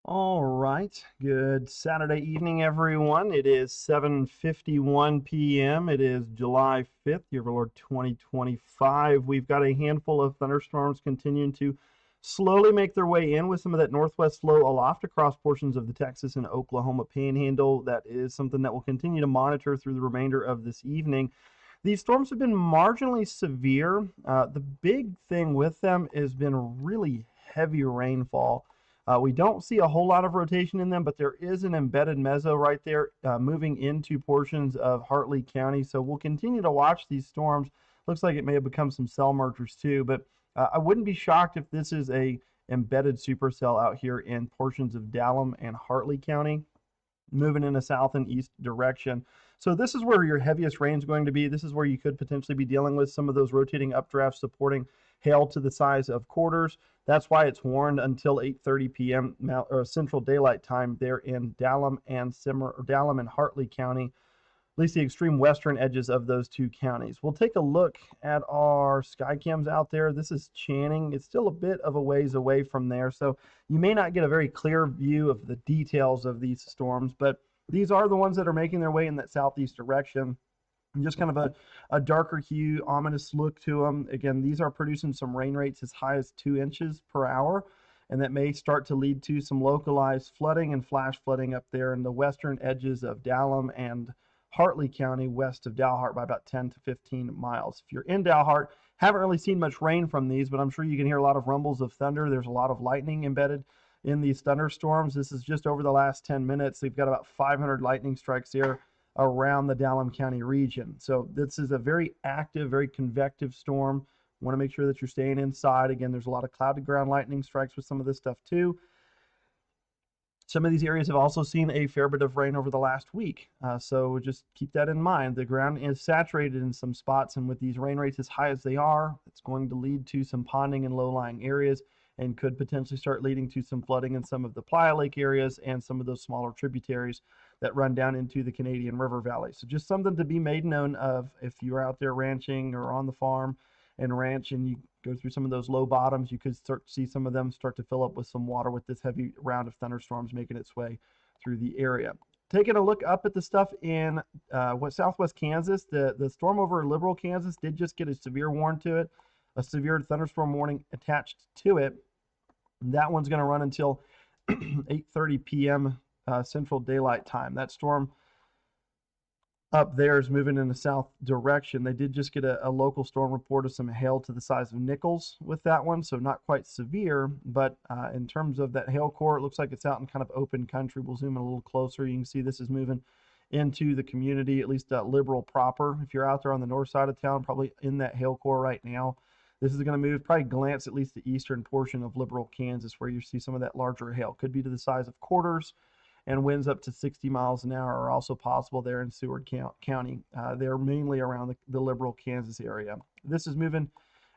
All right. Good Saturday evening, everyone. It is 7:51 p.m. It is July 5th, year of our Lord 2025. We've got a handful of thunderstorms continuing to slowly make their way in with some of that northwest flow aloft across portions of the Texas and Oklahoma Panhandle. That is something that we'll continue to monitor through the remainder of this evening. These storms have been marginally severe. The big thing with them has been really heavy rainfall. We don't see a whole lot of rotation in them, but there is an embedded mezzo right there moving into portions of Hartley County. So we'll continue to watch these storms. Looks like it may have become some cell mergers too, but I wouldn't be shocked if this is a embedded supercell out here in portions of Dallam and Hartley County, moving in a south and east direction. So this is where your heaviest rain is going to be. This is where you could potentially be dealing with some of those rotating updrafts supporting hail to the size of quarters. That's why it's warned until 8:30 p.m. Central Daylight Time there in Dallam and Hartley County, at least the extreme western edges of those two counties. We'll take a look at our sky cams out there. This is Channing. It's still a bit of a ways away from there, so you may not get a very clear view of the details of these storms, but these are the ones that are making their way in that southeast direction. Just kind of a darker hue, ominous look to them. Again, these are producing some rain rates as high as 2 inches per hour, and that may start to lead to some localized flooding and flash flooding up there in the western edges of Dallam and Hartley County, west of Dalhart by about 10 to 15 miles. If you're in Dalhart, haven't really seen much rain from these, but I'm sure you can hear a lot of rumbles of thunder. There's a lot of lightning embedded in these thunderstorms. This is just over the last 10 minutes. They've got about 500 lightning strikes here around the Dallam County region. So this is a very active, very convective storm. Want to make sure that you're staying inside. Again, there's a lot of cloud to ground lightning strikes with some of this stuff too. Some of these areas have also seen a fair bit of rain over the last week. So just keep that in mind. The ground is saturated in some spots, and with these rain rates as high as they are, it's going to lead to some ponding in low-lying areas and could potentially start leading to some flooding in some of the Playa Lake areas and some of those smaller tributaries that run down into the Canadian River Valley. So just something to be made known of if you're out there ranching or on the farm and ranch and you go through some of those low bottoms, you could start to see some of them start to fill up with some water with this heavy round of thunderstorms making its way through the area. Taking a look up at the stuff in southwest Kansas, the storm over Liberal, Kansas did just get a severe warning to it, a severe thunderstorm warning attached to it. That one's going to run until 8:30 p.m. Central Daylight Time. That storm up there is moving in the south direction. They did just get a local storm report of some hail to the size of nickels with that one, so not quite severe, but in terms of that hail core, it looks like it's out in kind of open country. We'll zoom in a little closer. You can see this is moving into the community, at least Liberal proper. If you're out there on the north side of town, probably in that hail core right now. This is going to move, probably glance at least the eastern portion of Liberal, Kansas, where you see some of that larger hail. Could be to the size of quarters, and winds up to 60 miles an hour are also possible there in Seward County. They're mainly around the Liberal, Kansas area. This is moving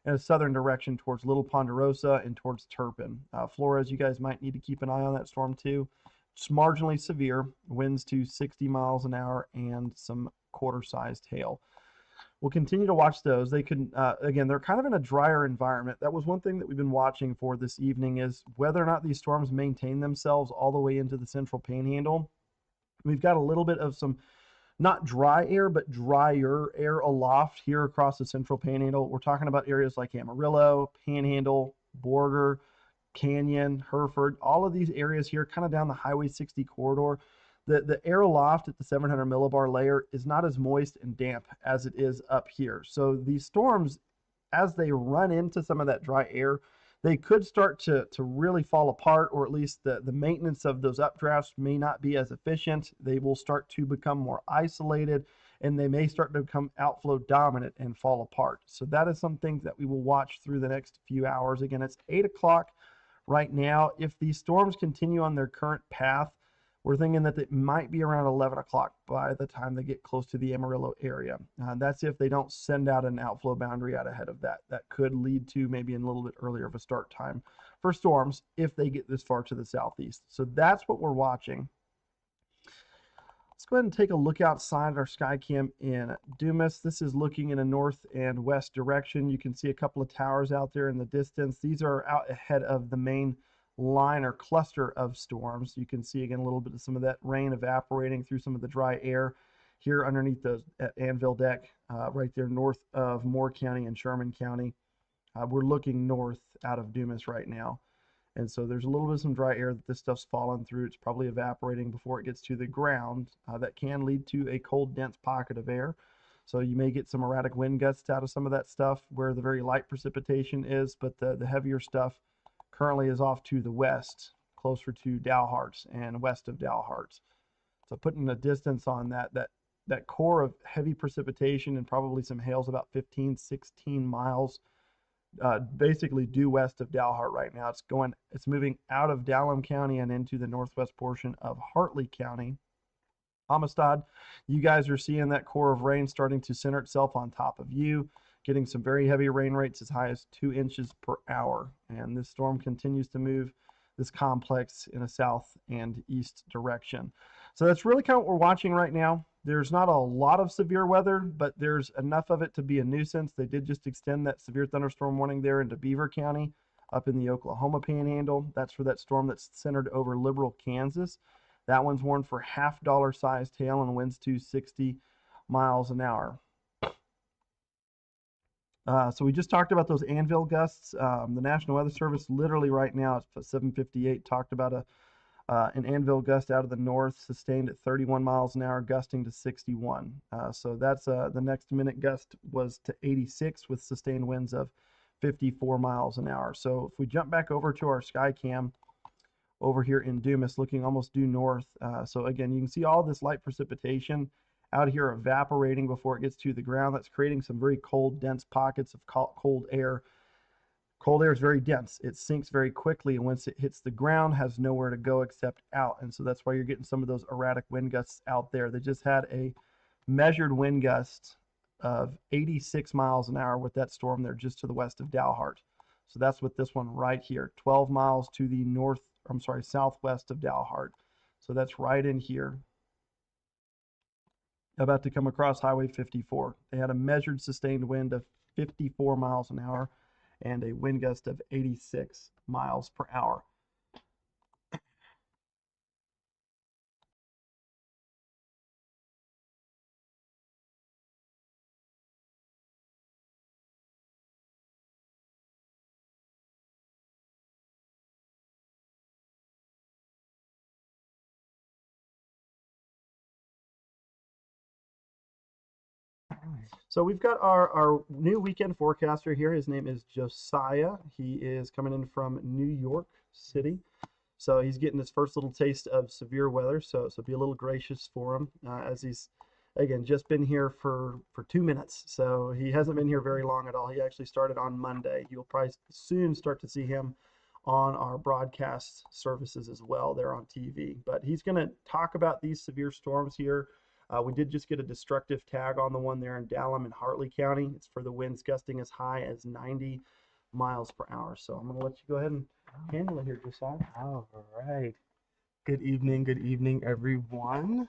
in a southern direction towards Little Ponderosa and towards Turpin. Flores, you guys might need to keep an eye on that storm too. It's marginally severe, winds to 60 miles an hour and some quarter-sized hail. We'll continue to watch those. They can, again, they're kind of in a drier environment. That was one thing that we've been watching for this evening is whether or not these storms maintain themselves all the way into the central panhandle. We've got a little bit of some, not dry air, but drier air aloft here across the central panhandle. We're talking about areas like Amarillo, Panhandle, Borger, Canyon, Hereford, all of these areas here kind of down the Highway 60 corridor. The air aloft at the 700 millibar layer is not as moist and damp as it is up here. So these storms, as they run into some of that dry air, they could start to really fall apart, or at least the maintenance of those updrafts may not be as efficient. They will start to become more isolated, and they may start to become outflow dominant and fall apart. So that is some things that we will watch through the next few hours. Again, it's 8 o'clock right now. If these storms continue on their current path, we're thinking that it might be around 11 o'clock by the time they get close to the Amarillo area. That's if they don't send out an outflow boundary out ahead of that. That could lead to maybe a little bit earlier of a start time for storms if they get this far to the southeast. So that's what we're watching. Let's go ahead and take a look outside our sky cam in Dumas. This is looking in a north and west direction. You can see a couple of towers out there in the distance. These are out ahead of the main line or cluster of storms. You can see again a little bit of some of that rain evaporating through some of the dry air here underneath the Anvil deck, right there north of Moore County and Sherman County. We're looking north out of Dumas right now. And so there's a little bit of some dry air that this stuff's fallen through. It's probably evaporating before it gets to the ground. That can lead to a cold, dense pocket of air. So you may get some erratic wind gusts out of some of that stuff where the very light precipitation is, but the heavier stuff currently is off to the west, closer to Dalhart and west of Dalhart. So putting a distance on that core of heavy precipitation and probably some hails about 15, 16 miles basically due west of Dalhart right now. It's moving out of Dallam County and into the northwest portion of Hartley County. Amistad, you guys are seeing that core of rain starting to center itself on top of you, getting some very heavy rain rates as high as 2 inches per hour. And this storm continues to move this complex in a south and east direction. So that's really kind of what we're watching right now. There's not a lot of severe weather, but there's enough of it to be a nuisance. They did just extend that severe thunderstorm warning there into Beaver County up in the Oklahoma Panhandle. That's for that storm that's centered over Liberal, Kansas. That one's warned for half-dollar sized hail and winds to 60 miles an hour. So we just talked about those Anvil gusts. The National Weather Service literally right now at 7:58 talked about an Anvil gust out of the north, sustained at 31 miles an hour, gusting to 61. So that's the next minute gust was to 86 with sustained winds of 54 miles an hour. So if we jump back over to our sky cam over here in Dumas, looking almost due north. So again, you can see all this light precipitation out here evaporating before it gets to the ground. That's creating some very cold, dense pockets of cold air. Cold air is very dense. It sinks very quickly, and once it hits the ground, has nowhere to go except out. And so that's why you're getting some of those erratic wind gusts out there. They just had a measured wind gust of 86 miles an hour with that storm there just to the west of Dalhart. So that's what this one right here, 12 miles to the southwest of Dalhart. So that's right in here, about to come across Highway 54. They had a measured sustained wind of 54 miles an hour and a wind gust of 86 miles per hour. So we've got our new weekend forecaster here. His name is Josiah. He is coming in from New York City. So he's getting his first little taste of severe weather. So be a little gracious for him as he's, again, just been here for 2 minutes. So he hasn't been here very long at all. He actually started on Monday. You'll probably soon start to see him on our broadcast services as well there on TV. But he's going to talk about these severe storms here. We did just get a destructive tag on the one there in Dallam and Hartley County. It's for the winds gusting as high as 90 miles per hour. So I'm going to let you go ahead and handle it here, Josiah. All right. Good evening, everyone.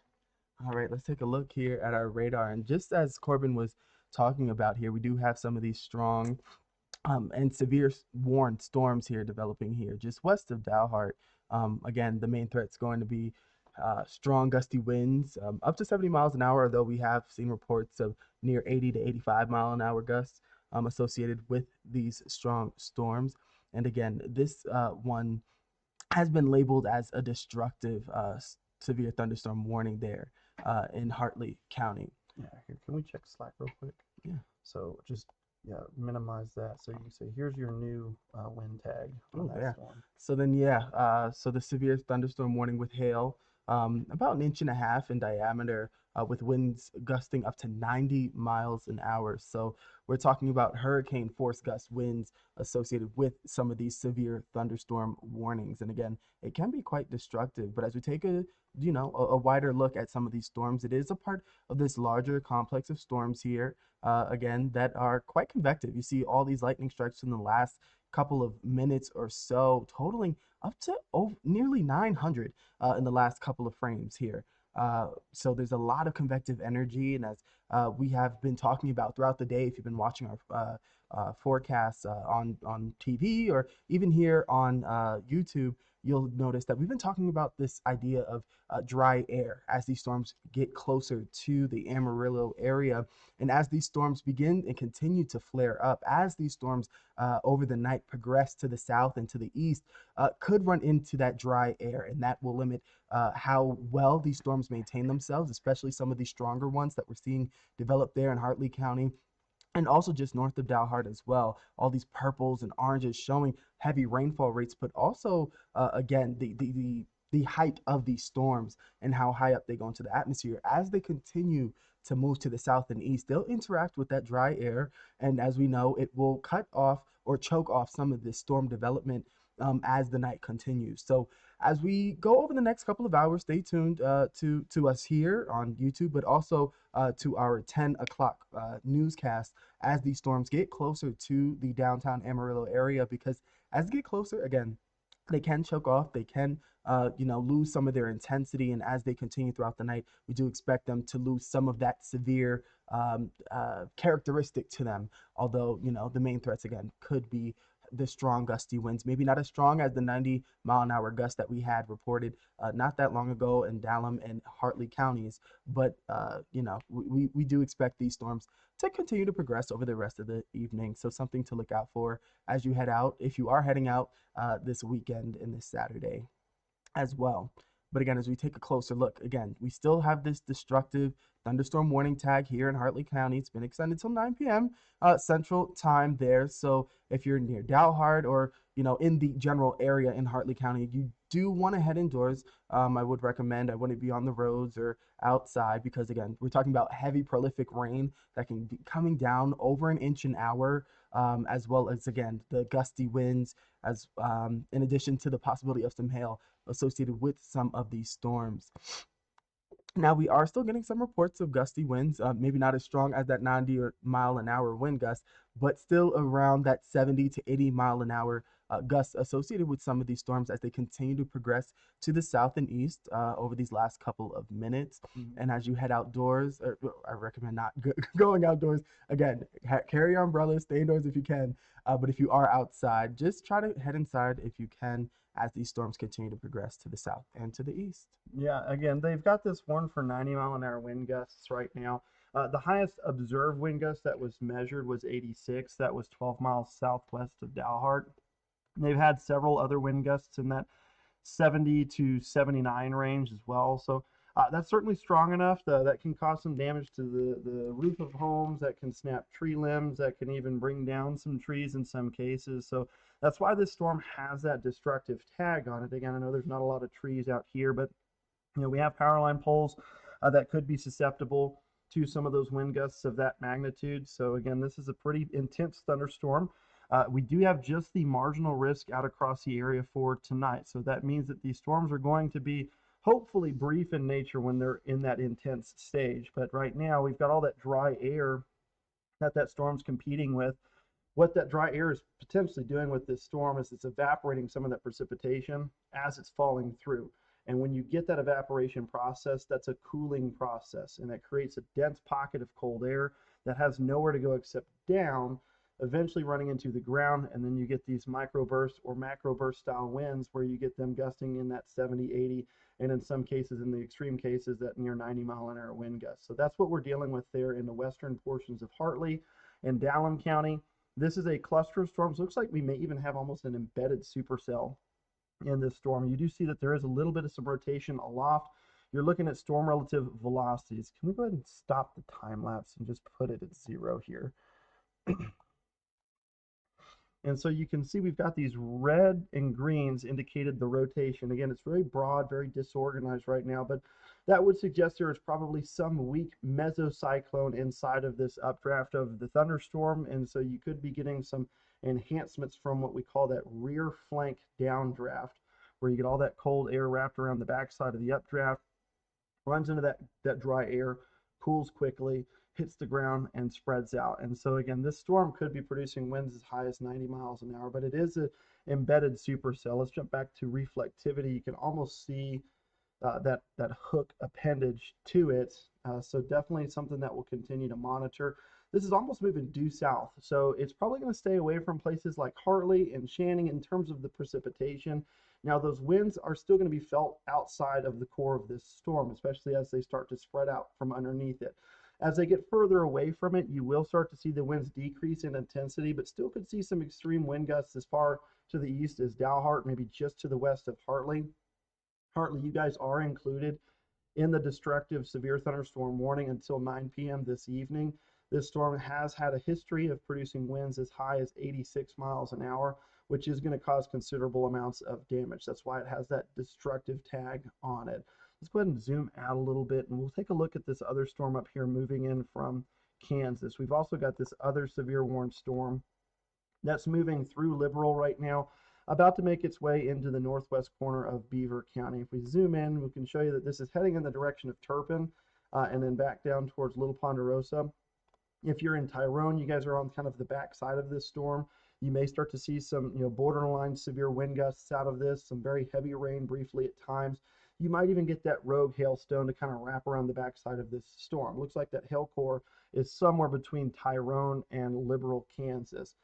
All right, let's take a look here at our radar. And just as Corbin was talking about here, we do have some of these strong and severe warned storms here developing here just west of Dalhart. Again, the main threat's going to be strong gusty winds up to 70 miles an hour, though we have seen reports of near 80 to 85 mile an hour gusts associated with these strong storms. And again, this one has been labeled as a destructive severe thunderstorm warning there in Hartley County. Yeah, here, can we check Slack real quick? Yeah. So just minimize that. So you can say, here's your new wind tag on that storm. So then, so the severe thunderstorm warning with hail, about 1.5 inches in diameter, with winds gusting up to 90 miles an hour. So we're talking about hurricane force gust winds associated with some of these severe thunderstorm warnings. And again, it can be quite destructive. But as we take a wider look at some of these storms, it is a part of this larger complex of storms here, again, that are quite convective. You see all these lightning strikes in the last couple of minutes or so, totaling up to nearly 900 in the last couple of frames here. So there's a lot of convective energy, and as we have been talking about throughout the day. If you've been watching our forecasts on TV or even here on YouTube, you'll notice that we've been talking about this idea of dry air as these storms get closer to the Amarillo area. And as these storms begin and continue to flare up, as these storms over the night progress to the south and to the east, could run into that dry air, and that will limit how well these storms maintain themselves, especially some of these stronger ones that we're seeing develop there in Hartley County and also just north of Dalhart as well. All these purples and oranges showing heavy rainfall rates, but also again the height of these storms and how high up they go into the atmosphere as they continue to move to the south and east. They'll interact with that dry air, and as we know, it will cut off or choke off some of this storm development as the night continues. So as we go over the next couple of hours, stay tuned to us here on YouTube, but also to our 10 o'clock newscast as these storms get closer to the downtown Amarillo area. Because as they get closer, again, they can choke off, they can lose some of their intensity, and as they continue throughout the night, we do expect them to lose some of that severe characteristic to them. Although the main threats again could be the strong gusty winds, maybe not as strong as the 90-mile-an-hour gust that we had reported not that long ago in Dallam and Hartley counties. But we do expect these storms to continue to progress over the rest of the evening. So something to look out for as you head out, if you are heading out this weekend and this Saturday as well. But again, as we take a closer look, again, we still have this destructive thunderstorm warning tag here in Hartley County. It's been extended till 9 p.m. Central Time there. So if you're near Dalhart or in the general area in Hartley County, you do want to head indoors. I would recommend I wouldn't be on the roads or outside because again, we're talking about heavy prolific rain that can be coming down over an inch an hour, as well as again the gusty winds, as in addition to the possibility of some hail associated with some of these storms. Now we are still getting some reports of gusty winds, maybe not as strong as that 90-mile-an-hour wind gust, but still around that 70 to 80-mile-an-hour gusts associated with some of these storms as they continue to progress to the south and east over these last couple of minutes. Mm-hmm. And as you head outdoors, I recommend not going outdoors. Again, carry your umbrellas, stay indoors if you can. But if you are outside, just try to head inside if you can as these storms continue to progress to the south and to the east. Yeah, again, they've got this one for 90-mile-an-hour wind gusts right now. The highest observed wind gust that was measured was 86. That was 12 miles southwest of Dalhart. They've had several other wind gusts in that 70 to 79 range as well. So that's certainly strong enough that can cause some damage to the roof of homes, that can snap tree limbs, that can even bring down some trees in some cases. So that's why this storm has that destructive tag on it. Again, I know there's not a lot of trees out here, but we have power line poles that could be susceptible to some of those wind gusts of that magnitude. So again, this is a pretty intense thunderstorm. We do have just the marginal risk out across the area for tonight. So that means that these storms are going to be hopefully brief in nature when they're in that intense stage. But right now we've got all that dry air that storm's competing with. What that dry air is potentially doing with this storm is it's evaporating some of that precipitation as it's falling through. And when you get that evaporation process, that's a cooling process, and that creates a dense pocket of cold air that has nowhere to go except down, eventually running into the ground. And then you get these microburst or macroburst style winds where you get them gusting in that 70, 80, and in some cases, in the extreme cases, that near 90-mile-an-hour wind gusts. So that's what we're dealing with there in the western portions of Hartley and Dallam County. This is a cluster of storms. Looks like we may even have almost an embedded supercell in this storm. You do see that there is a little bit of some rotation aloft. You're looking at storm relative velocities. Can we go ahead and stop the time lapse and just put it at 0 here? And so you can see we've got these red and greens indicated the rotation. Again, it's very broad, very disorganized right now, but that would suggest there is probably some weak mesocyclone inside of this updraft of the thunderstorm. And so you could be getting some enhancements from what we call that rear flank downdraft, where you get all that cold air wrapped around the backside of the updraft, runs into that dry air, cools quickly, hits the ground, and spreads out. And so again, this storm could be producing winds as high as 90 miles an hour, but it is an embedded supercell. Let's jump back to reflectivity. You can almost see that hook appendage to it So definitely something that we'll continue to monitor. This is almost moving due south, so it's probably going to stay away from places like Hartley and Channing in terms of the precipitation. Now, those winds are still going to be felt outside of the core of this storm, especially as they start to spread out from underneath it. As they get further away from it, you will start to see the winds decrease in intensity, but still could see some extreme wind gusts as far to the east as Dalhart, maybe just to the west of Hartley. Hartley, you guys are included in the destructive severe thunderstorm warning until 9 p.m. this evening. This storm has had a history of producing winds as high as 86 miles an hour, which is going to cause considerable amounts of damage. That's why it has that destructive tag on it. Let's go ahead and zoom out a little bit, and we'll take a look at this other storm up here moving in from Kansas. We've also got this other severe warning storm that's moving through Liberal right now, about to make its way into the northwest corner of Beaver County. If we zoom in, we can show you that this is heading in the direction of Turpin and then back down towards Little Ponderosa. If you're in Tyrone, you guys are on kind of the back side of this storm. You may start to see some, borderline severe wind gusts out of this, some very heavy rain briefly at times. You might even get that rogue hailstone to kind of wrap around the backside of this storm. Looks like that hail core is somewhere between Tyrone and Liberal, Kansas.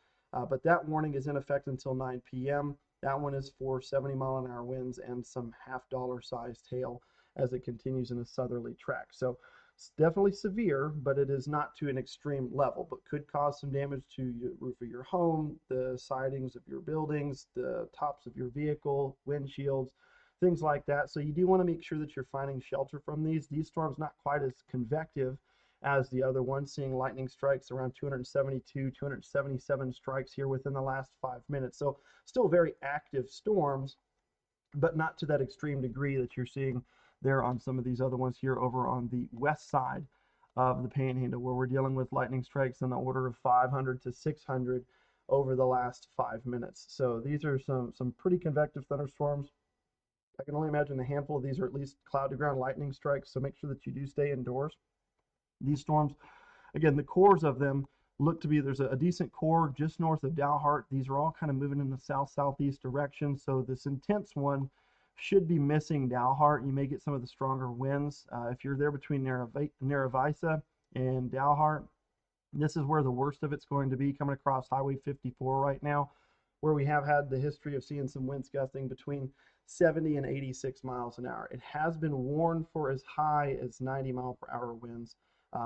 But that warning is in effect until 9 p.m. That one is for 70-mile-an-hour winds and some half-dollar sized hail as it continues in a southerly track. So it's definitely severe, but it is not to an extreme level, but could cause some damage to the roof of your home, the sidings of your buildings, the tops of your vehicle, windshields, things like that. So you do want to make sure that you're finding shelter from these. These storms not quite as convective as the other one, seeing lightning strikes around 272, 277 strikes here within the last 5 minutes. So still very active storms, but not to that extreme degree that you're seeing there on some of these other ones here over on the west side of the Panhandle, where we're dealing with lightning strikes in the order of 500 to 600 over the last 5 minutes. So these are some pretty convective thunderstorms. I can only imagine a handful of these are at least cloud to ground lightning strikes, so make sure that you do stay indoors. These storms, again, the cores of them look to be, there's a decent core just north of Dalhart. These are all kind of moving in the south-southeast direction. So this intense one should be missing Dalhart. You may get some of the stronger winds. If you're there between Narravisa and Dalhart, this is where the worst of it's going to be, coming across Highway 54 right now, where we have had the history of seeing some winds gusting between 70 and 86 miles an hour. It has been warned for as high as 90-mile-per-hour winds.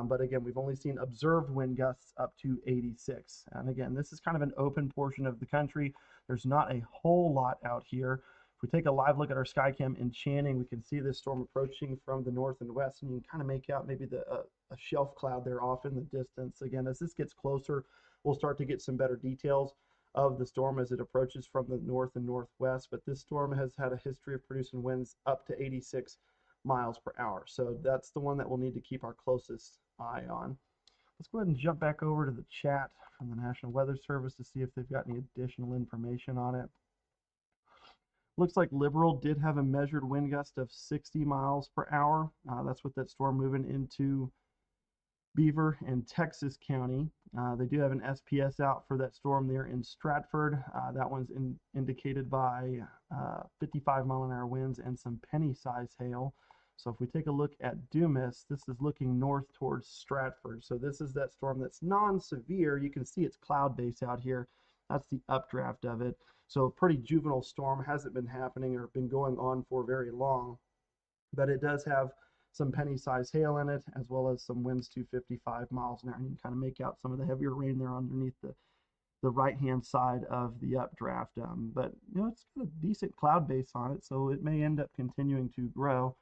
But again, we've only seen observed wind gusts up to 86. And again, this is kind of an open portion of the country. There's not a whole lot out here. If we take a live look at our Skycam in Channing, we can see this storm approaching from the north and west, and you can kind of make out maybe a shelf cloud there off in the distance. Again, as this gets closer, we'll start to get some better details of the storm as it approaches from the north and northwest. But this storm has had a history of producing winds up to 86 miles per hour. So that's the one that we'll need to keep our closest eye on. Let's go ahead and jump back over to the chat from the National Weather Service to see if they've got any additional information on it. Looks like Liberal did have a measured wind gust of 60 miles per hour. That's with that storm moving into Beaver and Texas County. They do have an SPS out for that storm there in Stratford. That one's indicated by 55-mile-an-hour winds and some penny-size hail. So if we take a look at Dumas, this is looking north towards Stratford. So this is that storm that's non-severe. You can see it's cloud base out here. That's the updraft of it. So a pretty juvenile storm, hasn't been happening or been going on for very long, but it does have some penny-sized hail in it, as well as some winds to 55 miles an hour. You can kind of make out some of the heavier rain there underneath the right-hand side of the updraft. But, it's got a decent cloud base on it, so it may end up continuing to grow.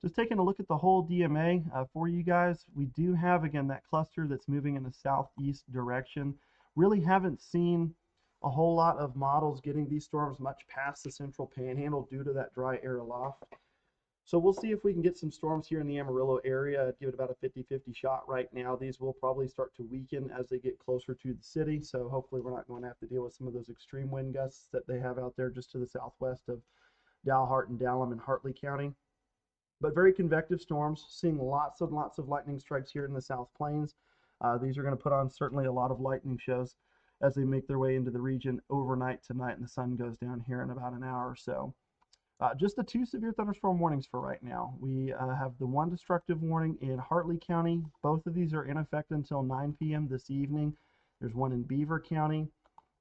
Just taking a look at the whole DMA for you guys, we do have, again, that cluster that's moving in the southeast direction. Really haven't seen a whole lot of models getting these storms much past the central Panhandle due to that dry air aloft. So we'll see if we can get some storms here in the Amarillo area. I'd give it about a 50-50 shot right now. These will probably start to weaken as they get closer to the city. So hopefully we're not going to have to deal with some of those extreme wind gusts that they have out there just to the southwest of Dalhart and Dallam and Hartley County. But very convective storms, seeing lots of lightning strikes here in the South Plains. These are going to put on certainly a lot of lightning shows as they make their way into the region overnight tonight, and the sun goes down here in about an hour or so. Just the two severe thunderstorm warnings for right now. We have the one destructive warning in Hartley County. Both of these are in effect until 9 p.m. this evening. There's one in Beaver County.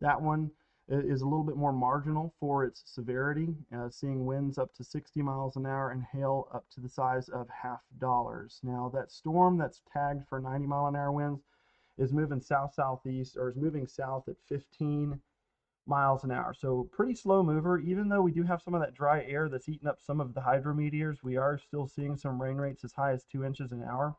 That one is a little bit more marginal for its severity, seeing winds up to 60 miles an hour and hail up to the size of $half. Now, that storm that's tagged for 90-mile-an-hour winds is moving south-southeast, or is moving south at 15 miles an hour. So pretty slow mover. Even though we do have some of that dry air that's eating up some of the hydrometeors, we are still seeing some rain rates as high as 2 inches an hour.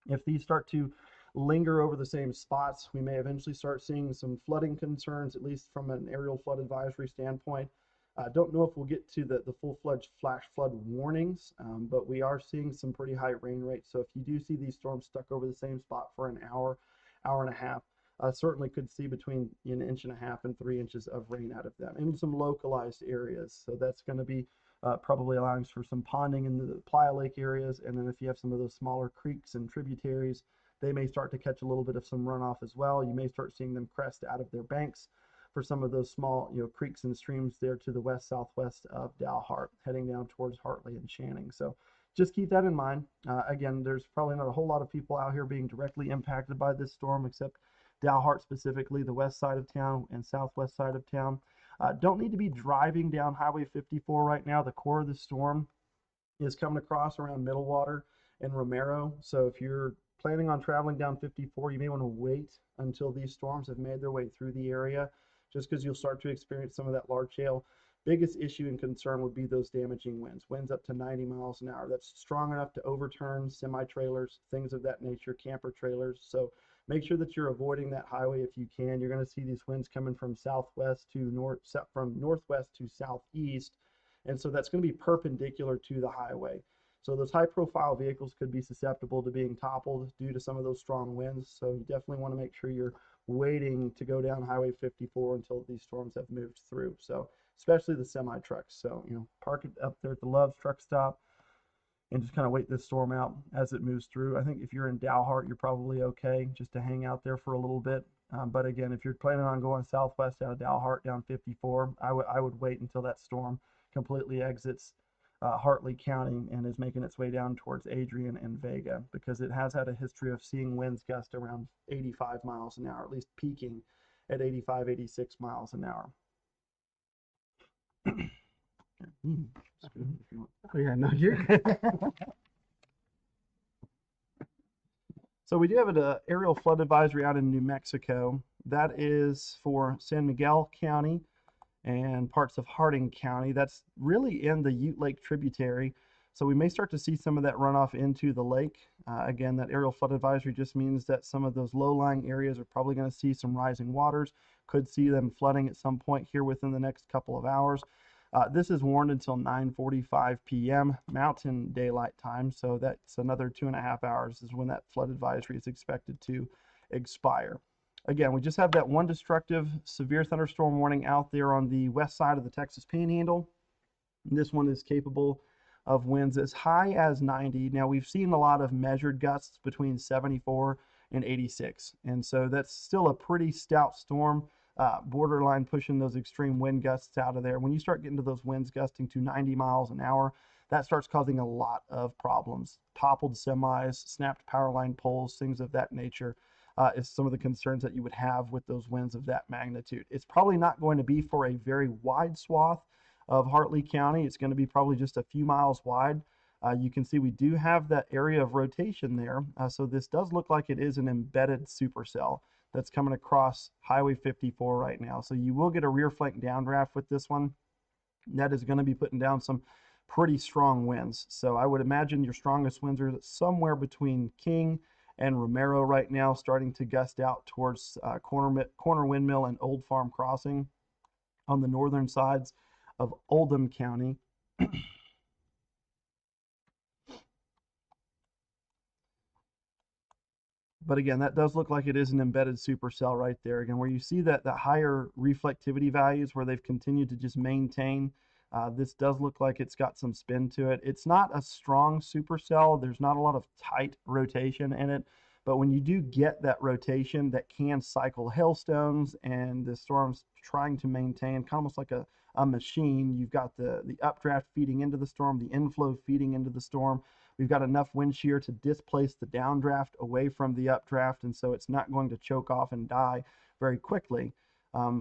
If these start to linger over the same spots, we may eventually start seeing some flooding concerns, at least from an aerial flood advisory standpoint. I don't know if we'll get to the full-fledged flash flood warnings, but we are seeing some pretty high rain rates. So if you do see these storms stuck over the same spot for an hour, hour and a half, certainly could see between an inch and a half and 3 inches of rain out of them in some localized areas. So that's going to be probably allowing for some ponding in the Playa Lake areas. And then if you have some of those smaller creeks and tributaries, they may start to catch a little bit of some runoff as well. You may start seeing them crest out of their banks for some of those small, creeks and streams there to the west southwest of Dalhart, heading down towards Hartley and Channing. So just keep that in mind. Again, there's probably not a whole lot of people out here being directly impacted by this storm, except Dalhart specifically, the west side of town and southwest side of town. Don't need to be driving down Highway 54 right now. The core of the storm is coming across around Middlewater and Romero. So if you're planning on traveling down 54, you may want to wait until these storms have made their way through the area, just because you'll start to experience some of that large hail. Biggest issue and concern would be those damaging winds up to 90 miles an hour. That's strong enough to overturn semi-trailers, things of that nature, camper trailers. So make sure that you're avoiding that highway if you can. You're going to see these winds coming from southwest to from northwest to southeast. And so that's going to be perpendicular to the highway. So those high profile vehicles could be susceptible to being toppled due to some of those strong winds. So you definitely want to make sure you're waiting to go down Highway 54 until these storms have moved through. So especially the semi trucks. So, park it up there at the Love's truck stop and just kind of wait this storm out as it moves through. I think if you're in Dalhart, you're probably okay just to hang out there for a little bit. But again, if you're planning on going southwest out of Dalhart down 54, I would wait until that storm completely exits Hartley County and is making its way down towards Adrian and Vega, because it has had a history of seeing winds gust around 85 miles an hour, at least peaking at 85, 86 miles an hour. Oh yeah, no, you're good. So we do have an aerial flood advisory out in New Mexico. That is for San Miguel County and parts of Harding County. That's really in the Ute Lake tributary. So we may start to see some of that runoff into the lake. Again, that aerial flood advisory just means that some of those low-lying areas are probably going to see some rising waters, could see them flooding at some point here within the next couple of hours. This is warned until 9:45 p.m. Mountain Daylight Time, so that's another 2.5 hours is when that flood advisory is expected to expire. Again, we just have that one destructive severe thunderstorm warning out there on the west side of the Texas Panhandle. And this one is capable of winds as high as 90. Now, we've seen a lot of measured gusts between 74 and 86, and so that's still a pretty stout storm. Borderline pushing those extreme wind gusts out of there. When you start getting to those winds gusting to 90 miles an hour, that starts causing a lot of problems. Toppled semis, snapped power line poles, things of that nature is some of the concerns that you would have with those winds of that magnitude. It's probably not going to be for a very wide swath of Hartley County. It's going to be probably just a few miles wide. You can see we do have that area of rotation there. So this does look like it is an embedded supercell that's coming across Highway 54 right now. So you will get a rear flank downdraft with this one. That is going to be putting down some pretty strong winds. So I would imagine your strongest winds are somewhere between King and Romero right now, starting to gust out towards Corner Windmill and Old Farm Crossing on the northern sides of Oldham County. But again, that does look like it is an embedded supercell right there. Again, where you see that higher reflectivity values where they've continued to just maintain, this does look like it's got some spin to it. It's not a strong supercell. There's not a lot of tight rotation in it, But when you do get that rotation that can cycle hailstones, and the storm's trying to maintain kind of almost like a machine, you've got the updraft feeding into the storm, the inflow feeding into the storm. We've got enough wind shear to displace the downdraft away from the updraft, and so it's not going to choke off and die very quickly.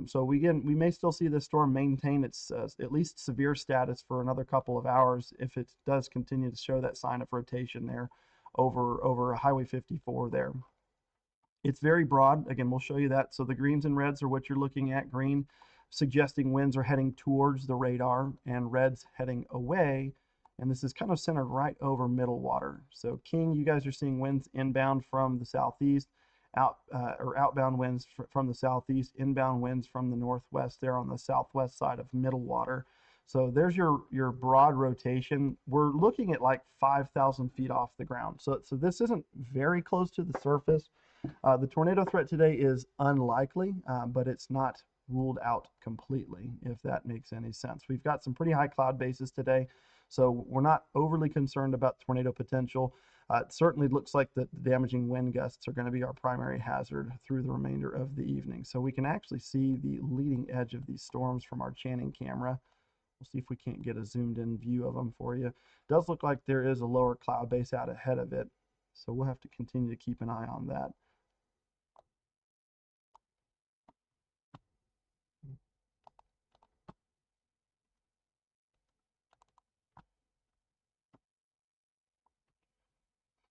So we may still see this storm maintain its at least severe status for another couple of hours if it does continue to show that sign of rotation there over Highway 54 there. It's very broad. Again, we'll show you that. So the greens and reds are what you're looking at. Green suggesting winds are heading towards the radar, and reds heading away. And this is kind of centered right over middle water. So King, you guys are seeing winds inbound from the southeast, outbound winds from the southeast, inbound winds from the northwest there on the southwest side of middle water. So there's your broad rotation. We're looking at like 5,000 feet off the ground. So this isn't very close to the surface. The tornado threat today is unlikely, but it's not ruled out completely, if that makes any sense. We've got some pretty high cloud bases today, so we're not overly concerned about tornado potential. It certainly looks like the damaging wind gusts are going to be our primary hazard through the remainder of the evening. So we can actually see the leading edge of these storms from our Channing camera. We'll see if we can't get a zoomed in view of them for you. It does look like there is a lower cloud base out ahead of it, so we'll have to continue to keep an eye on that.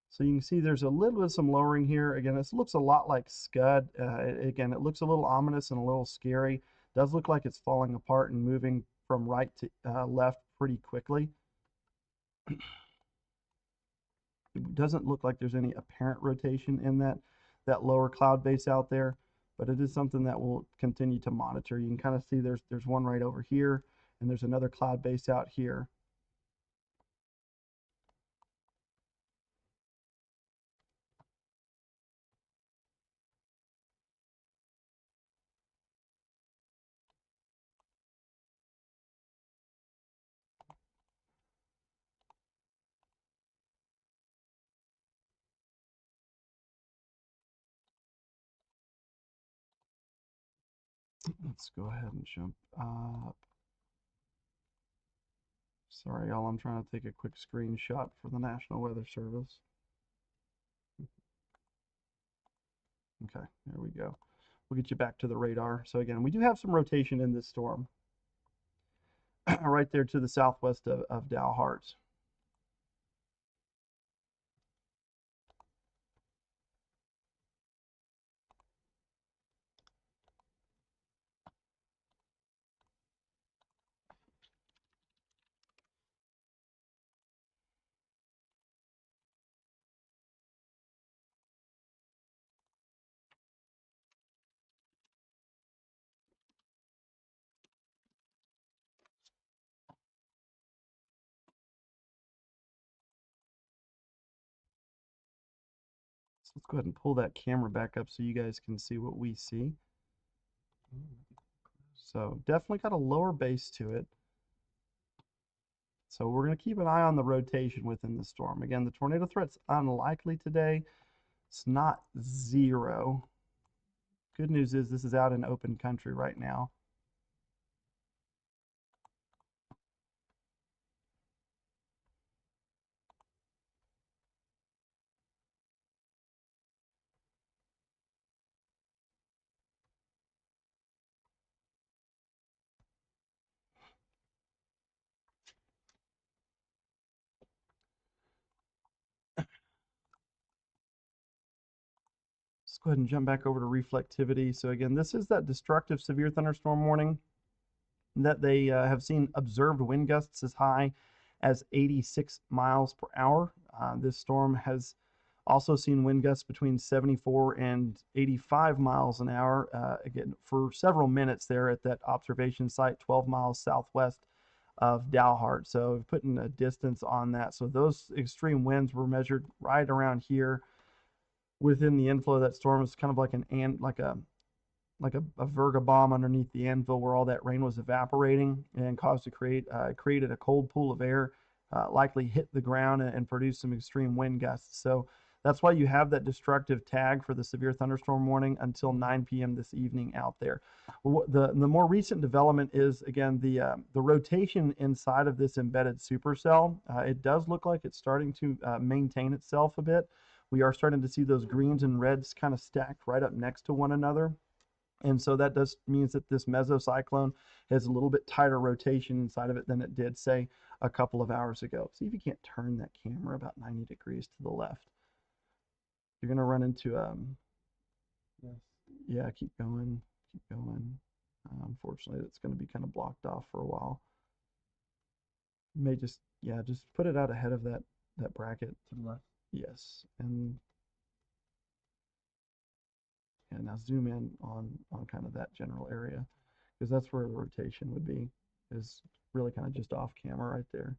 So you can see there's a little bit of some lowering here. Again, this looks a lot like Scud. Again, it looks a little ominous and a little scary. It does look like it's falling apart and moving from right to left pretty quickly. It doesn't look like there's any apparent rotation in that lower cloud base out there, but it is something that we'll continue to monitor. You can kind of see there's one right over here, and there's another cloud base out here. Let's go ahead and jump up. Sorry, y'all, I'm trying to take a quick screenshot for the National Weather Service. Okay, there we go. We'll get you back to the radar. So again, we do have some rotation in this storm. Right there to the southwest of Dalhart. So let's go ahead and pull that camera back up so you guys can see what we see. So definitely got a lower base to it. So we're going to keep an eye on the rotation within the storm. Again, the tornado threat's unlikely today. It's not zero. Good news is this is out in open country right now. Let's go ahead and jump back over to reflectivity. So again, this is that destructive severe thunderstorm warning that they have seen observed wind gusts as high as 86 miles per hour. This storm has also seen wind gusts between 74 and 85 miles an hour, again, for several minutes there at that observation site, 12 miles southwest of Dalhart. So putting a distance on that. So those extreme winds were measured right around here within the inflow of that storm. It's kind of like a Virga bomb underneath the anvil where all that rain was evaporating and created a cold pool of air, likely hit the ground and produced some extreme wind gusts. So That's why you have that destructive tag for the severe thunderstorm warning until 9 p.m. this evening out there. The more recent development is, again, the rotation inside of this embedded supercell. It does look like it's starting to maintain itself a bit. We are starting to see those greens and reds kind of stacked right up next to one another. And so that does means that this mesocyclone has a little bit tighter rotation inside of it than it did, say, a couple of hours ago. See if you can't turn that camera about 90 degrees to the left. You're going to run into, Yes. yeah, keep going, keep going. Unfortunately, it's going to be kind of blocked off for a while. You may just, yeah, just put it out ahead of that bracket. To the left. Yes, and now zoom in on kind of that general area, because that's where the rotation would be, is really kind of just off camera right there.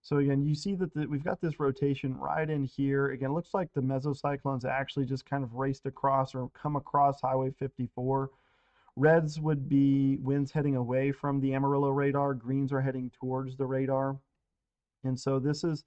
So again, you see that we've got this rotation right in here. Again, it looks like the mesocyclones actually just kind of raced across or come across Highway 54. Reds would be winds heading away from the Amarillo radar. Greens are heading towards the radar. And so this is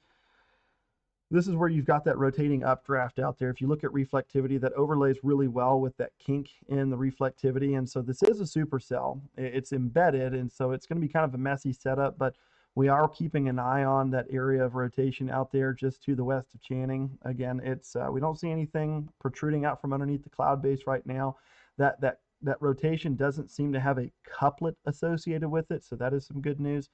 where you've got that rotating updraft out there. If you look at reflectivity, that overlays really well with that kink in the reflectivity. And so this is a supercell. It's embedded, and so it's going to be kind of a messy setup, but we are keeping an eye on that area of rotation out there just to the west of Channing. Again, it's we don't see anything protruding out from underneath the cloud base right now. That rotation doesn't seem to have a couplet associated with it, so that is some good news.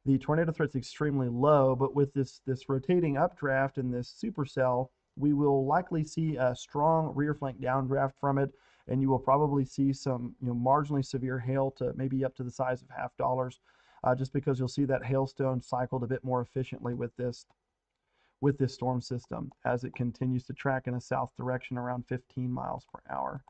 The tornado threat's extremely low, but with this rotating updraft and this supercell, we will likely see a strong rear flank downdraft from it, and you will probably see some marginally severe hail to maybe up to the size of $50, just because you'll see that hailstone cycled a bit more efficiently with this storm system as it continues to track in a south direction around 15 miles per hour.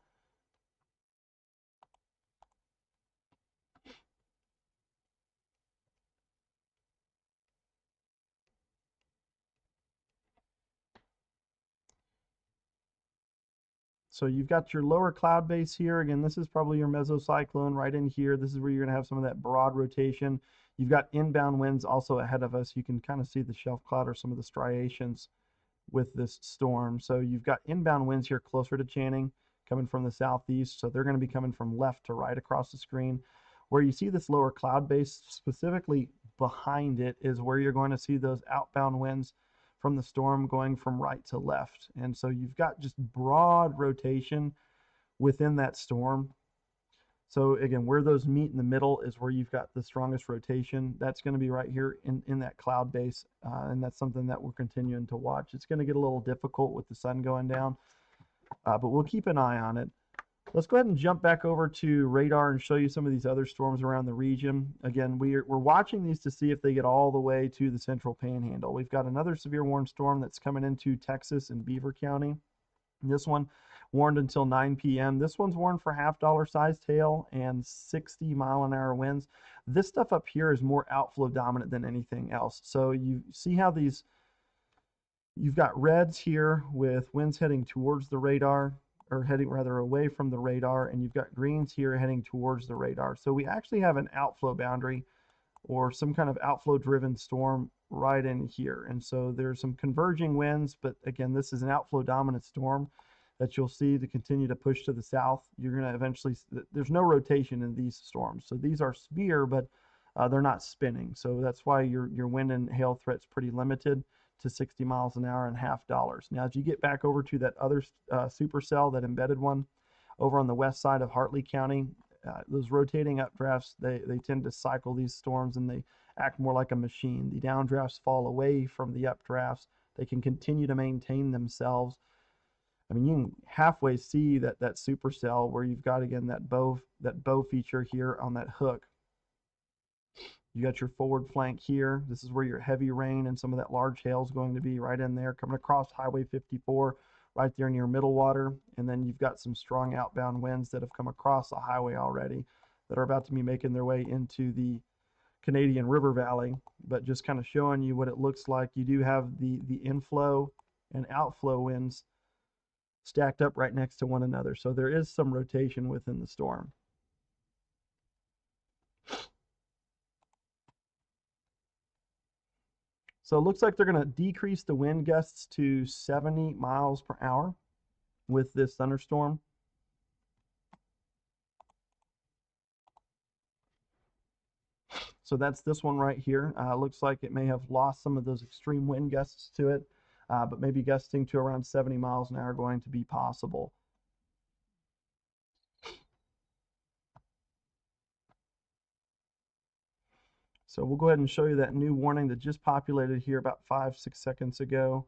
So you've got your lower cloud base here. Again, this is probably your mesocyclone right in here. This is where you're going to have some of that broad rotation. You've got inbound winds also ahead of us. You can kind of see the shelf cloud or some of the striations with this storm. So you've got inbound winds here closer to Channing coming from the southeast. So they're going to be coming from left to right across the screen. Where you see this lower cloud base, specifically behind it, is where you're going to see those outbound winds from the storm going from right to left. And so you've got just broad rotation within that storm. So again, where those meet in the middle is where you've got the strongest rotation. That's going to be right here in that cloud base, and that's something that we're continuing to watch. It's going to get a little difficult with the sun going down, but we'll keep an eye on it. Let's go ahead and jump back over to radar and show you some of these other storms around the region. Again, we're watching these to see if they get all the way to the central panhandle. We've got another severe warning storm that's coming into Texas and Beaver County. This one warned until 9 p.m. This one's warned for $50 sized hail and 60-mile-an-hour winds. This stuff up here is more outflow dominant than anything else. So you see how you've got reds here with winds heading towards the radar, or heading rather away from the radar, and you've got greens here heading towards the radar. So we actually have an outflow boundary or some kind of outflow driven storm right in here. And so there's some converging winds, but again, this is an outflow dominant storm that you'll see to continue to push to the south. You're going to eventually, there's no rotation in these storms. So these are severe, but they're not spinning. So that's why your wind and hail threat's pretty limited to 60 miles an hour and $50. Now, as you get back over to that other supercell, that embedded one over on the west side of Hartley County, those rotating updrafts, they tend to cycle these storms and they act more like a machine. The downdrafts fall away from the updrafts. They can continue to maintain themselves. I mean, you can halfway see that supercell where you've got, again, that bow feature here on that hook. You got your forward flank here. This is where your heavy rain and some of that large hail is going to be right in there, coming across Highway 54, right there near Middlewater. And then you've got some strong outbound winds that have come across the highway already that are about to be making their way into the Canadian River Valley. But just kind of showing you what it looks like. You do have the inflow and outflow winds stacked up right next to one another. So there is some rotation within the storm. So it looks like they're going to decrease the wind gusts to 70 miles per hour with this thunderstorm. So that's this one right here. Looks like it may have lost some of those extreme wind gusts to it, but maybe gusting to around 70 miles an hour going to be possible. So we'll go ahead and show you that new warning that just populated here about 5-6 seconds ago.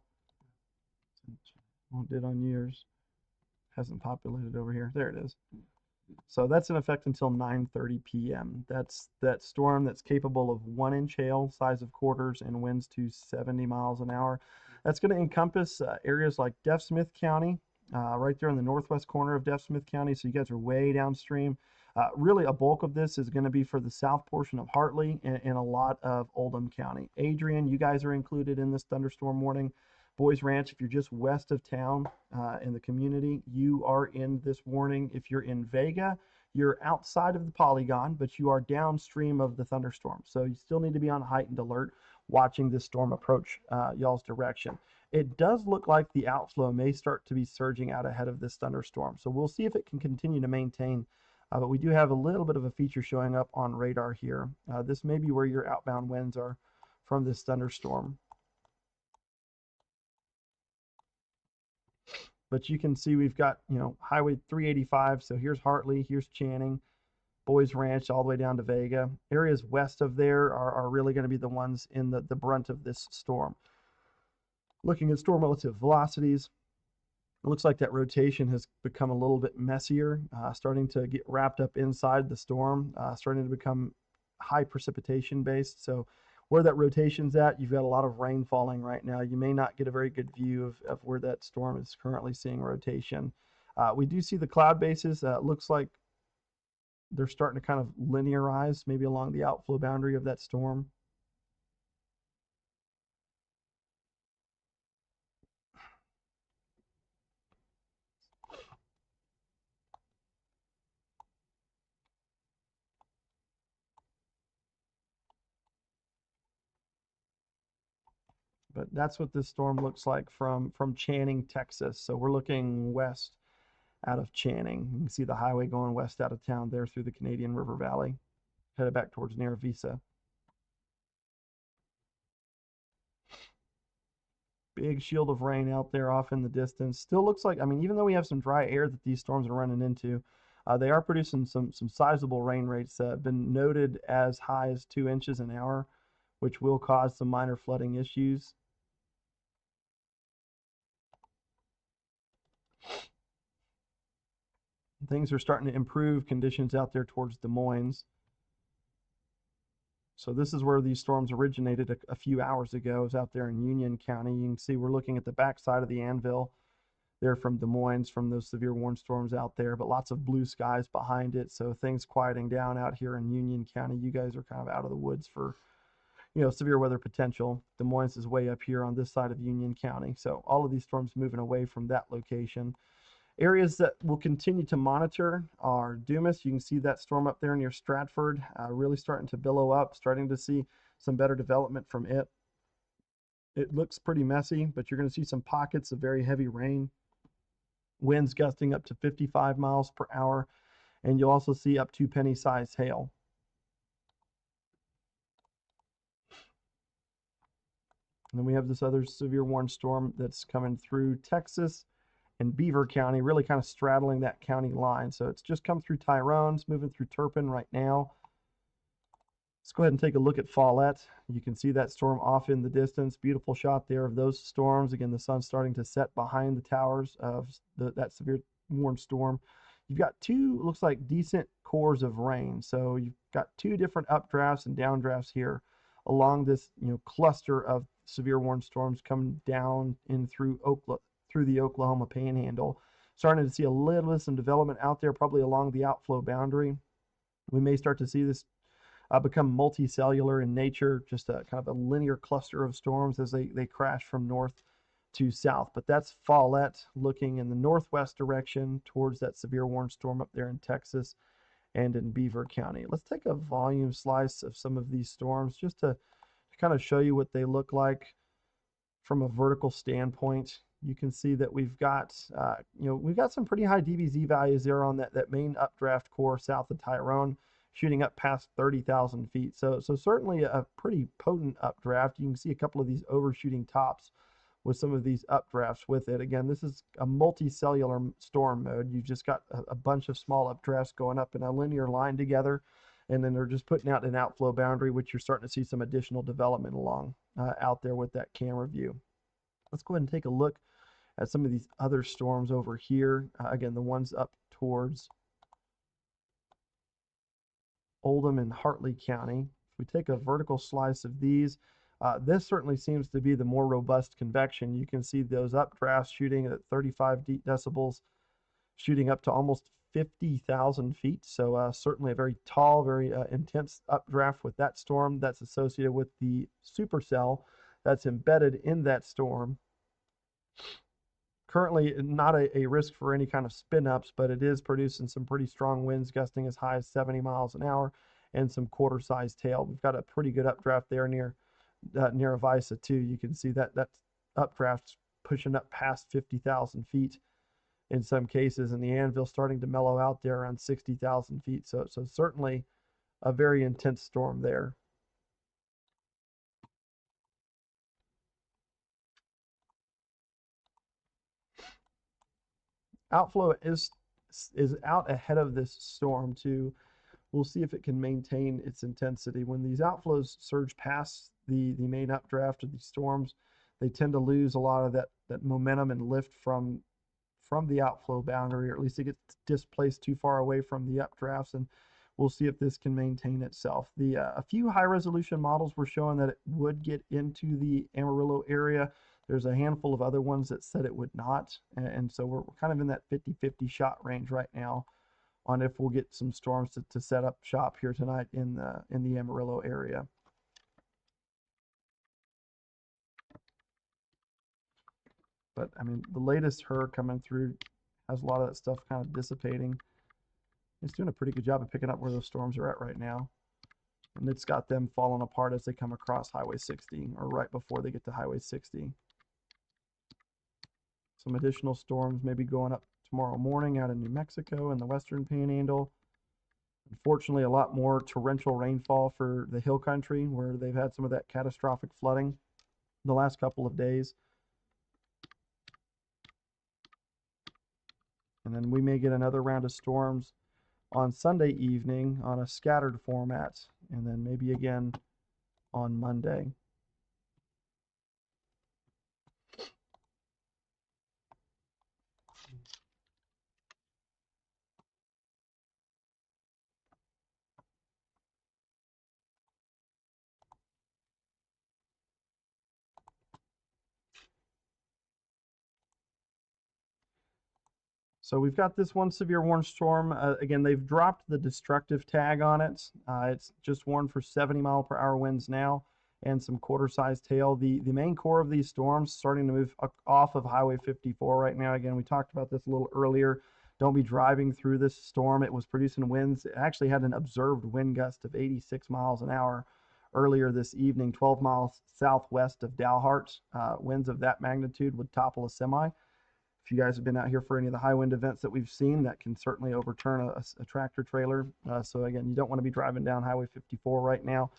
Well, it did on yours. Hasn't populated over here. There it is. So that's in effect until 9:30 p.m. That's that storm that's capable of 1-inch hail, size of quarters, and winds to 70 miles an hour. That's going to encompass areas like Deaf Smith County, right there in the northwest corner of Deaf Smith County. So you guys are way downstream. Really, a bulk of this is going to be for the south portion of Hartley and a lot of Oldham County. Adrian, you guys are included in this thunderstorm warning. Boys Ranch, if you're just west of town in the community, you are in this warning. If you're in Vega, you're outside of the polygon, but you are downstream of the thunderstorm. So you still need to be on heightened alert watching this storm approach y'all's direction. It does look like the outflow may start to be surging out ahead of this thunderstorm. So we'll see if it can continue to maintain. But we do have a little bit of a feature showing up on radar here. This may be where your outbound winds are from this thunderstorm. But you can see we've got, Highway 385. So here's Hartley, here's Channing, Boys Ranch, all the way down to Vega. Areas west of there are really going to be the ones in the brunt of this storm. Looking at storm relative velocities, it looks like that rotation has become a little bit messier, starting to get wrapped up inside the storm, starting to become high precipitation based. So where that rotation's at, you've got a lot of rain falling right now. You may not get a very good view of where that storm is currently seeing rotation. We do see the cloud bases. Looks like they're starting to kind of linearize, maybe along the outflow boundary of that storm. But that's what this storm looks like from Channing, Texas. So we're looking west out of Channing. You can see the highway going west out of town there through the Canadian River Valley, headed back towards Narravisa. Big shield of rain out there off in the distance. Still looks like, even though we have some dry air that these storms are running into, they are producing some sizable rain rates. Been noted as high as 2 inches an hour, which will cause some minor flooding issues. Things are starting to improve conditions out there towards Des Moines. So this is where these storms originated a few hours ago. It was out there in Union County. You can see we're looking at the backside of the anvil there from Des Moines, from those severe warn storms out there, but lots of blue skies behind it. So things quieting down out here in Union County. You guys are kind of out of the woods for, severe weather potential. Des Moines is way up here on this side of Union County. So all of these storms moving away from that location. Areas that we'll continue to monitor are Dumas. You can see that storm up there near Stratford, really starting to billow up, starting to see some better development from it. It looks pretty messy, but you're going to see some pockets of very heavy rain, winds gusting up to 55 miles per hour, and you'll also see up to penny-sized hail. And then we have this other severe warn storm that's coming through Texas and Beaver County, really kind of straddling that county line. So it's just come through Tyrone, it's moving through Turpin right now. Let's go ahead and take a look at Follett. You can see that storm off in the distance. Beautiful shot there of those storms. Again, the sun's starting to set behind the towers of that severe warm storm. You've got two, looks like, decent cores of rain. So you've got two different updrafts and downdrafts here along this cluster of severe warm storms coming down in through the Oklahoma Panhandle. Starting to see a little bit of some development out there, probably along the outflow boundary. We may start to see this become multicellular in nature, just a kind of a linear cluster of storms as they crash from north to south. But that's Follett looking in the northwest direction towards that severe warm storm up there in Texas and in Beaver County. Let's take a volume slice of some of these storms just to To kind of show you what they look like from a vertical standpoint, you can see that we've got some pretty high DBZ values there on that main updraft core south of Tyrone, shooting up past 30,000 feet. So certainly a pretty potent updraft. You can see a couple of these overshooting tops with some of these updrafts with it. Again, this is a multicellular storm mode. You've just got a bunch of small updrafts going up in a linear line together, and then they're just putting out an outflow boundary, which you're starting to see some additional development along out there with that camera view. Let's go ahead and take a look at some of these other storms over here. Again, the ones up towards Oldham and Hartley County. If we take a vertical slice of these, this certainly seems to be the more robust convection. You can see those updrafts shooting at 35 decibels, shooting up to almost 50,000 feet. So certainly a very tall, very intense updraft with that storm. That's associated with the supercell that's embedded in that storm. Currently not a risk for any kind of spin ups, but it is producing some pretty strong winds gusting as high as 70 miles an hour and some quarter size tail. We've got a pretty good updraft there near Avisa too. You can see that updraft's pushing up past 50,000 feet in some cases, and the Anvil starting to mellow out there around 60,000 feet. So certainly a very intense storm there. Outflow is out ahead of this storm too. We'll see if it can maintain its intensity. When these outflows surge past the main updraft of these storms, they tend to lose a lot of that momentum and lift from the outflow boundary, or at least it gets displaced too far away from the updrafts, and we'll see if this can maintain itself. A few high resolution models were showing that it would get into the Amarillo area. There's a handful of other ones that said it would not, and so we're kind of in that 50-50 shot range right now on if we'll get some storms to set up shop here tonight in the Amarillo area. But I mean, the latest HRRR coming through has a lot of that stuff kind of dissipating. It's doing a pretty good job of picking up where those storms are at right now. And it's got them falling apart as they come across Highway 60, or right before they get to Highway 60. Some additional storms maybe going up tomorrow morning out in New Mexico and the Western Panhandle. Unfortunately, a lot more torrential rainfall for the hill country, where they've had some of that catastrophic flooding the last couple of days. And then we may get another round of storms on Sunday evening on a scattered format, and then maybe again on Monday. So we've got this one severe warning storm. Again, they've dropped the destructive tag on it. It's just warned for 70-mile-per-hour winds now and some quarter-sized hail. The main core of these storms starting to move off of Highway 54 right now. Again, we talked about this a little earlier. Don't be driving through this storm. It was producing winds. It actually had an observed wind gust of 86 miles an hour earlier this evening, 12 miles southwest of Dalhart. Winds of that magnitude would topple a semi. If you guys have been out here for any of the high wind events that we've seen, that can certainly overturn a tractor trailer. So again, you don't want to be driving down Highway 54 right now.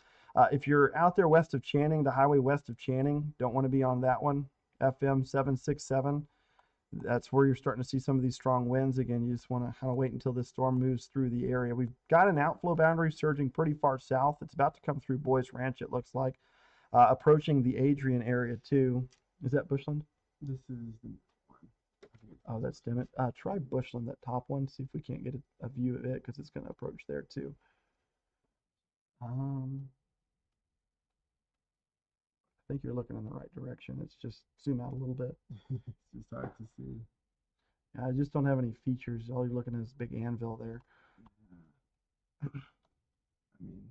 If you're out there west of Channing, the highway west of Channing, don't want to be on that one. FM 767. That's where you're starting to see some of these strong winds. Again, you just want to kind of wait until this storm moves through the area. We've got an outflow boundary surging pretty far south. It's about to come through Boys Ranch, it looks like. Approaching the Adrian area too. Is that Bushland? This is the Oh, that's dim it. Try Bushland, that top one. See if we can't get a view of it, because it's going to approach there too. I think you're looking in the right direction. It's just zoom out a little bit. it's just hard to see. I just don't have any features. All you're looking at is big anvil there. Yeah. I mean,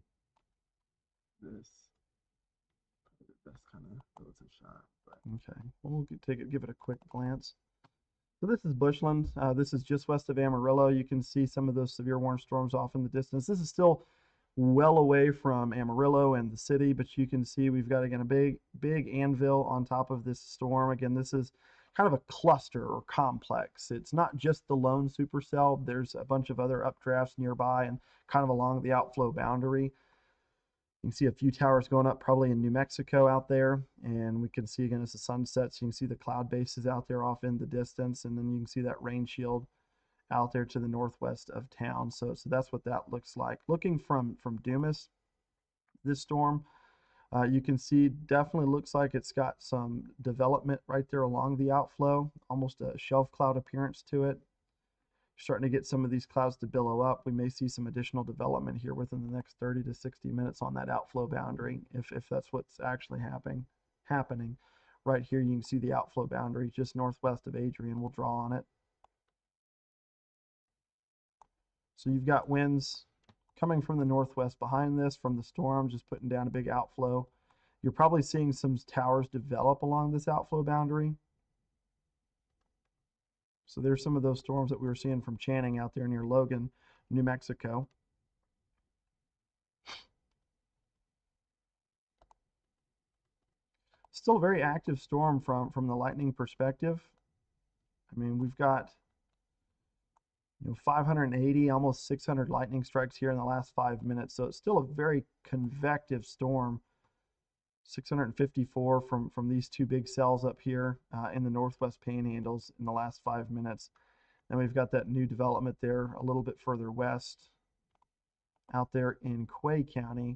this that's kind of relative shot, but okay. Well, we'll give it a quick glance. So this is Bushland. This is just west of Amarillo. You can see some of those severe warning storms off in the distance. This is still well away from Amarillo and the city, but you can see we've got again a big anvil on top of this storm. Again, this is kind of a cluster or complex. It's not just the lone supercell. There's a bunch of other updrafts nearby and kind of along the outflow boundary. You can see a few towers going up probably in New Mexico out there, and we can see again as the sun sets, you can see the cloud bases out there off in the distance, and then you can see that rain shield out there to the northwest of town. So that's what that looks like. Looking from Dumas, this storm, you can see definitely looks like it's got some development right there along the outflow, almost a shelf cloud appearance to it. Starting to get some of these clouds to billow up. We may see some additional development here within the next 30 to 60 minutes on that outflow boundary, if that's what's actually happening. Right here, you can see the outflow boundary just northwest of Adrian. We'll draw on it. So you've got winds coming from the northwest behind this from the storm, just putting down a big outflow. You're probably seeing some towers develop along this outflow boundary. So there's some of those storms that we were seeing from Channing out there near Logan, New Mexico. Still a very active storm from the lightning perspective. I mean, we've got 580, almost 600 lightning strikes here in the last 5 minutes. So it's still a very convective storm. 654 from these two big cells up here in the northwest panhandles in the last 5 minutes. And we've got that new development there a little bit further west out there in Quay County.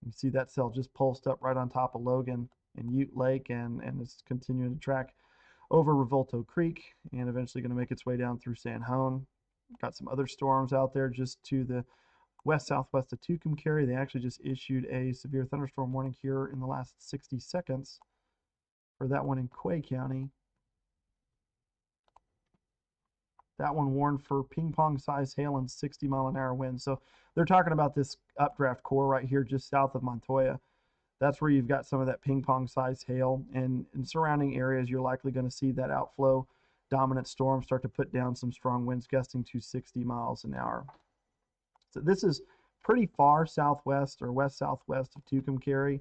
You see that cell just pulsed up right on top of Logan and Ute Lake, and it's continuing to track over Revolto Creek and eventually going to make its way down through San Juan. Got some other storms out there just to the west-southwest of Tucumcari. They actually just issued a severe thunderstorm warning here in the last 60 seconds for that one in Quay County. That one warned for ping pong size hail and 60-mile-an-hour winds. So they're talking about this updraft core right here just south of Montoya. That's where you've got some of that ping pong size hail. And in surrounding areas, you're likely going to see that outflow dominant storm start to put down some strong winds gusting to 60 miles an hour. So this is pretty far southwest or west-southwest of Tucumcari.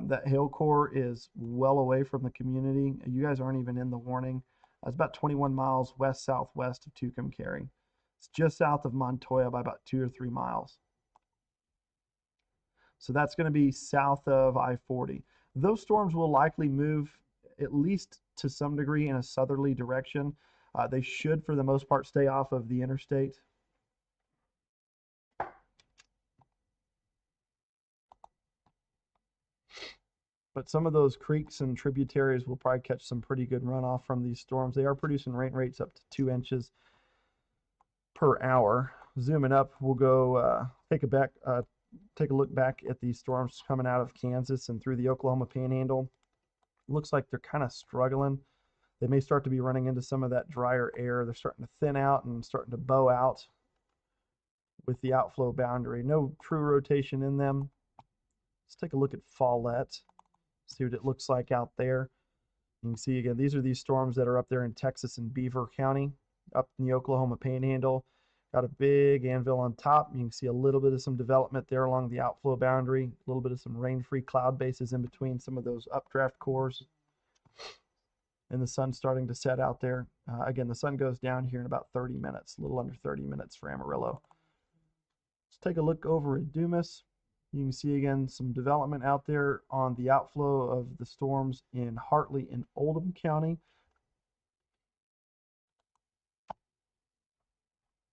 That hail core is well away from the community. You guys aren't even in the warning. It's about 21 miles west-southwest of Tucumcari. It's just south of Montoya by about 2 or 3 miles. So that's going to be south of I-40. Those storms will likely move at least to some degree in a southerly direction. They should, for the most part, stay off of the interstate. But some of those creeks and tributaries will probably catch some pretty good runoff from these storms. They are producing rain rates up to 2 inches per hour. Zooming up, we'll go take a look back at these storms coming out of Kansas and through the Oklahoma Panhandle. Looks like they're kind of struggling. They may start to be running into some of that drier air. They're starting to thin out and starting to bow out with the outflow boundary. No true rotation in them. Let's take a look at Follett. See what it looks like out there. You can see again, these are these storms that are up there in Texas and Beaver County, up in the Oklahoma Panhandle. Got a big anvil on top. You can see a little bit of some development there along the outflow boundary, a little bit of some rain-free cloud bases in between some of those updraft cores. And the sun's starting to set out there. Again, the sun goes down here in about 30 minutes, a little under 30 minutes for Amarillo. Let's take a look over at Dumas. You can see again some development out there on the outflow of the storms in Hartley and Oldham County.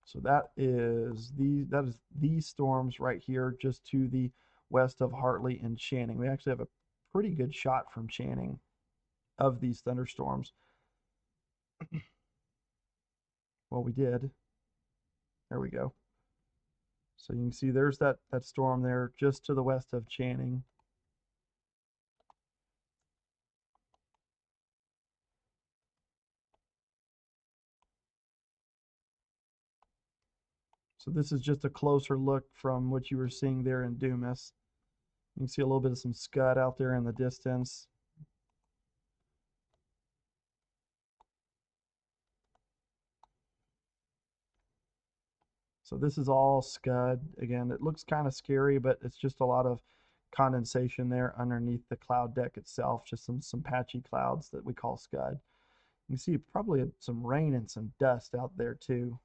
So that is these storms right here just to the west of Hartley and Channing. We actually have a pretty good shot from Channing of these thunderstorms. Well, we did. There we go. So you can see there's that storm there just to the west of Channing. So this is just a closer look from what you were seeing there in Dumas. You can see a little bit of some scud out there in the distance. So this is all scud. Again, it looks kind of scary, but it's just a lot of condensation there underneath the cloud deck itself, just some patchy clouds that we call scud. You can see probably some rain and some dust out there too.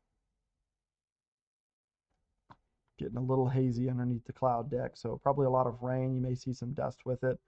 Getting a little hazy underneath the cloud deck, so probably a lot of rain. You may see some dust with it.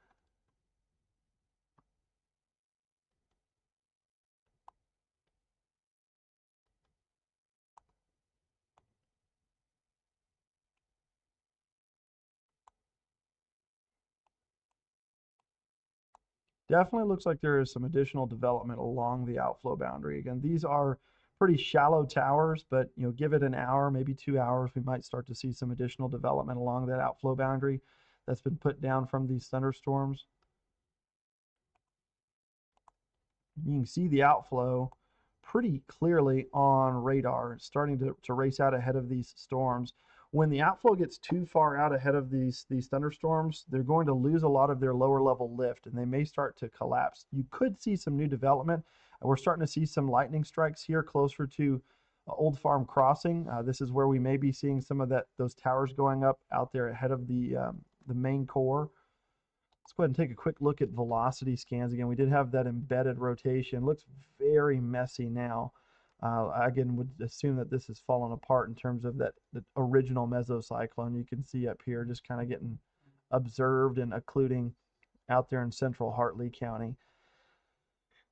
Definitely looks like there is some additional development along the outflow boundary. Again, these are pretty shallow towers, but give it an hour, maybe 2 hours, we might start to see some additional development along that outflow boundary that's been put down from these thunderstorms. You can see the outflow pretty clearly on radar, starting to race out ahead of these storms. When the outflow gets too far out ahead of these thunderstorms, they're going to lose a lot of their lower level lift and they may start to collapse. You could see some new development. We're starting to see some lightning strikes here closer to Old Farm Crossing. This is where we may be seeing some of those towers going up out there ahead of the main core. Let's go ahead and take a quick look at velocity scans again. We did have that embedded rotation. Looks very messy now. I again would assume that this has fallen apart in terms of the original mesocyclone. You can see up here just kind of getting observed and occluding out there in central Hartley County.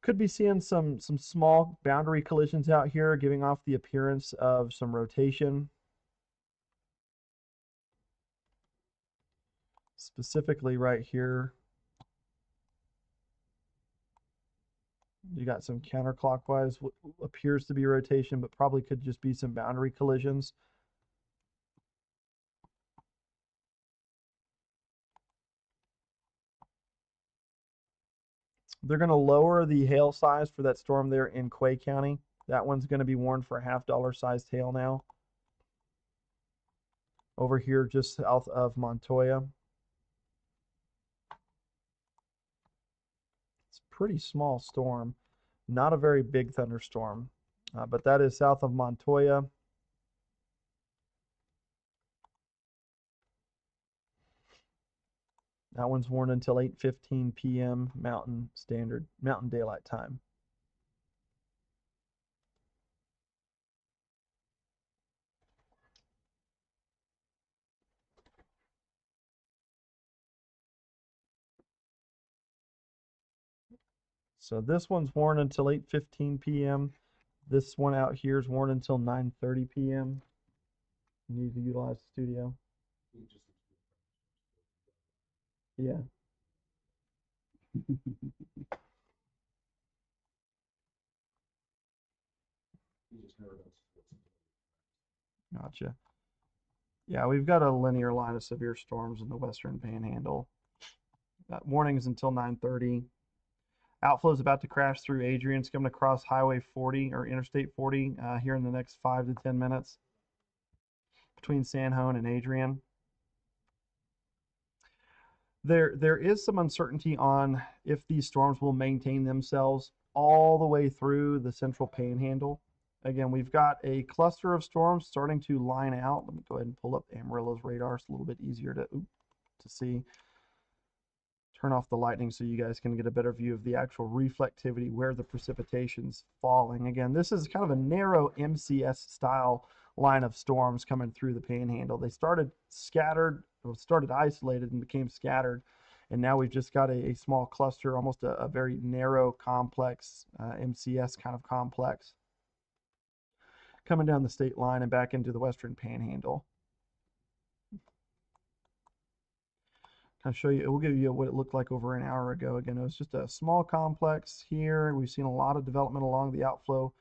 Could be seeing some small boundary collisions out here, giving off the appearance of some rotation. Specifically right here, you got some counterclockwise, what appears to be rotation, but probably could just be some boundary collisions. They're going to lower the hail size for that storm there in Quay County. That one's going to be warned for a $0.5 sized hail now. Over here just south of Montoya. It's a pretty small storm. Not a very big thunderstorm, but that is south of Montoya. That one's warned until 8:15 p.m. Mountain Daylight Time. So this one's warned until 8:15 p.m. This one out here is warned until 9:30 p.m. You need to utilize the studio. Yeah. Gotcha. Yeah, we've got a linear line of severe storms in the western panhandle. Warnings until 9:30. Outflow is about to crash through Adrian. It's coming across Highway 40 or Interstate 40 here in the next 5 to 10 minutes between San Juan and Adrian. There is some uncertainty on if these storms will maintain themselves all the way through the central panhandle. Again, we've got a cluster of storms starting to line out. Let me go ahead and pull up Amarillo's radar. It's a little bit easier to see. Turn off the lightning so you guys can get a better view of the actual reflectivity where the precipitation's falling. Again, this is kind of a narrow MCS style line of storms coming through the panhandle. They started scattered, or started isolated and became scattered. And now we've just got a small cluster, almost a very narrow complex, MCS kind of complex, coming down the state line and back into the western panhandle. Kind of show you, it will give you what it looked like over an hour ago. Again, it was just a small complex here. We've seen a lot of development along the outflow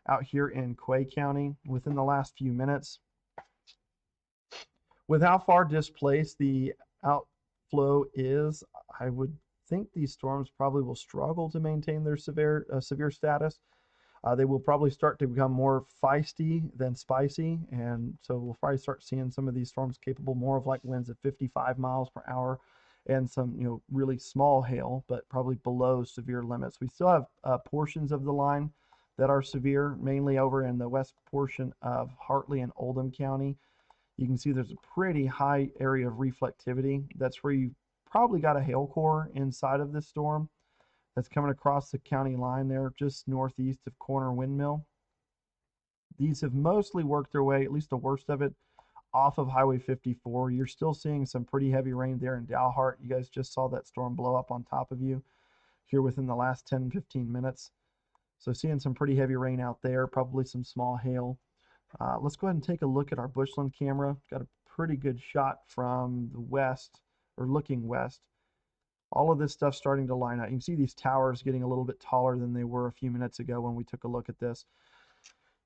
out here in Quay County within the last few minutes. With how far displaced the outflow is, I would think these storms probably will struggle to maintain their severe status. They will probably start to become more feisty than spicy, and so we'll probably start seeing some of these storms capable more of like winds of 55 miles per hour and some really small hail, but probably below severe limits. We still have portions of the line that are severe, mainly over in the west portion of Hartley and Oldham County. You can see there's a pretty high area of reflectivity. That's where you probably got a hail core inside of this storm that's coming across the county line there, just northeast of Corner Windmill. These have mostly worked their way, at least the worst of it, off of Highway 54. You're still seeing some pretty heavy rain there in Dalhart. You guys just saw that storm blow up on top of you here within the last 10-15 minutes. So seeing some pretty heavy rain out there, probably some small hail. Let's go ahead and take a look at our bushland camera. Got a pretty good shot from the west, or looking west. All of this stuff starting to line up. You can see these towers getting a little bit taller than they were a few minutes ago when we took a look at this.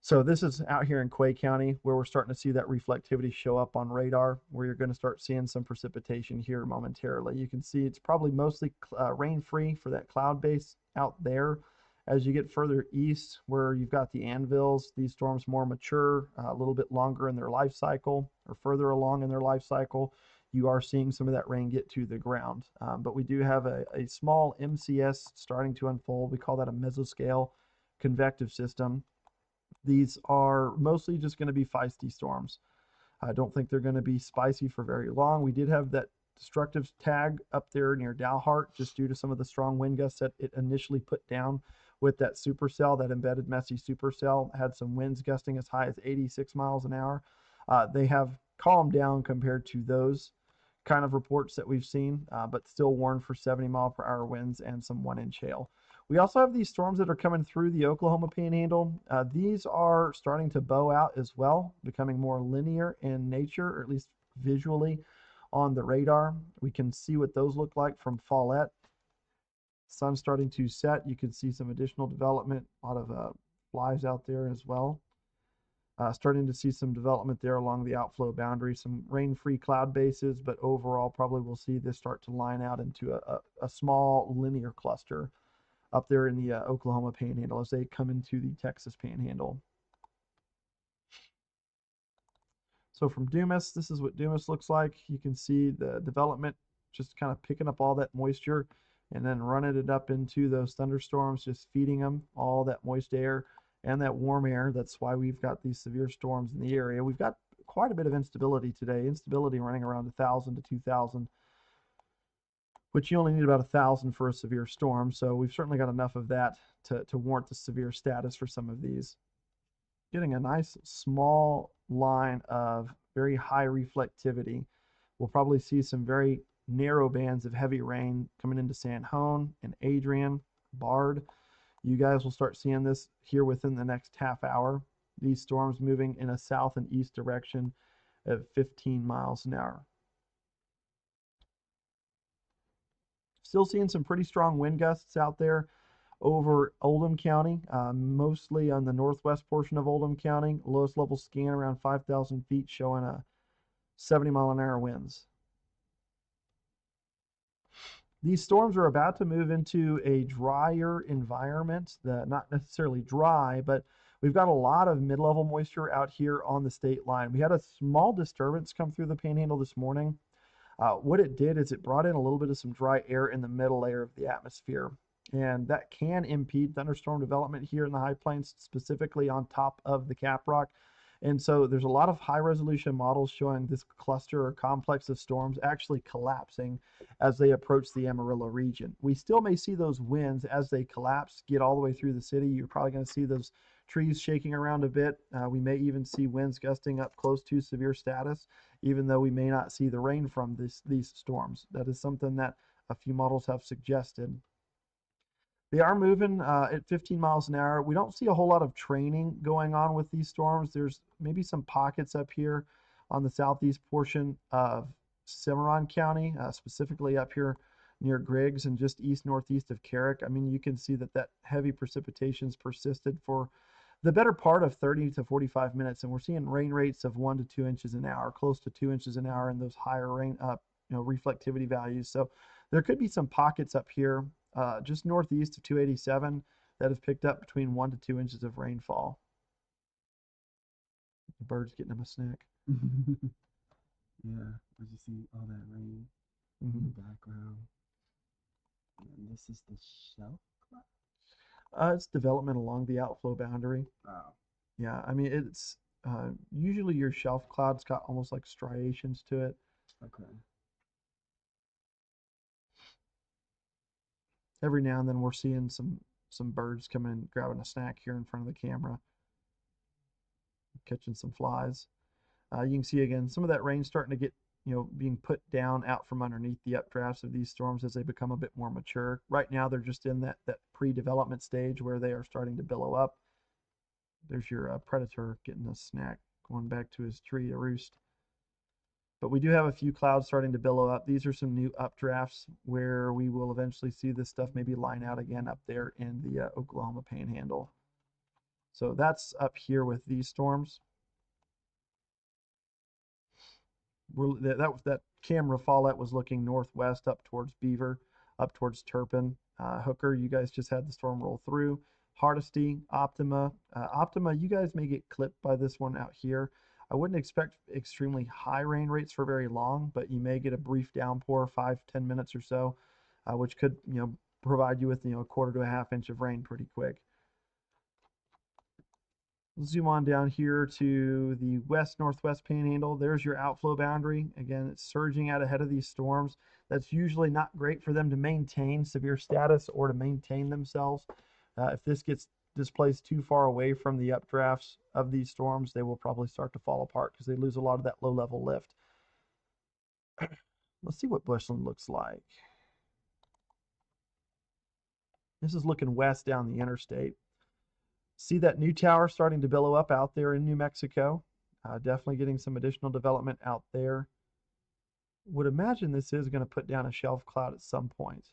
So this is out here in Quay County where we're starting to see that reflectivity show up on radar, where you're going to start seeing some precipitation here momentarily. You can see it's probably mostly rain-free for that cloud base out there. As you get further east, where you've got the anvils, these storms more mature, a little bit longer in their life cycle, or further along in their life cycle, you are seeing some of that rain get to the ground. But we do have a small MCS starting to unfold. We call that a mesoscale convective system. These are mostly just going to be feisty storms. I don't think they're going to be spicy for very long. We did have that destructive tag up there near Dalhart just due to some of the strong wind gusts that it initially put down with that supercell, that embedded messy supercell. Had some winds gusting as high as 86 miles an hour. They have calmed down compared to those kind of reports that we've seen, but still warned for 70-mile-per-hour winds and some 1-inch hail. We also have these storms that are coming through the Oklahoma Panhandle. These are starting to bow out as well, becoming more linear in nature, or at least visually on the radar. We can see what those look like from Follett. Sun's starting to set. You can see some additional development, a lot of flies out there as well. Starting to see some development there along the outflow boundary, some rain-free cloud bases, but overall probably we'll see this start to line out into a small linear cluster up there in the Oklahoma Panhandle as they come into the Texas Panhandle. So from Dumas, this is what Dumas looks like. You can see the development just kind of picking up all that moisture and then running it up into those thunderstorms, just feeding them all that moist air and that warm air. That's why we've got these severe storms in the area. We've got quite a bit of instability today. Instability running around 1,000 to 2,000, which you only need about 1,000 for a severe storm. So we've certainly got enough of that to warrant the severe status for some of these. Getting a nice small line of very high reflectivity. We'll probably see some very narrow bands of heavy rain coming into San Juan and Adrian, Bard. You guys will start seeing this here within the next half hour. These storms moving in a south and east direction at 15 miles an hour. Still seeing some pretty strong wind gusts out there over Oldham County, mostly on the northwest portion of Oldham County. Lowest level scan around 5,000 feet showing a 70-mile-an-hour winds. These storms are about to move into a drier environment, not necessarily dry, but we've got a lot of mid-level moisture out here on the state line. We had a small disturbance come through the Panhandle this morning. What it did is it brought in a little bit of some dry air in the middle layer of the atmosphere, and that can impede thunderstorm development here in the high plains, specifically on top of the caprock. And so there's a lot of high resolution models showing this cluster or complex of storms actually collapsing as they approach the Amarillo region. We still may see those winds as they collapse, get all the way through the city. You're probably going to see those trees shaking around a bit. We may even see winds gusting up close to severe status, even though we may not see the rain from these storms. That is something that a few models have suggested. They are moving at 15 miles an hour. We don't see a whole lot of training going on with these storms. There's maybe some pockets up here on the southeast portion of Cimarron County, specifically up here near Griggs and just east-northeast of Carrick. I mean, you can see that heavy precipitation's persisted for the better part of 30 to 45 minutes, and we're seeing rain rates of 1 to 2 inches an hour, close to 2 inches an hour in those higher rain reflectivity values. So there could be some pockets up here just northeast of 287 that have picked up between 1 to 2 inches of rainfall. The bird's getting him a snack. Yeah, as you see all that rain in the background. And this is the shelf cloud. It's development along the outflow boundary. Oh, Yeah, I mean it's usually your shelf cloud's got almost like striations to it. okay. Every now and then we're seeing some birds coming grabbing a snack here in front of the camera, catching some flies. You can see again some of that rain starting to get, being put down out from underneath the updrafts of these storms as they become a bit more mature. Right now they're just in that pre-development stage where they are starting to billow up. There's your predator getting a snack, going back to his tree to roost. But we do have a few clouds starting to billow up. These are some new updrafts where we will eventually see this stuff maybe line out again up there in the Oklahoma Panhandle. So that's up here with these storms. That camera Follett was looking northwest up towards Beaver, up towards Turpin. Hooker, you guys just had the storm roll through. Hardesty, Optima. Optima, you guys may get clipped by this one out here. I wouldn't expect extremely high rain rates for very long, but you may get a brief downpour, 5-10 minutes or so, which could, provide you with, a quarter to a half inch of rain pretty quick. Zoom on down here to the west-northwest panhandle. There's your outflow boundary. Again, it's surging out ahead of these storms. That's usually not great for them to maintain severe status or to maintain themselves. If this gets displaced too far away from the updrafts of these storms, they will probably start to fall apart because they lose a lot of that low-level lift. Let's see what Bushland looks like. This is looking west down the interstate. See that new tower starting to billow up out there in New Mexico. Definitely getting some additional development out there. Would imagine this is going to put down a shelf cloud at some point.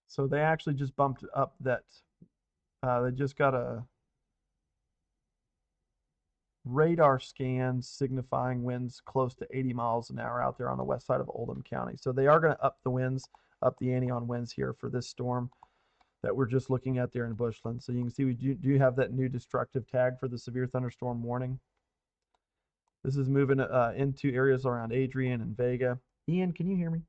So they actually just bumped up that. They just got a radar scan signifying winds close to 80 miles an hour out there on the west side of Oldham County. So they are going to up the winds, up the ante on winds here for this storm that we're just looking at there in Bushland. So you can see we do have that new destructive tag for the severe thunderstorm warning. This is moving into areas around Adrian and Vega. Ian, can you hear me?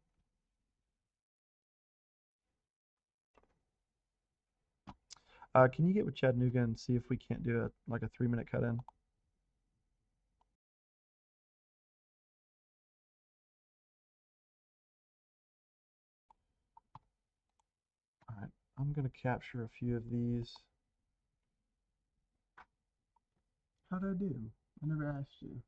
Can you get with Chattanooga and see if we can't do like a 3-minute cut in? All right, I'm going to capture a few of these. How did I do? I never asked you.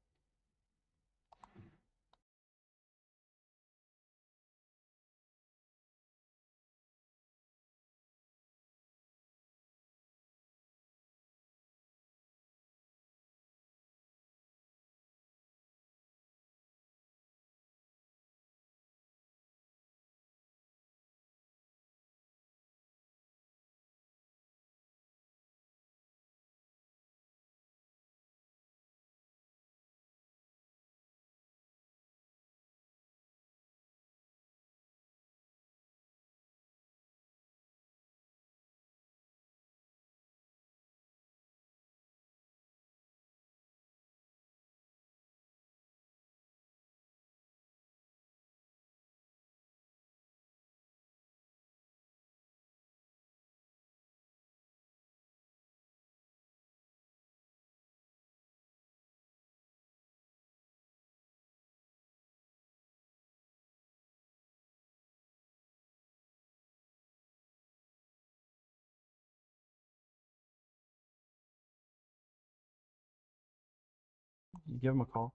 You give them a call.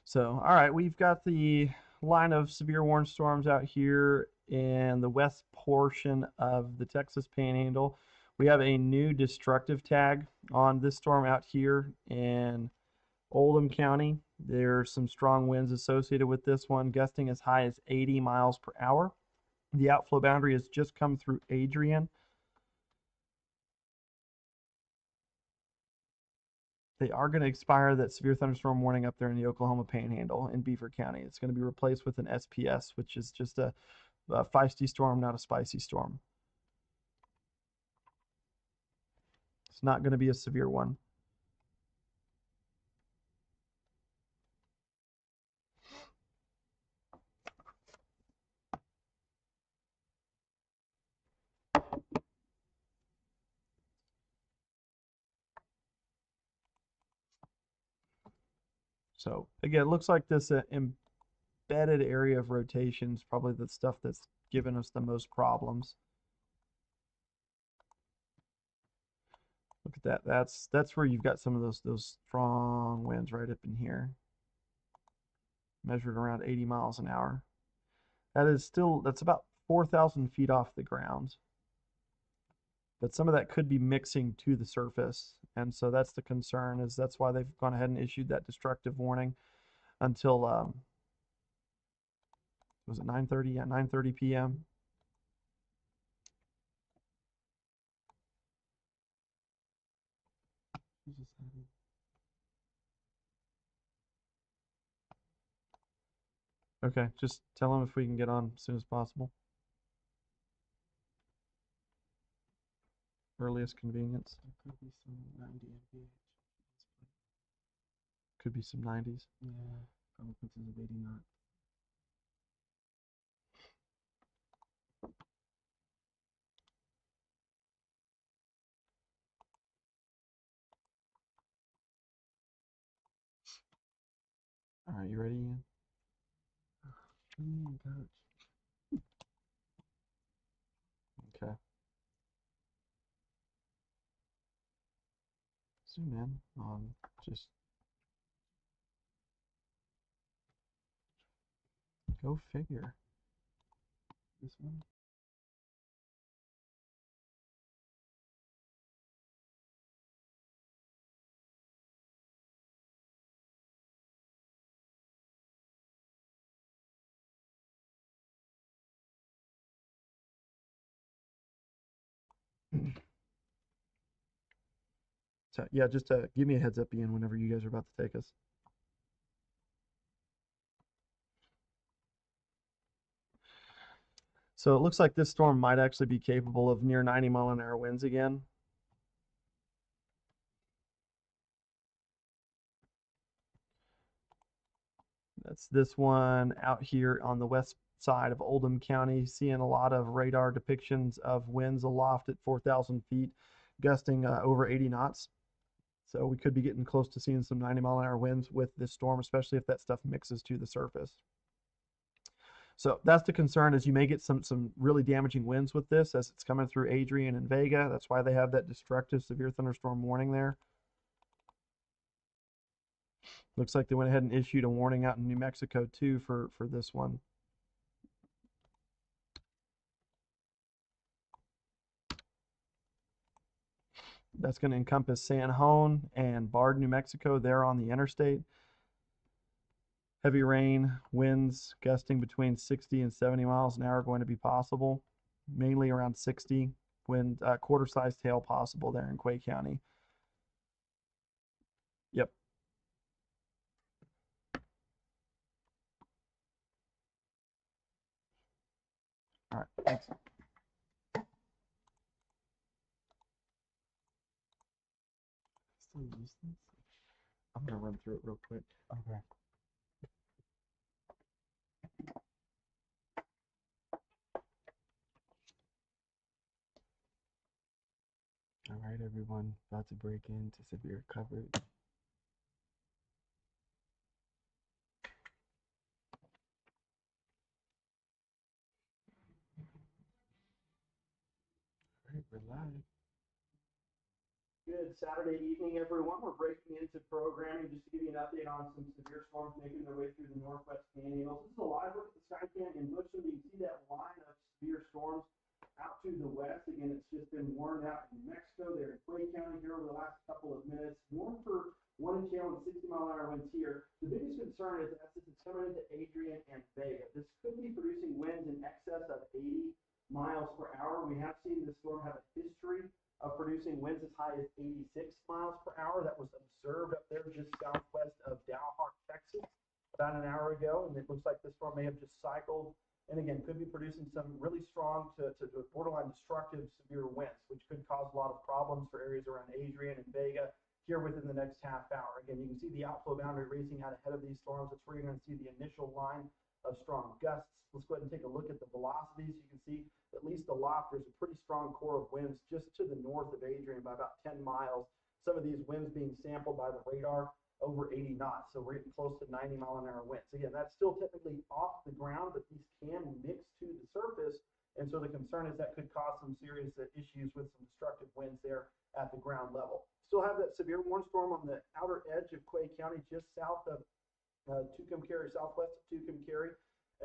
So, all right, we've got the line of severe warning storms out here in the west portion of the Texas Panhandle. We have a new destructive tag on this storm out here in Oldham County. There's some strong winds associated with this one, gusting as high as 80 miles per hour. The outflow boundary has just come through Adrian. They are going to expire that severe thunderstorm warning up there in the Oklahoma Panhandle in Beaver County. It's going to be replaced with an SPS, which is just a feisty storm, not a spicy storm. It's not going to be a severe one. So again, it looks like this embedded area of rotation is probably the stuff that's given us the most problems. Look at that. That's where you've got some of those strong winds right up in here, measured around 80 miles an hour. That's about 4,000 feet off the ground. But some of that could be mixing to the surface. And so that's the concern, is that's why they've gone ahead and issued that destructive warning until, was it 9:30? Yeah, 9:30 p.m. Okay, just tell them if we can get on as soon as possible. Earliest convenience. There could be some 90 mph. Could be some 90s. Yeah, frequencies of 80 knots. All right, you ready, Ian? Coach. Okay. Zoom in on just go figure. This one. So yeah, just give me a heads up, Ian, whenever you guys are about to take us. So it looks like this storm might actually be capable of near 90-mile-an-hour winds again. That's this one out here on the west side of Oldham County, seeing a lot of radar depictions of winds aloft at 4,000 feet, gusting over 80 knots. So we could be getting close to seeing some 90-mile-an-hour winds with this storm, especially if that stuff mixes to the surface. So that's the concern, is you may get some really damaging winds with this as it's coming through Adrian and Vega. That's why they have that destructive severe thunderstorm warning there. Looks like they went ahead and issued a warning out in New Mexico too for this one. That's going to encompass San Juan and Bard, New Mexico. They're on the interstate. Heavy rain, winds gusting between 60 and 70 miles an hour are going to be possible, mainly around 60. Wind, quarter-sized hail possible there in Quay County. Yep. All right, thanks. Still use this? I'm going to run through it real quick. Okay. All right, everyone. About to break into severe coverage. All right, we're live. Good Saturday evening, everyone. We're breaking into programming just to give you an update on some severe storms making their way through the northwest Panhandle. This is a live look at the SkyCam in Bushland. You can see that line of severe storms out to the west. Again, it's just been warned out in New Mexico. They're in Quay County here over the last couple of minutes. Warned for 1 tail and 60-mile-an-hour winds here. The biggest concern is as it's coming into Adrian and Vega. This could be producing winds in excess of 80 miles per hour. We have seen this storm have a history of producing winds as high as 86 miles per hour. That was observed up there just southwest of Dalhart, Texas, about an hour ago. And it looks like this storm may have just cycled and again, could be producing some really strong to borderline destructive severe winds, which could cause a lot of problems for areas around Adrian and Vega here within the next half hour. Again, you can see the outflow boundary racing out ahead of these storms. That's where you're going to see the initial line of strong gusts. Let's go ahead and take a look at the velocities. You can see at least aloft, there's a pretty strong core of winds just to the north of Adrian by about 10 miles. Some of these winds being sampled by the radar over 80 knots. So we're getting close to 90-mile-an-hour winds. Again, that's still technically off the ground, but these can mix to the surface. And so the concern is that could cause some serious issues with some destructive winds there at the ground level. Still have that severe warning storm on the outer edge of Clay County, just south of Tucumcari, southwest of Tucumcari.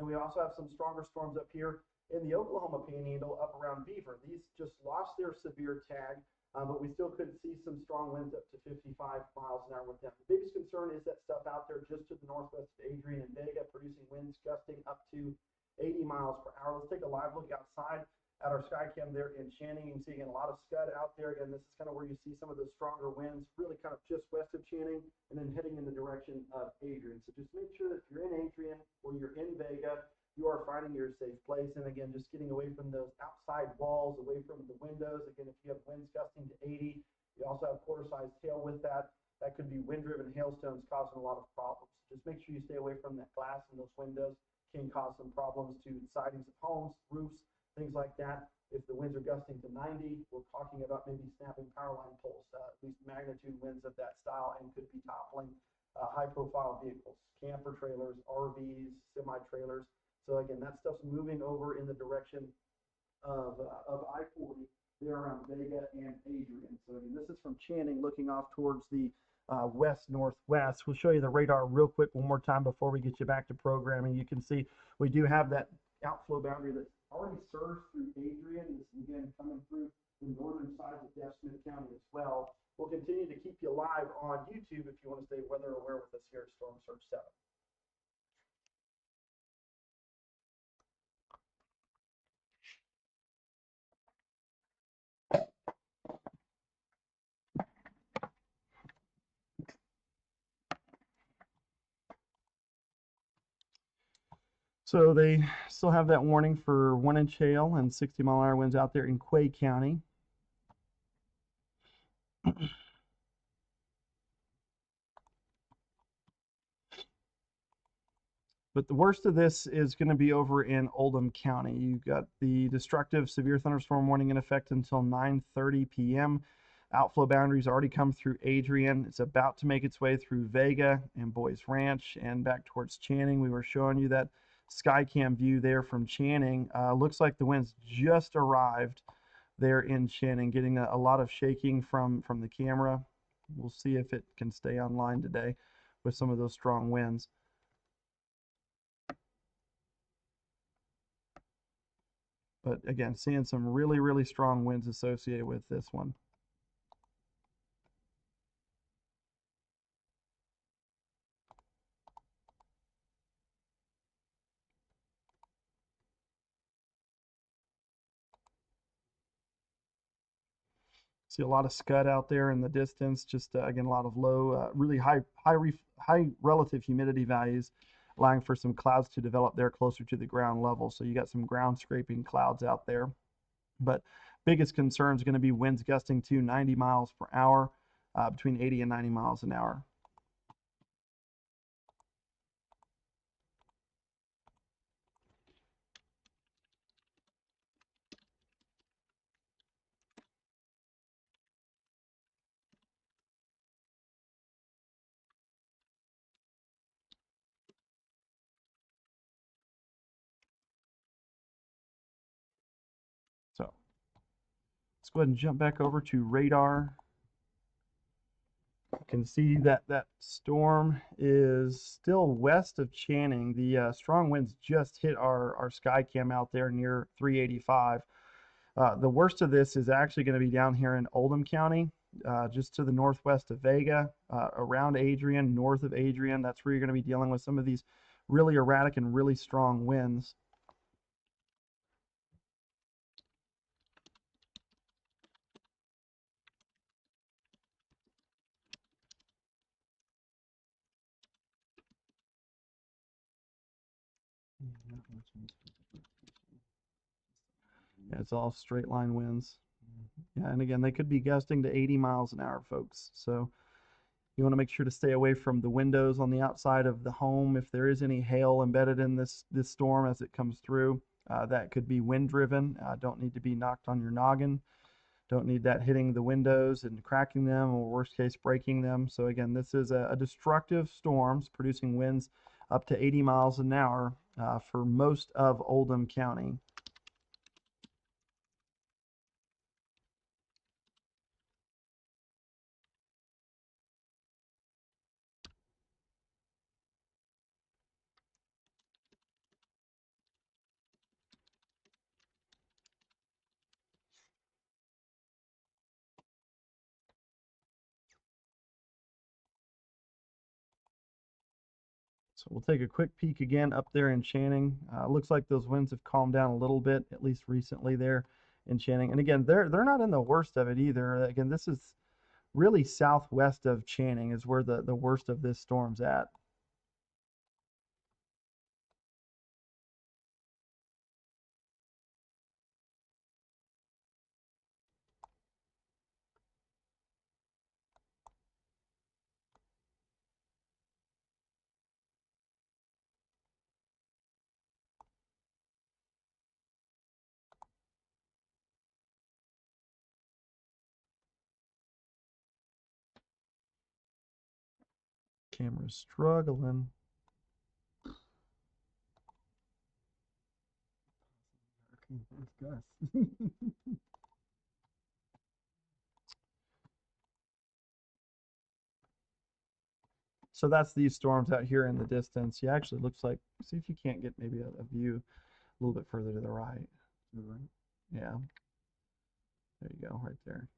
And we also have some stronger storms up here in the Oklahoma Panhandle up around Beaver. These just lost their severe tag, but we still could see some strong winds up to 55 miles an hour with them. The biggest concern is that stuff out there just to the northwest of Adrian and Vega, producing winds gusting up to 80 miles per hour. Let's take a live look outside at our Skycam there in Channing. You can see again a lot of scud out there. Again, this is kind of where you see some of those stronger winds, really kind of just west of Channing and then heading in the direction of Adrian. So just make sure that if you're in Adrian or you're in Vega, you are finding your safe place. And again, just getting away from those outside walls, away from the windows. Again, if you have winds gusting to 80, you also have quarter-sized hail with that. That could be wind-driven hailstones causing a lot of problems. So just make sure you stay away from that glass and those windows. Can cause some problems to sidings of homes, roofs, things like that. If the winds are gusting to 90, we're talking about maybe snapping power line poles, at least magnitude winds of that style, and could be toppling high-profile vehicles, camper trailers, RVs, semi-trailers. So again, that stuff's moving over in the direction of I-40 there around Vega and Adrian. So again, this is from Channing looking off towards the west-northwest. We'll show you the radar real quick one more time before we get you back to programming. You can see we do have that outflow boundary that already serves through Adrian. This is again coming through the northern sides of Smith County as well. We'll continue to keep you live on YouTube if you want to stay weather aware with us here at Storm Surge 7. So they still have that warning for 1-inch hail and 60-mile-an-hour winds out there in Clay County. But the worst of this is going to be over in Oldham County. You've got the destructive severe thunderstorm warning in effect until 9:30 p.m. Outflow boundaries already come through Adrian. It's about to make its way through Vega and Boys Ranch and back towards Channing. We were showing you that Skycam view there from Channing. Looks like the winds just arrived there in Channing, getting a lot of shaking from the camera. We'll see if it can stay online today with some of those strong winds. But again, seeing some really, really strong winds associated with this one. See a lot of scud out there in the distance. Just again, a lot of low, really high relative humidity values, allowing for some clouds to develop there closer to the ground level. So you got some ground scraping clouds out there. But biggest concern is going to be winds gusting to 90 miles per hour, between 80 and 90 miles an hour. So let's go ahead and jump back over to radar. You can see that that storm is still west of Channing. The strong winds just hit our Skycam out there near 385. The worst of this is actually going to be down here in Oldham County, just to the northwest of Vega, around Adrian, north of Adrian. That's where you're going to be dealing with some of these really erratic and really strong winds. Yeah, it's all straight line winds. Yeah, and again, they could be gusting to 80 miles an hour, folks. So you want to make sure to stay away from the windows on the outside of the home. If there is any hail embedded in this storm as it comes through, that could be wind driven. Don't need to be knocked on your noggin. Don't need that hitting the windows and cracking them, or worst case, breaking them. So again, this is a destructive storms producing winds up to 80 miles an hour for most of Oldham County. So we'll take a quick peek again up there in Channing. Looks like those winds have calmed down a little bit, at least recently there in Channing. And again, they're not in the worst of it either. Again, this is really southwest of Channing is where the worst of this storm's at. Camera's struggling. So that's these storms out here in the distance. Yeah, actually looks like, see if you can't get maybe a view a little bit further to the right. To the right? Yeah, there you go, right there.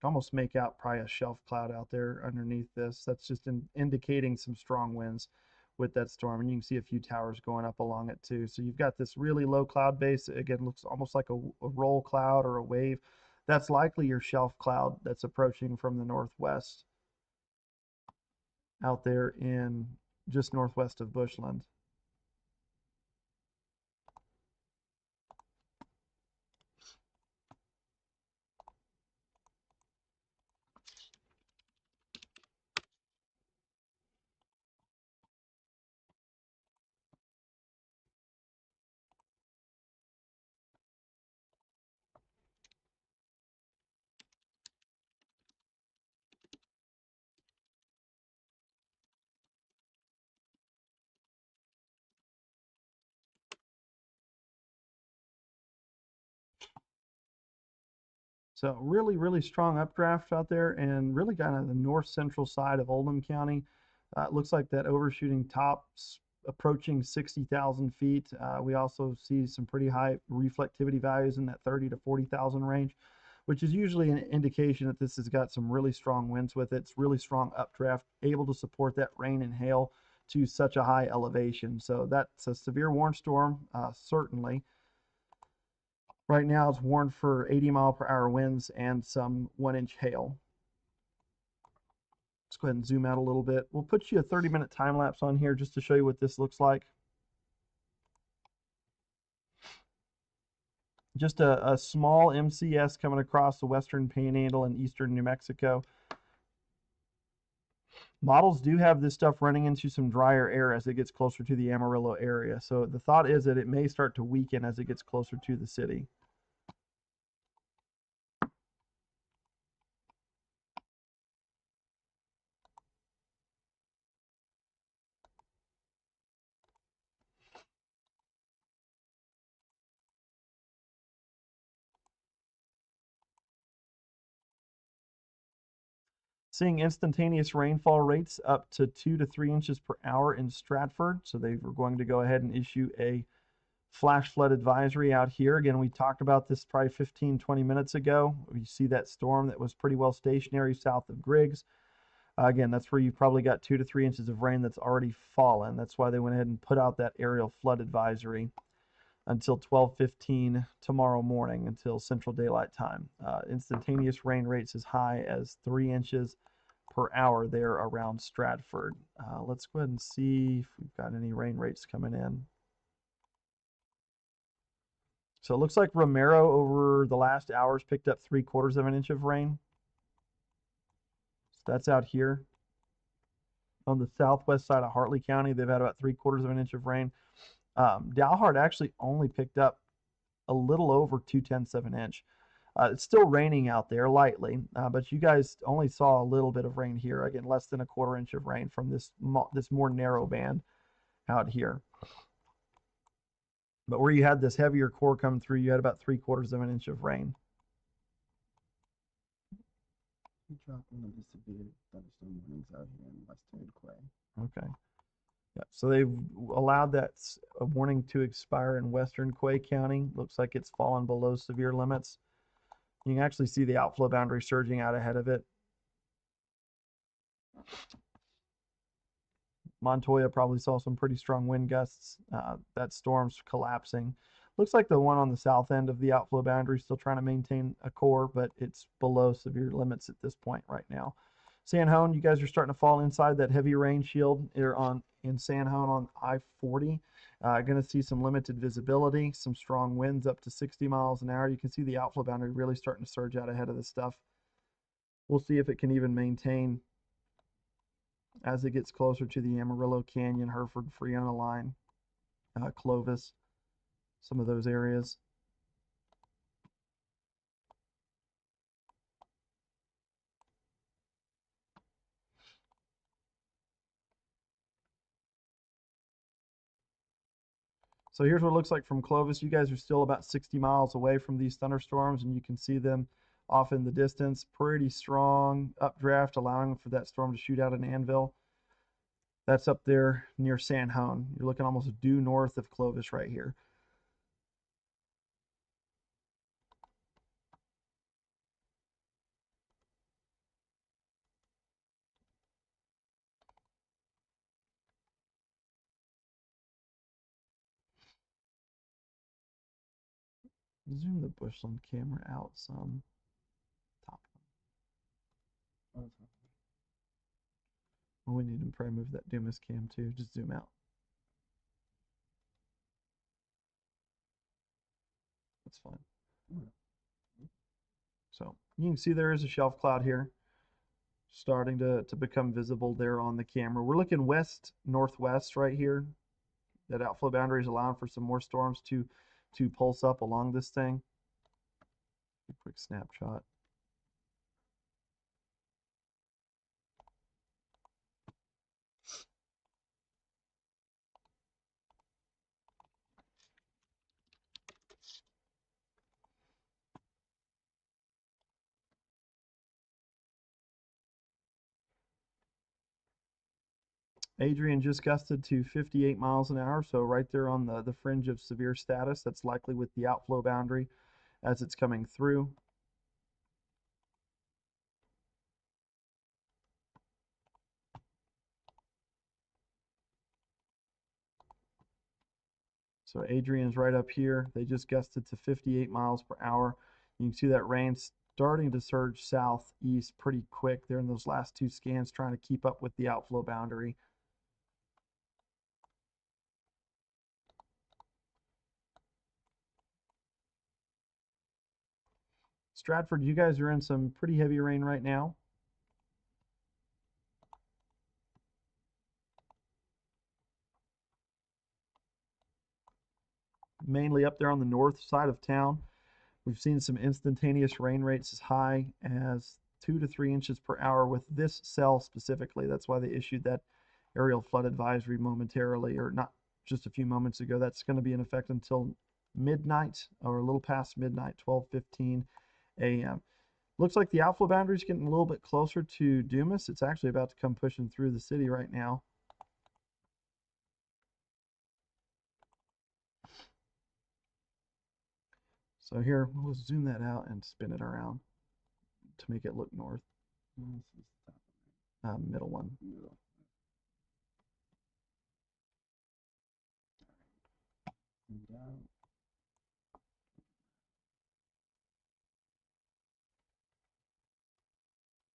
Almost make out probably a shelf cloud out there underneath this. That's just indicating some strong winds with that storm. And you can see a few towers going up along it too. So you've got this really low cloud base. Again, looks almost like a roll cloud or a wave. That's likely your shelf cloud that's approaching from the northwest out there in just northwest of Bushland. So really, really strong updraft out there and really kind of the north central side of Oldham County. It looks like that overshooting tops approaching 60,000 feet. We also see some pretty high reflectivity values in that 30 to 40,000 range, which is usually an indication that this has got some really strong winds with it. It's really strong updraft, able to support that rain and hail to such a high elevation. So that's a severe warm storm, certainly. Right now it's warned for 80-mile-per-hour winds and some 1-inch hail. Let's go ahead and zoom out a little bit. We'll put you a 30-minute time lapse on here just to show you what this looks like. Just a small MCS coming across the western Panhandle in eastern New Mexico. Models do have this stuff running into some drier air as it gets closer to the Amarillo area. So the thought is that it may start to weaken as it gets closer to the city. Seeing instantaneous rainfall rates up to 2 to 3 inches per hour in Stratford. So they were going to go ahead and issue a flash flood advisory out here. Again, we talked about this probably 15, 20 minutes ago. You see that storm that was pretty well stationary south of Griggs. Again, that's where you've probably got 2 to 3 inches of rain that's already fallen. That's why they went ahead and put out that aerial flood advisory until 12:15 tomorrow morning, until Central Daylight Time. Instantaneous rain rates as high as 3 inches per hour there around Stratford. Let's go ahead and see if we've got any rain rates coming in. So it looks like Romero over the last hours picked up 3/4 of an inch of rain. So that's out here on the southwest side of Hartley County. They've had about 3/4 of an inch of rain. Dalhart actually only picked up a little over 2/10 of an inch. It's still raining out there lightly, but you guys only saw a little bit of rain here. Again, less than a 1/4 inch of rain from this more narrow band out here. But where you had this heavier core come through, you had about 3/4 of an inch of rain. We dropped one of the severe thunderstorm warnings out here in western Quay. Okay. Yeah, so they've allowed that warning to expire in western Quay County. Looks like it's fallen below severe limits. You can actually see the outflow boundary surging out ahead of it. Montoya probably saw some pretty strong wind gusts. That storm's collapsing. Looks like the one on the south end of the outflow boundary is still trying to maintain a core, but it's below severe limits at this point right now. San Juan, you guys are starting to fall inside that heavy rain shield here in San Juan on I-40. Going to see some limited visibility, some strong winds up to 60 miles an hour. You can see the outflow boundary really starting to surge out ahead of this stuff. We'll see if it can even maintain as it gets closer to the Amarillo Canyon, Hereford, Friona line, Clovis, some of those areas. So here's what it looks like from Clovis. You guys are still about 60 miles away from these thunderstorms, and you can see them off in the distance. Pretty strong updraft, allowing for that storm to shoot out in Anvil. That's up there near San Juan. You're looking almost due north of Clovis right here. Zoom the Bushland camera out some. Top one. Well, we need to probably move that Dumas cam too. Just zoom out. That's fine. So you can see there is a shelf cloud here starting to become visible there on the camera. We're looking west northwest right here. That outflow boundary is allowing for some more storms to pulse up along this thing. A quick snapshot. Adrian just gusted to 58 miles an hour, so right there on the fringe of severe status. That's likely with the outflow boundary as it's coming through. So Adrian's right up here. They just gusted to 58 miles per hour. You can see that rain starting to surge southeast pretty quick there in those last two scans, trying to keep up with the outflow boundary. Stratford, you guys are in some pretty heavy rain right now. Mainly up there on the north side of town. We've seen some instantaneous rain rates as high as 2 to 3 inches per hour with this cell specifically. That's why they issued that aerial flood advisory momentarily, or not just a few moments ago. That's going to be in effect until midnight or a little past midnight, 12:15 a.m. Looks like the outflow boundary is getting a little bit closer to Dumas. It's actually about to come pushing through the city right now. So here, we'll zoom that out and spin it around to make it look north. Middle one. Middle. And down.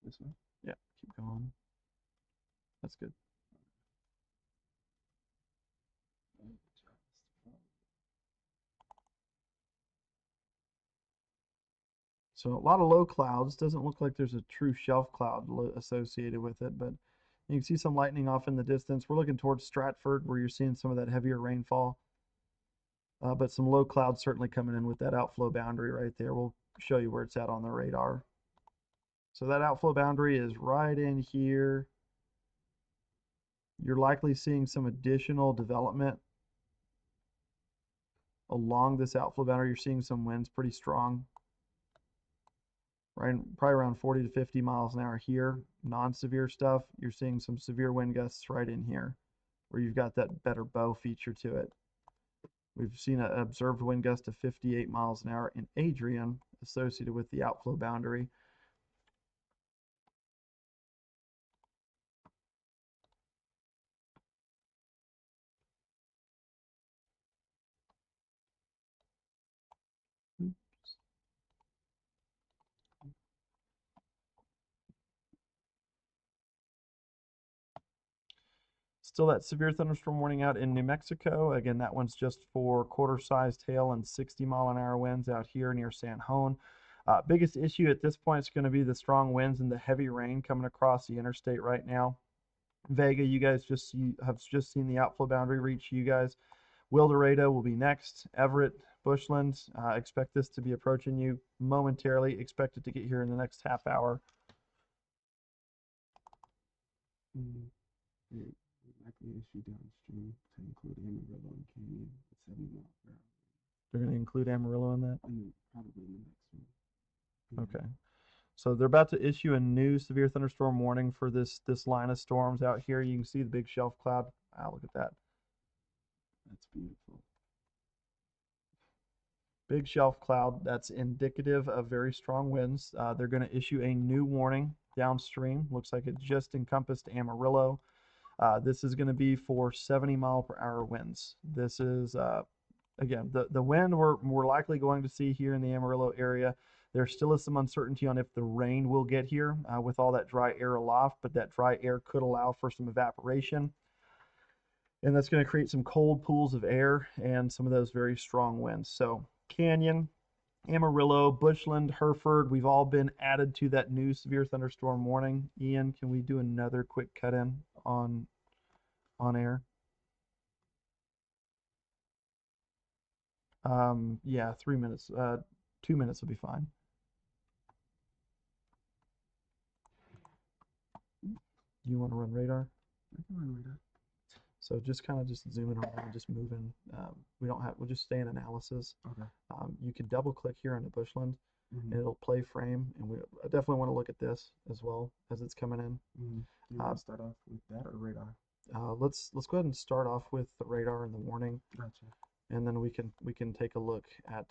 This one? Yeah, keep going. That's good. So a lot of low clouds. Doesn't look like there's a true shelf cloud associated with it, but you can see some lightning off in the distance. We're looking towards Stratford where you're seeing some of that heavier rainfall. But some low clouds certainly coming in with that outflow boundary right there. We'll show you where it's at on the radar. So that outflow boundary is right in here. You're likely seeing some additional development along this outflow boundary. You're seeing some winds pretty strong, right? Probably around 40 to 50 miles an hour here. Non-severe stuff, you're seeing some severe wind gusts right in here where you've got that better bow feature to it. We've seen an observed wind gust of 58 miles an hour in Adrian associated with the outflow boundary. Still that severe thunderstorm warning out in New Mexico. Again, that one's just for quarter-sized hail and 60-mile-an-hour winds out here near San Juan. Biggest issue at this point is going to be the strong winds and the heavy rain coming across the interstate right now. Vega, you guys have just seen the outflow boundary reach you guys. Wildorado will be next. Everett, Bushland, expect this to be approaching you momentarily. Expect it to get here in the next half hour. Likely issue downstream to include Amarillo and Canyon at 70 miles per hour. They're going to include Amarillo in that? And probably in the next one. Okay. So they're about to issue a new severe thunderstorm warning for this line of storms out here. You can see the big shelf cloud. Ah, look at that. That's beautiful. Big shelf cloud. That's indicative of very strong winds. They're going to issue a new warning downstream. Looks like it just encompassed Amarillo. This is going to be for 70-mile-per-hour winds. This is, again, the wind we're likely going to see here in the Amarillo area. There still is some uncertainty on if the rain will get here with all that dry air aloft, but that dry air could allow for some evaporation. And that's going to create some cold pools of air and some of those very strong winds. So Canyon, Amarillo, Bushland, Hereford, we've all been added to that new severe thunderstorm warning. Ian, can we do another quick cut in on air? Yeah, 3 minutes. 2 minutes will be fine. You want to run radar? I can run radar. So just kind of just zooming around, just moving. We'll just stay in analysis. Okay. You can double click here on the Bushland and it'll play frame. And I definitely want to look at this as well as it's coming in. Do you want to start off with that or radar? Let's go ahead and start off with the radar and the warning. Gotcha. And then we can take a look at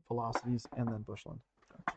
velocities and then Bushland. Gotcha.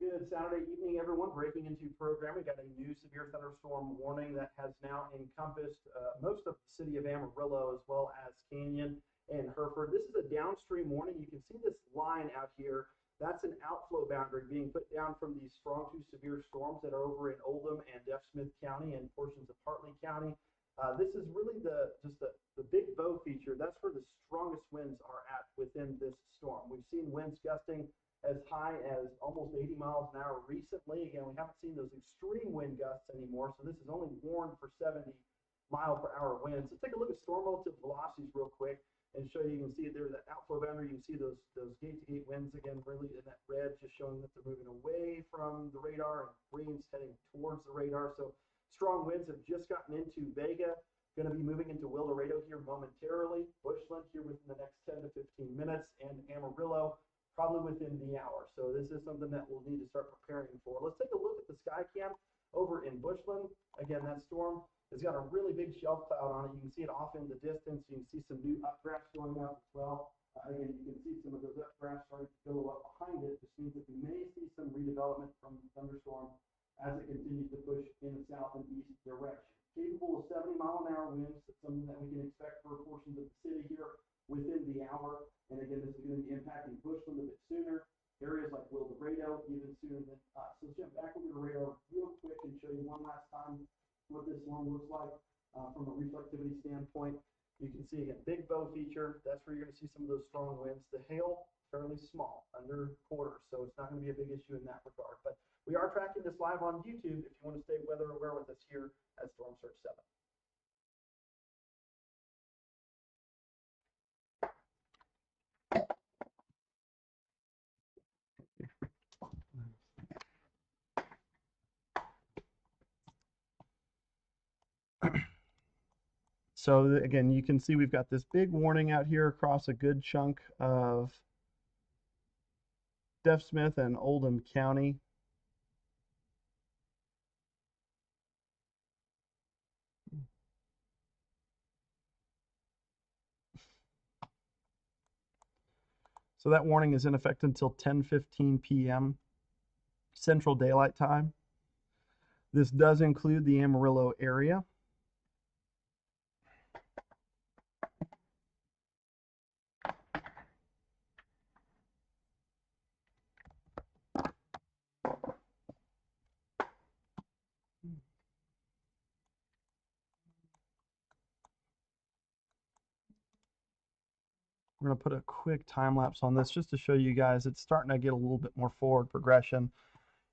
Good Saturday evening, everyone. Breaking into program, we got a new severe thunderstorm warning that has now encompassed most of the city of Amarillo as well as Canyon and Hereford. This is a downstream warning. You can see this line out here. That's an outflow boundary being put down from these strong to severe storms that are over in Oldham and Deaf Smith County and portions of Hartley County. This is really the big bow feature. That's where the strongest winds are at within this storm. We've seen winds gusting as high as almost 80 miles an hour recently. Again, we haven't seen those extreme wind gusts anymore, so this is only warned for 70-mile-per-hour winds. Let's take a look at storm relative velocities real quick and show you. You can see there's that outflow boundary. You can see those gate-to-gate winds again, really in that red, just showing that they're moving away from the radar, and green's heading towards the radar. So strong winds have just gotten into Vega. Going to be moving into Wildorado here momentarily. Bushland here within the next 10 to 15 minutes, and Amarillo probably within the hour. So this is something that we'll need to start preparing for. Let's take a look at the sky cam over in Bushland. Again, that storm has got a really big shelf cloud on it. You can see it off in the distance. You can see some new updrafts going out as well. Again, you can see some of those updrafts starting to billow up behind it. This means that we may see some redevelopment from the thunderstorm as it continues to push in the south and east direction. Capable of 70-mile-an-hour winds. That's something that we can expect for portions of the city here within the hour. And again, this is going to be impacting Bushland a bit sooner. areas like Wildorado even soon. So let's jump back over to radar real quick and show you one last time what this storm looks like from a reflectivity standpoint. You can see again, big bow feature. That's where you're going to see some of those strong winds. The hail, fairly small, under quarter, so it's not going to be a big issue in that regard. But we are tracking this live on YouTube if you want to stay weather aware with us here at Storm Surge 7. So again, you can see we've got this big warning out here across a good chunk of Deaf Smith and Oldham County. So that warning is in effect until 10:15 p.m. Central Daylight Time. This does include the Amarillo area. We're going to put a quick time lapse on this just to show you guys it's starting to get a little bit more forward progression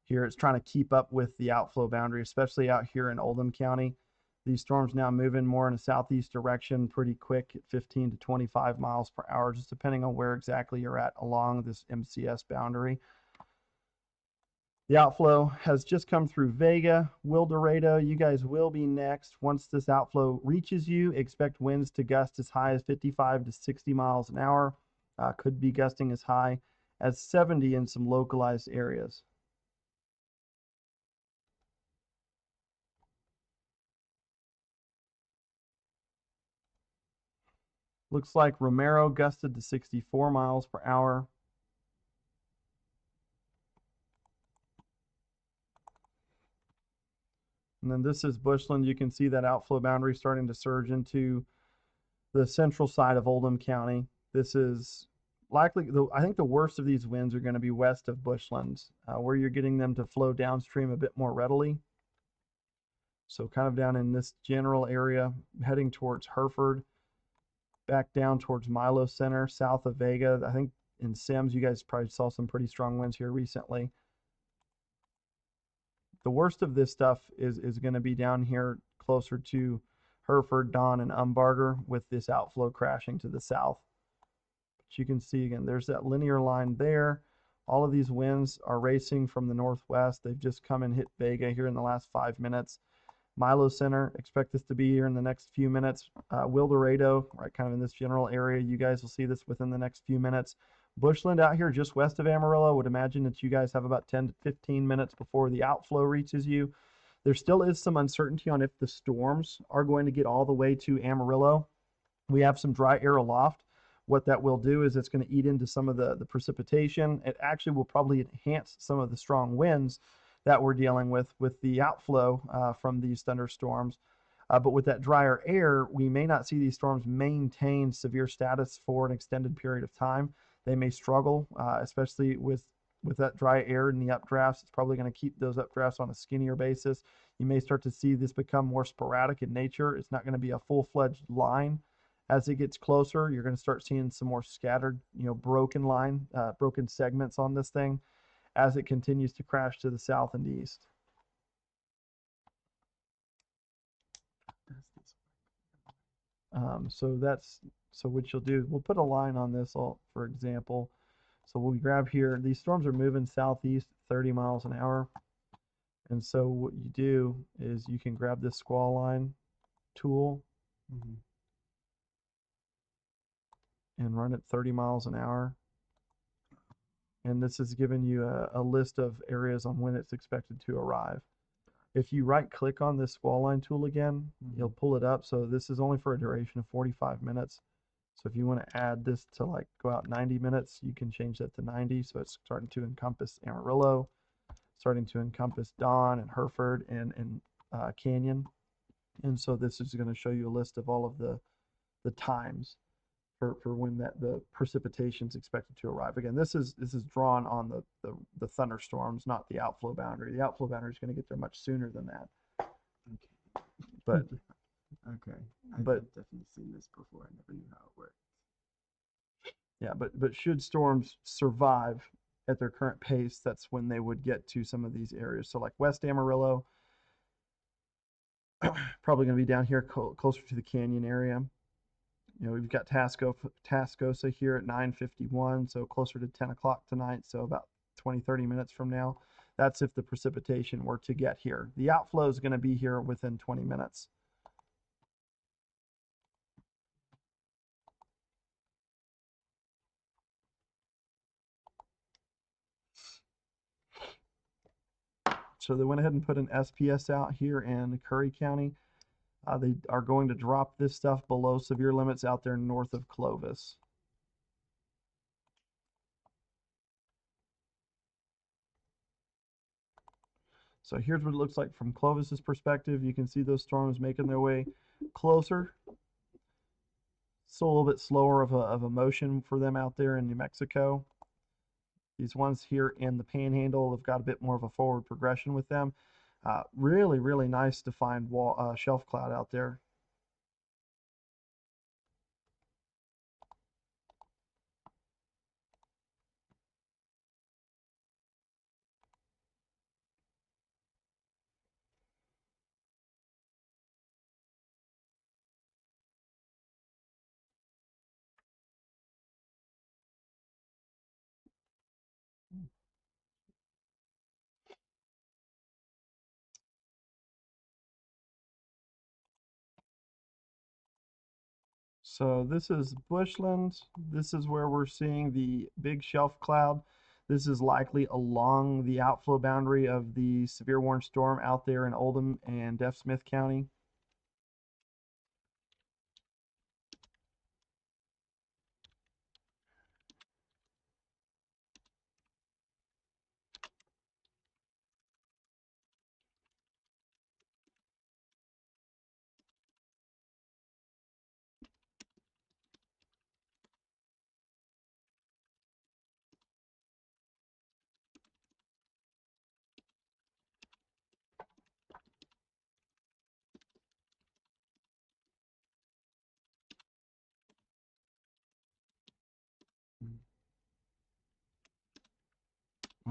here. It's trying to keep up with the outflow boundary, especially out here in Oldham County. These storms now moving more in a southeast direction pretty quick at 15 to 25 miles per hour, just depending on where exactly you're at along this MCS boundary. The outflow has just come through Vega, Wildorado. You guys will be next. Once this outflow reaches you, expect winds to gust as high as 55 to 60 miles an hour. Could be gusting as high as 70 in some localized areas. Looks like Romero gusted to 64 miles per hour. And then this is Bushland. You can see that outflow boundary starting to surge into the central side of Oldham County. This is likely, I think the worst of these winds are going to be west of Bushland, where you're getting them to flow downstream a bit more readily. So kind of down in this general area, heading towards Hereford, back down towards Milo Center, south of Vega. I think in Sims, you guys probably saw some pretty strong winds here recently. The worst of this stuff is going to be down here closer to Hereford, Don, and Umbarger with this outflow crashing to the south. But you can see again, there's that linear line there. All of these winds are racing from the northwest. They've just come and hit Vega here in the last 5 minutes. Milo Center, expect this to be here in the next few minutes. Wildorado, right kind of in this general area. You guys will see this within the next few minutes. Bushland out here just west of Amarillo, would imagine that you guys have about 10 to 15 minutes before the outflow reaches you. There still is some uncertainty on if the storms are going to get all the way to Amarillo. We have some dry air aloft. What that will do is it's going to eat into some of the precipitation. It actually will probably enhance some of the strong winds that we're dealing with the outflow from these thunderstorms. But with that drier air, we may not see these storms maintain severe status for an extended period of time. They may struggle, especially with that dry air in the updrafts. It's probably going to keep those updrafts on a skinnier basis. You may start to see this become more sporadic in nature. It's not going to be a full-fledged line. As it gets closer, you're going to start seeing some more scattered, broken segments on this thing as it continues to crash to the south and east. So what you'll do, we'll put a line on this, for example. So we'll grab here, these storms are moving southeast 30 miles an hour. And so what you do is you can grab this squall line tool and run it 30 miles an hour. And this is giving you a list of areas on when it's expected to arrive. If you right click on this squall line tool again, you'll pull it up. So this is only for a duration of 45 minutes. So if you want to add this to like go out 90 minutes, you can change that to 90. So it's starting to encompass Amarillo, starting to encompass Don and Hereford and Canyon. And so this is going to show you a list of all of the times for when the precipitation is expected to arrive. Again, this is drawn on the thunderstorms, not the outflow boundary. The outflow boundary is going to get there much sooner than that. Okay. But Okay. I've but definitely seen this before. I never knew how it worked. yeah, but should storms survive at their current pace, that's when they would get to some of these areas. So like West Amarillo, probably going to be down here closer to the canyon area. You know, we've got Tascosa here at 9:51, so closer to 10 o'clock tonight, so about 20-30 minutes from now. That's if the precipitation were to get here. The outflow is going to be here within 20 minutes. So they went ahead and put an SPS out here in Curry County. They are going to drop this stuff below severe limits out there north of Clovis. So here's what it looks like from Clovis's perspective. You can see those storms making their way closer. Still a little bit slower of a motion for them out there in New Mexico. These ones here in the Panhandle have got a bit more of a forward progression with them. Really, really nice to find shelf cloud out there. So this is bushland. This is where we're seeing the big shelf cloud. This is likely along the outflow boundary of the severe warning storm out there in Oldham and Deaf Smith County.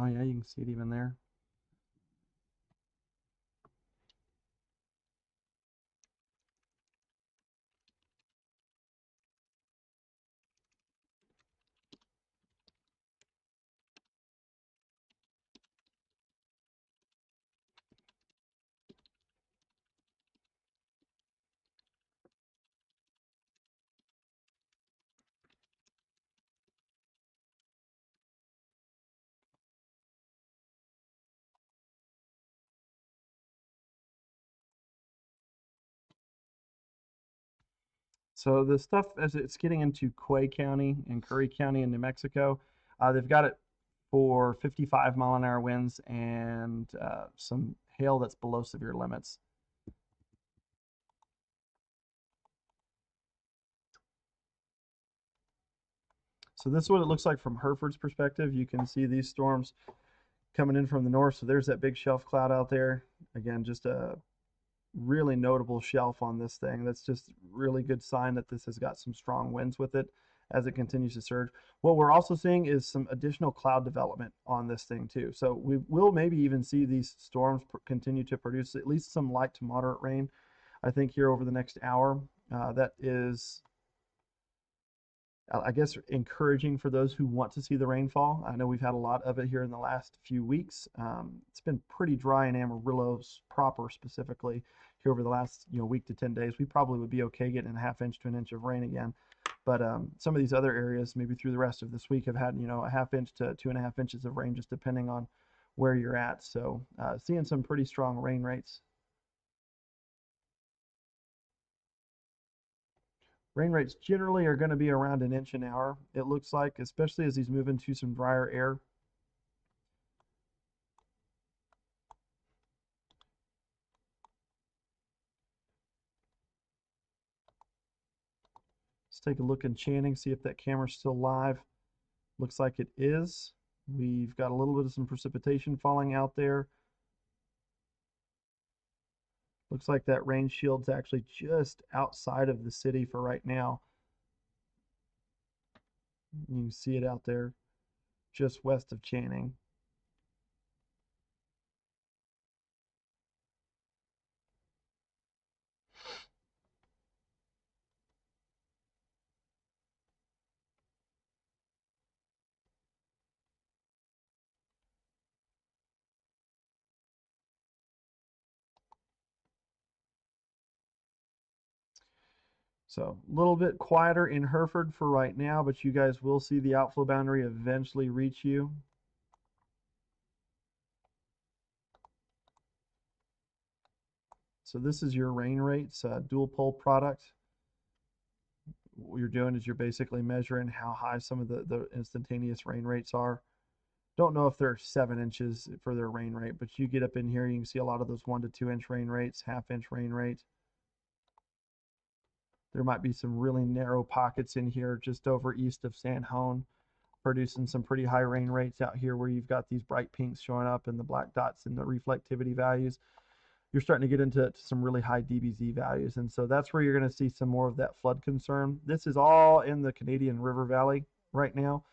Oh yeah, you can see it even there. So the stuff as it's getting into Quay County and Curry County in New Mexico, they've got it for 55-mile-an-hour winds and some hail that's below severe limits. So this is what it looks like from Hereford's perspective. You can see these storms coming in from the north. So there's that big shelf cloud out there. Again, just a really notable shelf on this thing. That's just really good sign that this has got some strong winds with it as it continues to surge. What we're also seeing is some additional cloud development on this thing too. So we will maybe even see these storms continue to produce at least some light to moderate rain, I think, here over the next hour. That is, I guess, encouraging for those who want to see the rainfall. I know we've had a lot of it here in the last few weeks. It's been pretty dry in Amarillo proper specifically here over the last week to 10 days. We probably would be okay getting a half inch to an inch of rain again. But some of these other areas, maybe through the rest of this week, have had a half inch to 2.5 inches of rain, just depending on where you're at. So seeing some pretty strong rain rates. Rain rates generally are going to be around an inch an hour, it looks like, especially as these move into some drier air. Let's take a look in Channing, see if that camera's still live. Looks like it is. We've got a little bit of some precipitation falling out there. Looks like that rain shield's actually just outside of the city for right now. You can see it out there just west of Channing. So a little bit quieter in Hereford for right now, but you guys will see the outflow boundary eventually reach you. So this is your rain rates, dual pole product. What you're doing is you're basically measuring how high some of the instantaneous rain rates are. Don't know if they're 7 inches for their rain rate, but you get up in here, you can see a lot of those 1 to 2 inch rain rates, half-inch rain rates. There might be some really narrow pockets in here just over east of San Juan, producing some pretty high rain rates out here where you've got these bright pinks showing up and the black dots in the reflectivity values. You're starting to get into some really high DBZ values. And so that's where you're going to see some more of that flood concern. This is all in the Canadian River Valley right now.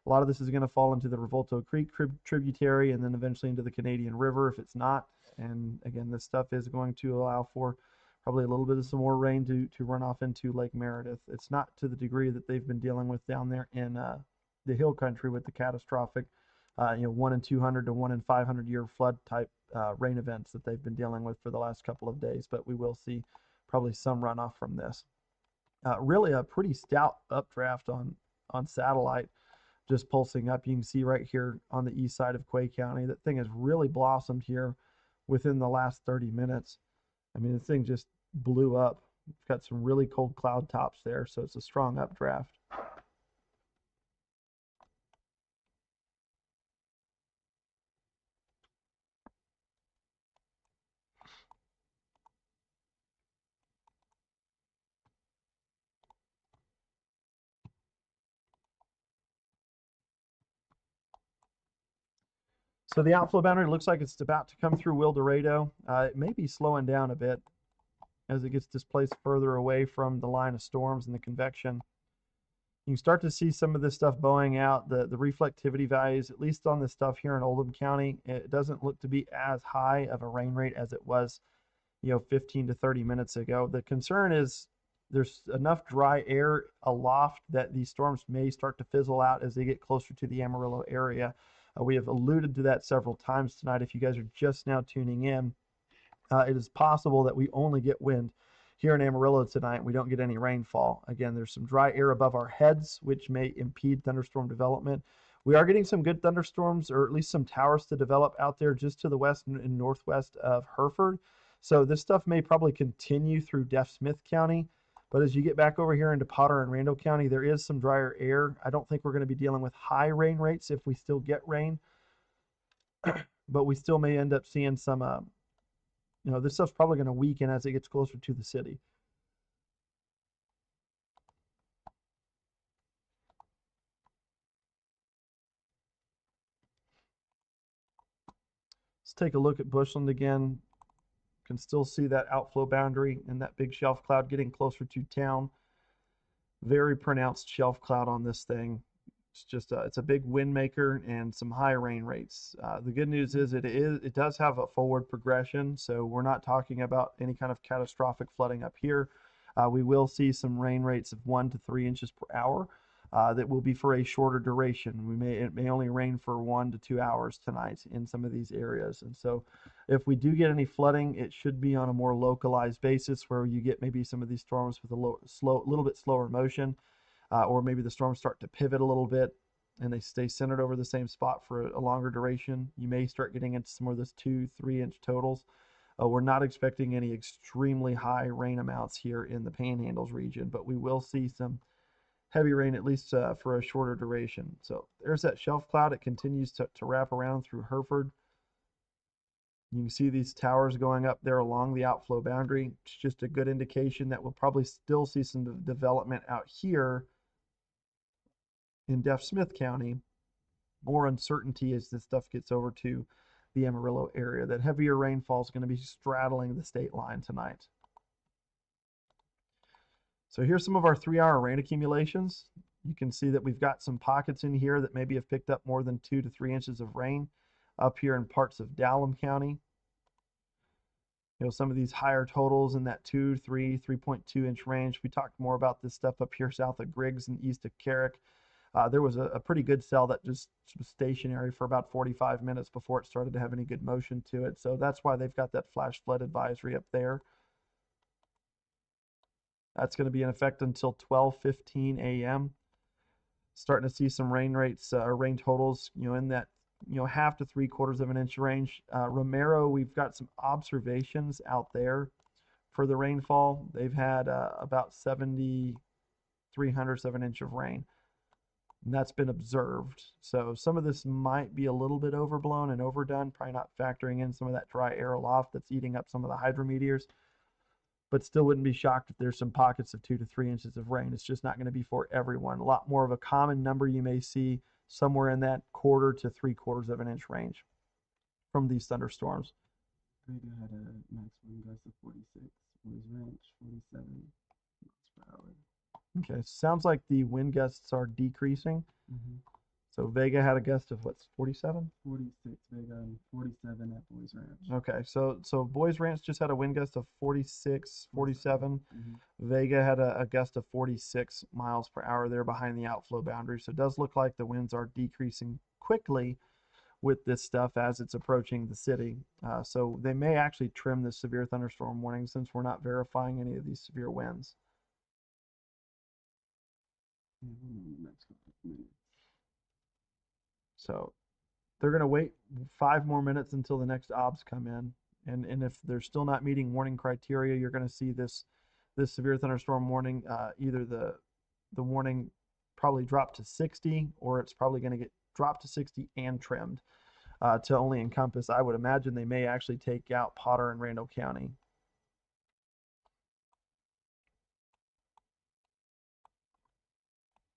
A lot of this is going to fall into the Revolto Creek tributary and then eventually into the Canadian River if it's not. And again, this stuff is going to allow for probably a little bit of some more rain to run off into Lake Meredith. It's not to the degree that they've been dealing with down there in the hill country with the catastrophic 1 in 200 to 1 in 500 year flood type rain events that they've been dealing with for the last couple of days, but we will see probably some runoff from this. Really a pretty stout updraft on satellite, just pulsing up. You can see right here on the east side of Quay County, that thing has really blossomed here within the last 30 minutes. I mean, this thing just blew up. It's got some really cold cloud tops there, so it's a strong updraft. So the outflow boundary looks like it's about to come through Wildorado. It may be slowing down a bit as it gets displaced further away from the line of storms and the convection. You can start to see some of this stuff bowing out. The reflectivity values, at least on the stuff here in Oldham County, it doesn't look to be as high of a rain rate as it was, 15 to 30 minutes ago. The concern is there's enough dry air aloft that these storms may start to fizzle out as they get closer to the Amarillo area. We have alluded to that several times tonight. If you guys are just now tuning in, it is possible that we only get wind here in Amarillo tonight. We don't get any rainfall. Again, there's some dry air above our heads, which may impede thunderstorm development. We are getting some good thunderstorms, or at least some towers to develop out there just to the west and northwest of Hereford. So this stuff may probably continue through Deaf Smith County. But as you get back over here into Potter and Randall County, there is some drier air. I don't think we're going to be dealing with high rain rates if we still get rain, but we still may end up seeing some, this stuff's probably going to weaken as it gets closer to the city. Let's take a look at Bushland again. Can still see that outflow boundary and that big shelf cloud getting closer to town. Very pronounced shelf cloud on this thing. It's just it's a big wind maker and some high rain rates. The good news is it does have a forward progression, so we're not talking about any kind of catastrophic flooding up here. We will see some rain rates of 1 to 3 inches per hour. That will be for a shorter duration. It may only rain for 1 to 2 hours tonight in some of these areas, and so if we do get any flooding, it should be on a more localized basis where you get maybe some of these storms with a little bit slower motion. Or maybe the storms start to pivot a little bit and they stay centered over the same spot for a longer duration. You may start getting into some of those 2-3 inch totals. We're not expecting any extremely high rain amounts here in the Panhandles region, but we will see some heavy rain at least for a shorter duration. So there's that shelf cloud. It continues to wrap around through Hereford. You can see these towers going up there along the outflow boundary. It's just a good indication that we'll probably still see some development out here in Deaf Smith County. More uncertainty as this stuff gets over to the Amarillo area. That heavier rainfall is going to be straddling the state line tonight. So here's some of our 3-hour rain accumulations. You can see that we've got some pockets in here that maybe have picked up more than 2 to 3 inches of rain up here in parts of Dallam County. You know, some of these higher totals in that 2, 3, 3.2 inch range. We talked more about this stuff up here south of Griggs and east of Carrick. There was a pretty good cell that just was stationary for about 45 minutes before it started to have any good motion to it. So that's why they've got that flash flood advisory up there. That's going to be in effect until 12:15 a.m. Starting to see some rain rates or rain totals, in that, half to 3/4 of an inch range. Romero, we've got some observations out there for the rainfall. They've had about 7/300 of an inch of rain. And that's been observed. So some of this might be a little bit overblown and overdone, probably not factoring in some of that dry air aloft that's eating up some of the hydrometeors, but still wouldn't be shocked if there's some pockets of 2 to 3 inches of rain. It's just not going to be for everyone. A lot more of a common number you may see somewhere in that 1/4 to 3/4 of an inch range from these thunderstorms. Vega had a max wind gust of 46, Boys Ranch 47 miles per hour. Okay, sounds like the wind gusts are decreasing. So Vega had a gust of what's 47? 46 Vega and 47 at Boys Ranch. Okay, so Boys Ranch just had a wind gust of 46, 47. Vega had a gust of 46 miles per hour there behind the outflow boundary. So it does look like the winds are decreasing quickly with this stuff as it's approaching the city. So they may actually trim this severe thunderstorm warning since we're not verifying any of these severe winds. Next couple of minutes. So they're going to wait 5 more minutes until the next obs come in. And if they're still not meeting warning criteria, you're going to see this severe thunderstorm warning, either the warning probably drop to 60, or it's probably going to get dropped to 60 and trimmed to only encompass, I would imagine they may actually take out Potter and Randall County.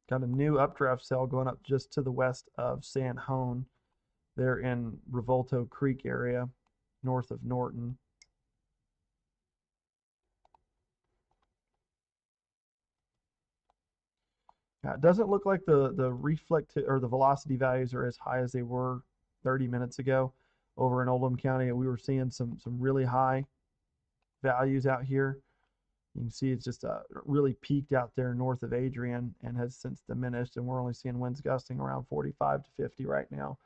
Got a new updraft cell going up just to the west of San Juan. They're in Revolto Creek area, north of Norton. It doesn't look like the reflect or the velocity values are as high as they were 30 minutes ago over in Oldham County. We were seeing some really high values out here. You can see it's just really peaked out there north of Adrian and has since diminished, and we're only seeing winds gusting around 45 to 50 right now.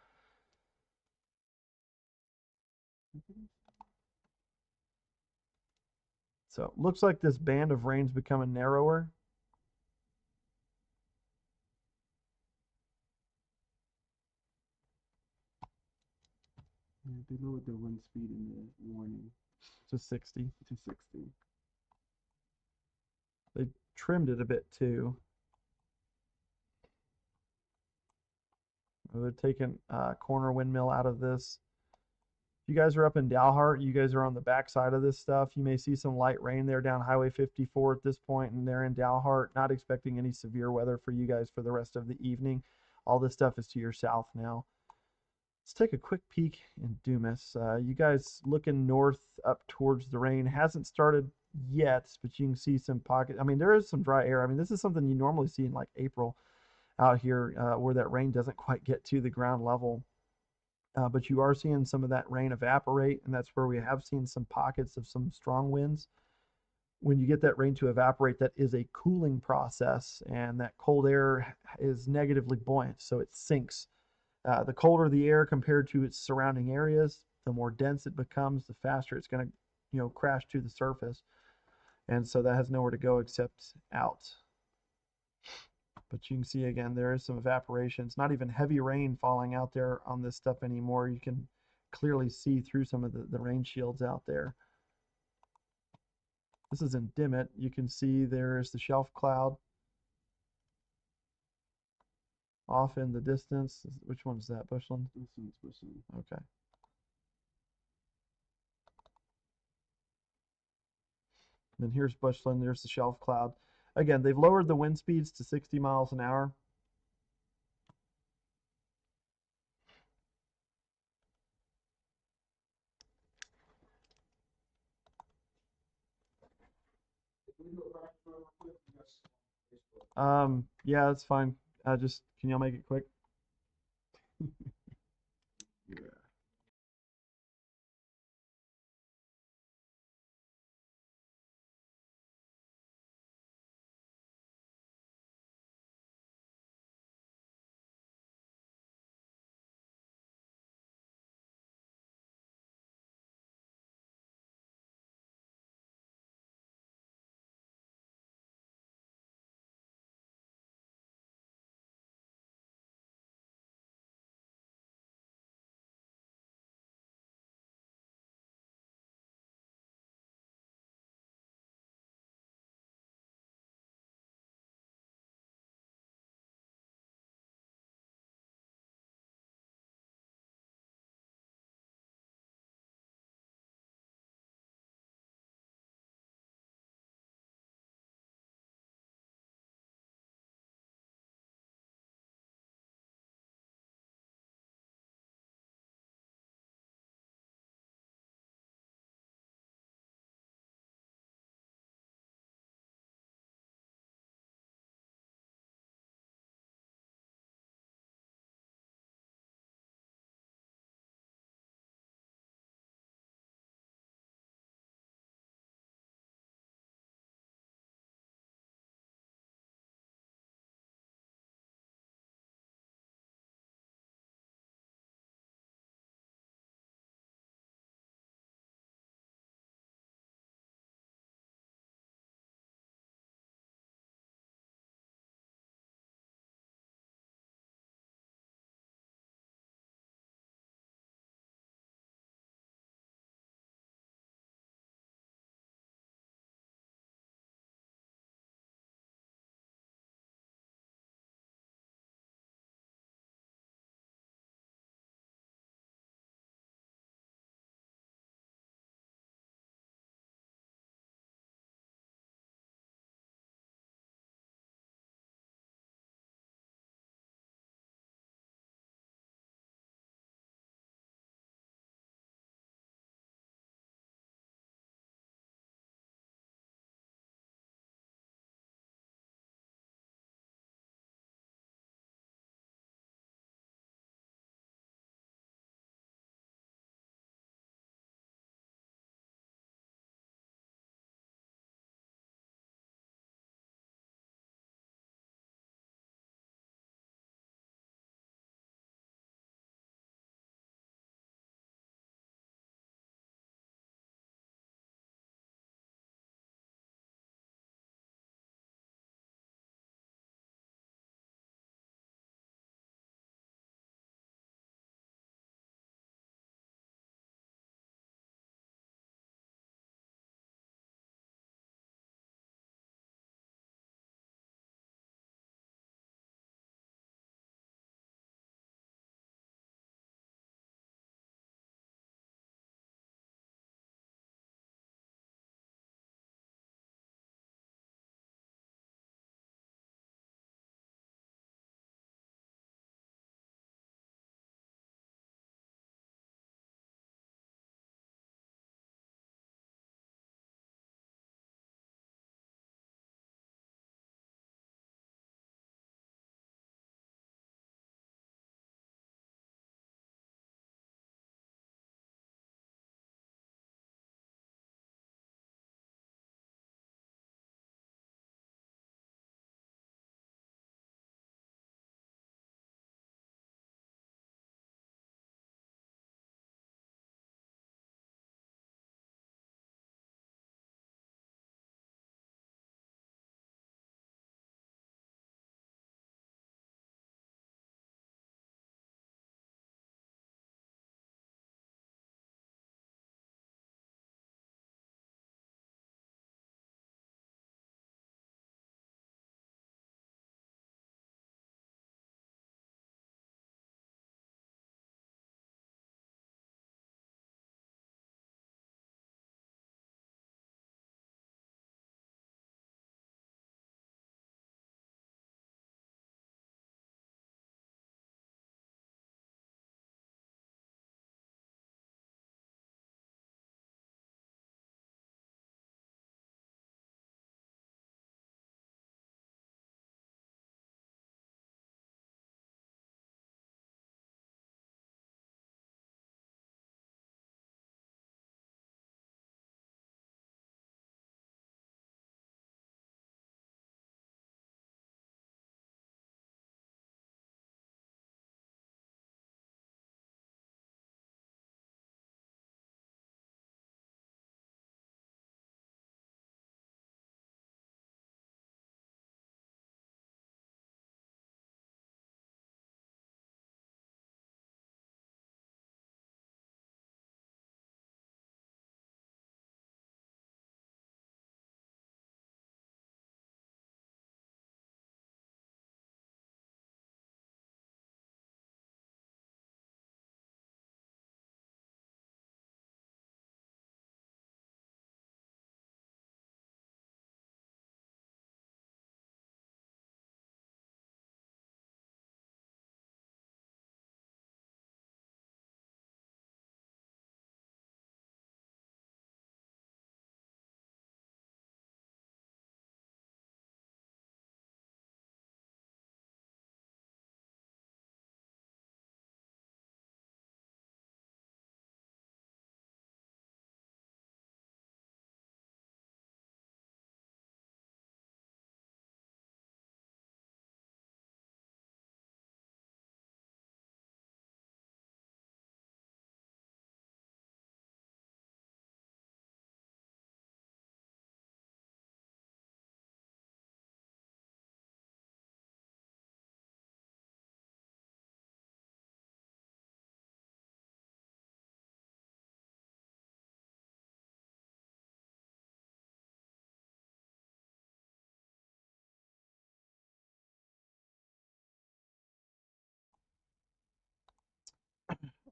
So it looks like this band of rain's becoming narrower. Yeah, they lowered the wind speed in the warning to 60. to 60. They trimmed it a bit too. They're taking corner windmill out of this. If you guys are up in Dalhart, you guys are on the back side of this stuff. You may see some light rain there down Highway 54 at this point, and they're in Dalhart. Not expecting any severe weather for you guys for the rest of the evening. All this stuff is to your south now. Let's take a quick peek in Dumas. You guys looking north up towards the rain. Hasn't started yet, but you can see some pockets. I mean, there is some dry air. I mean, this is something you normally see in like April out here where that rain doesn't quite get to the ground level. But you are seeing some of that rain evaporate, and that's where we have seen some pockets of some strong winds. When you get that rain to evaporate, that is a cooling process, and that cold air is negatively buoyant, so it sinks. The colder the air compared to its surrounding areas, the more dense it becomes, the faster it's going to, crash to the surface. And so that has nowhere to go except out. But you can see again, there is some evaporation. It's not even heavy rain falling out there on this stuff anymore. You can clearly see through some of the rain shields out there. This is in Dimmitt. You can see there is the shelf cloud off in the distance. Which one is that, Bushland? This one's Bushland. Okay. And then here's Bushland. There's the shelf cloud. Again, they've lowered the wind speeds to 60 miles an hour. Yeah, that's fine. Just can y'all make it quick?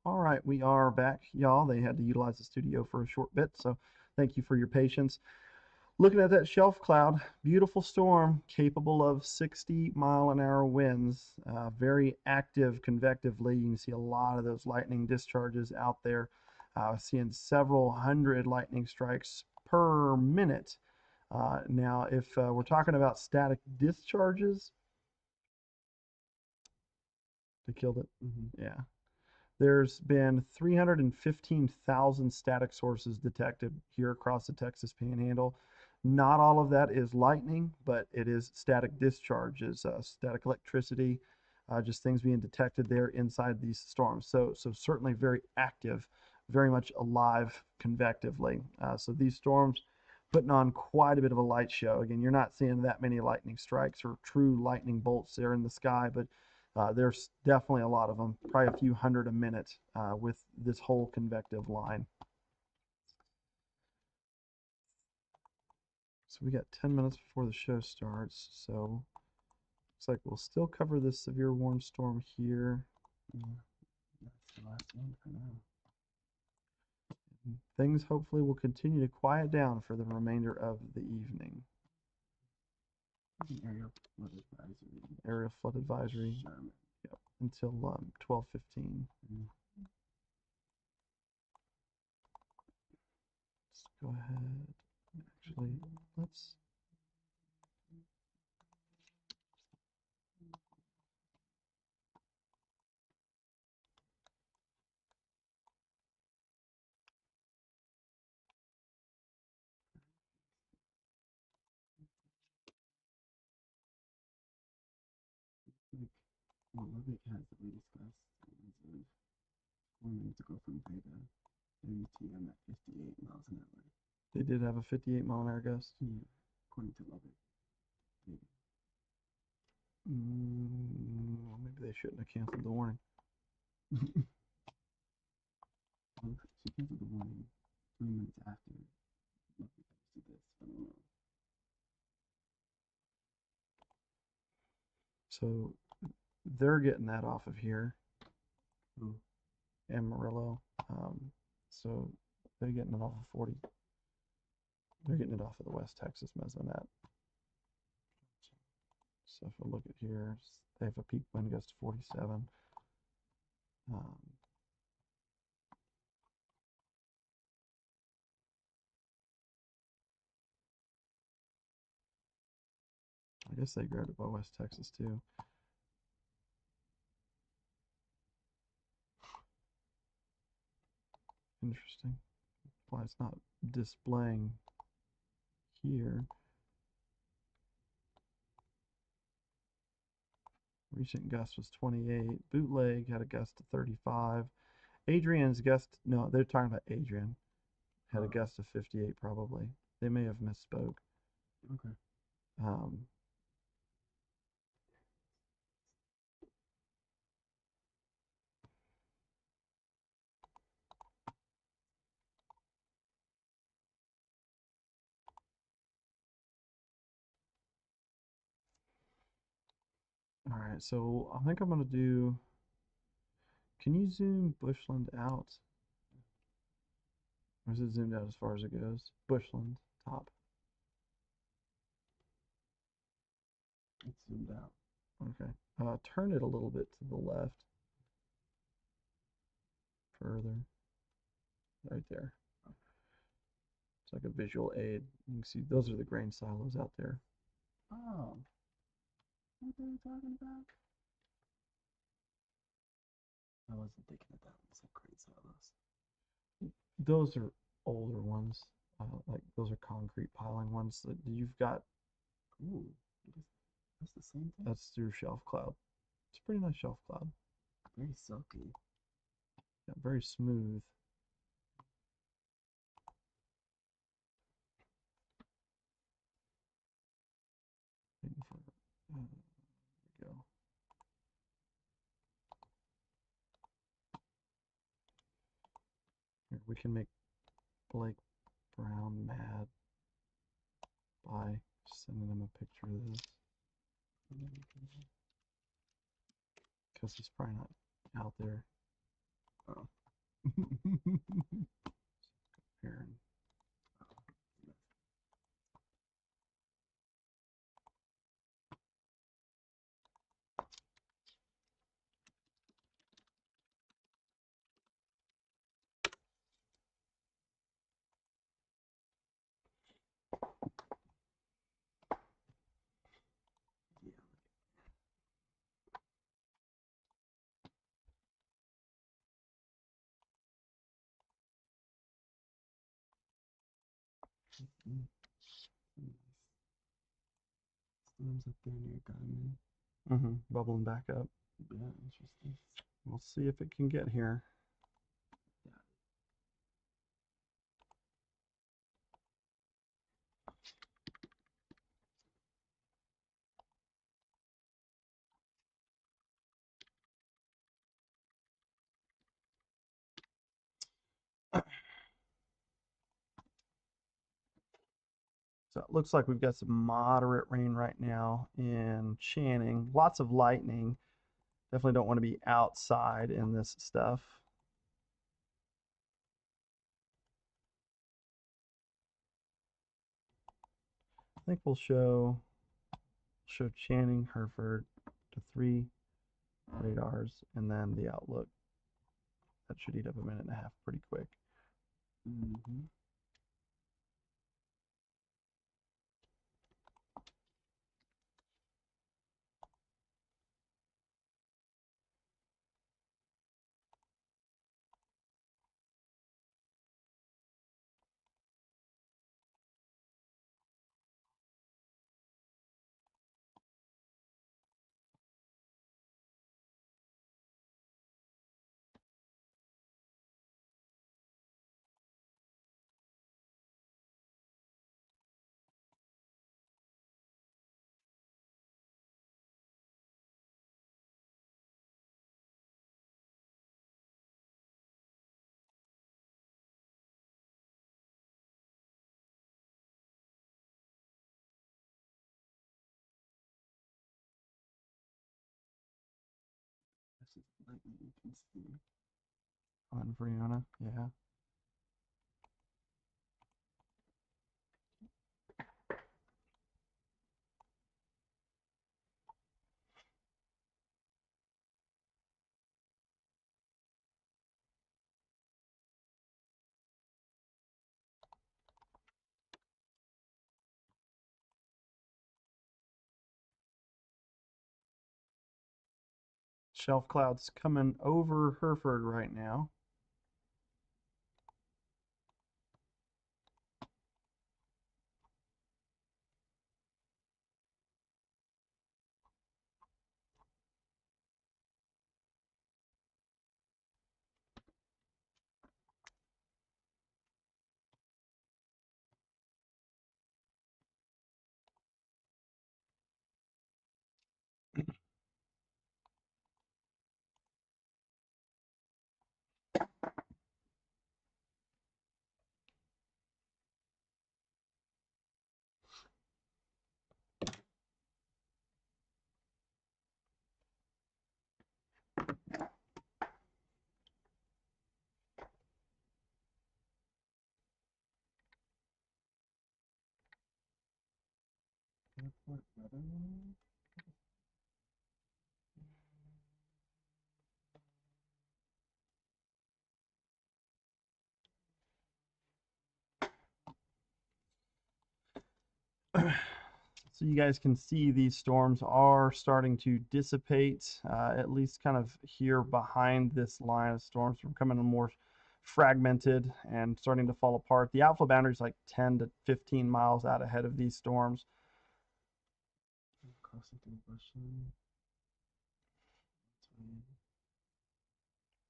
All right, we are back, y'all. They had to utilize the studio for a short bit, so thank you for your patience. Looking at that shelf cloud, beautiful storm capable of 60-mile-an-hour winds, very active convectively. You can see a lot of those lightning discharges out there. Seeing several hundred lightning strikes per minute. Now, if we're talking about static discharges, they killed it. Yeah. There's been 315,000 static sources detected here across the Texas Panhandle. Not all of that is lightning, but it is static discharges, static electricity, just things being detected there inside these storms. So certainly very active, very much alive convectively. So these storms putting on quite a bit of a light show. Again, you're not seeing that many lightning strikes or true lightning bolts there in the sky, but there's definitely a lot of them, probably a few hundred a minute with this whole convective line. So we got 10 minutes before the show starts, so looks like we'll still cover this severe warm storm here. That's the last one for now. Things hopefully will continue to quiet down for the remainder of the evening. Area flood advisory. Area flood advisory. Sherman. Yep, until 12:15. Let's go ahead. Actually, let's. Lubbock has the latest gust winds of 4 minutes ago from Vega, WTM at 58 miles an hour. They did have a 58-mile-an-hour gust. Yeah, according to Lubbock. Well, maybe they shouldn't have canceled the warning. Well, she canceled the warning 3 minutes after Lubbock posted this. I don't know. So they're getting that off of here. Ooh. Amarillo. So they're getting it off of 40. They're getting it off of the West Texas mesonet. So if we look at here, they have a peak wind gust of 47. I guess they grabbed it by West Texas too. Interesting. Why it's not displaying here. Recent gust was 28. Bootleg had a gust of 35. Adrian's gust, no, they're talking about Adrian. Had a gust of 58 probably. They may have misspoke. Okay. All right, so I think I'm going to do, can you zoom Bushland out? Or is it zoomed out as far as it goes? Bushland, top. It's zoomed out. Okay. Turn it a little bit to the left. Further. Right there. It's like a visual aid. You can see those are the grain silos out there. Oh. What are you talking about? I wasn't thinking of that. It's like grain silos. Those are older ones. Like those are concrete piling ones that you've got. Ooh. That's the same thing? That's through shelf cloud. It's a pretty nice shelf cloud. Very silky. Yeah, very smooth. There we go. Here, we can make Blake Brown mad by sending him a picture of this. Because he's probably not out there. Oh, here. Storms up there near Guyman. Bubbling back up. Yeah, interesting. We'll see if it can get here. So it looks like we've got some moderate rain right now in Channing. Lots of lightning. Definitely don't want to be outside in this stuff. I think we'll show Channing, Hereford to 3 radars, and then the outlook. That should eat up a minute and a half pretty quick. This is lightning, you can see. On Brianna, yeah. Shelf clouds coming over Hereford right now. Airport weather. So you guys can see these storms are starting to dissipate, at least kind of here behind this line of storms. We're becoming more fragmented and starting to fall apart. The outflow boundary is like 10 to 15 miles out ahead of these storms. Crossing through Bushland.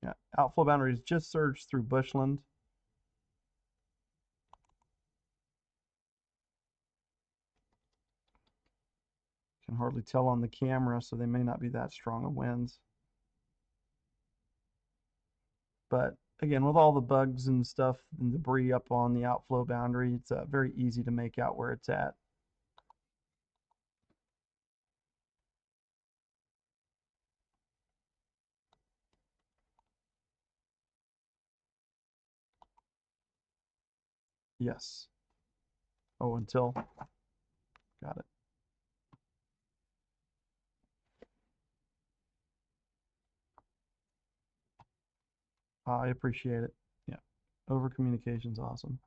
Yeah, outflow boundaries just surged through Bushland. Can hardly tell on the camera, so they may not be that strong of winds. But again, with all the bugs and stuff and debris up on the outflow boundary, it's very easy to make out where it's at. Yes. Oh, until. Got it. I appreciate it. Yeah. Over communication's awesome.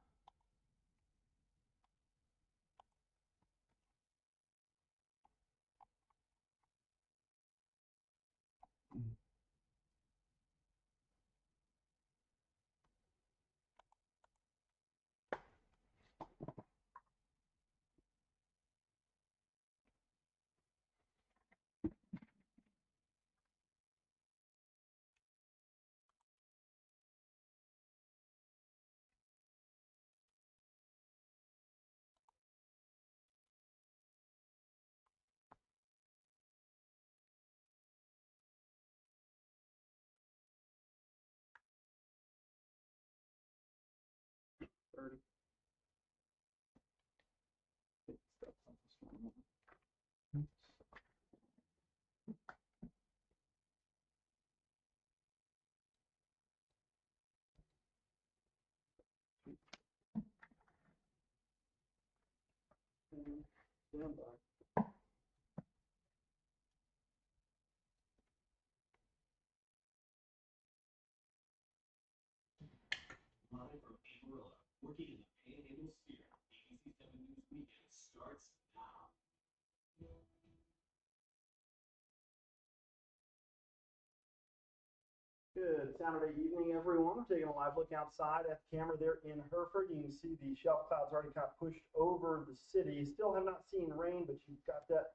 Good Saturday evening, everyone. We're taking a live look outside at the camera there in Hereford. You can see the shelf clouds already kind of pushed over the city. Still have not seen rain, but you've got that,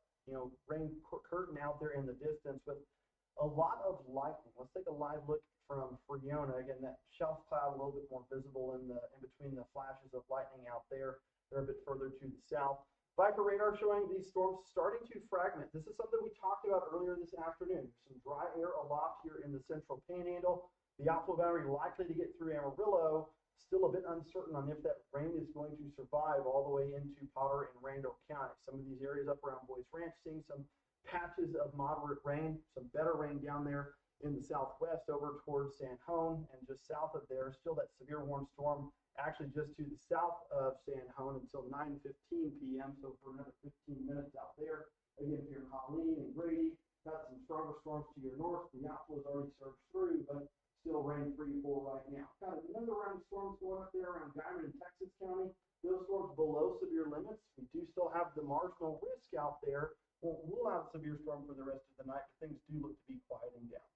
rain curtain out there in the distance with a lot of lightning. Let's take a live look from Freona. Again, that shelf cloud a little bit more visible in between the flashes of lightning out there. They're a bit further to the south. Viper radar showing these storms starting to fragment. This is something we talked about earlier this afternoon. Some dry air aloft here in the central Panhandle. The outflow boundary likely to get through Amarillo. Still a bit uncertain on if that rain is going to survive all the way into Potter and Randall County. Some of these areas up around Boys Ranch seeing some patches of moderate rain, some better rain down there in the southwest over towards San Juan, and just south of there, still that severe warm storm actually just to the south of San Juan until 9:15 p.m. So for another 15 minutes out there. Again, if you're Colleen and Grady, got some stronger storms to your north. The outflow's already surged through, but still rain free for right now. Got another round of storms going up there around Diamond and Texas County. Those storms below severe limits. We do still have the marginal risk out there. Won't rule out severe storm for the rest of the night, but things do look to be quieting down.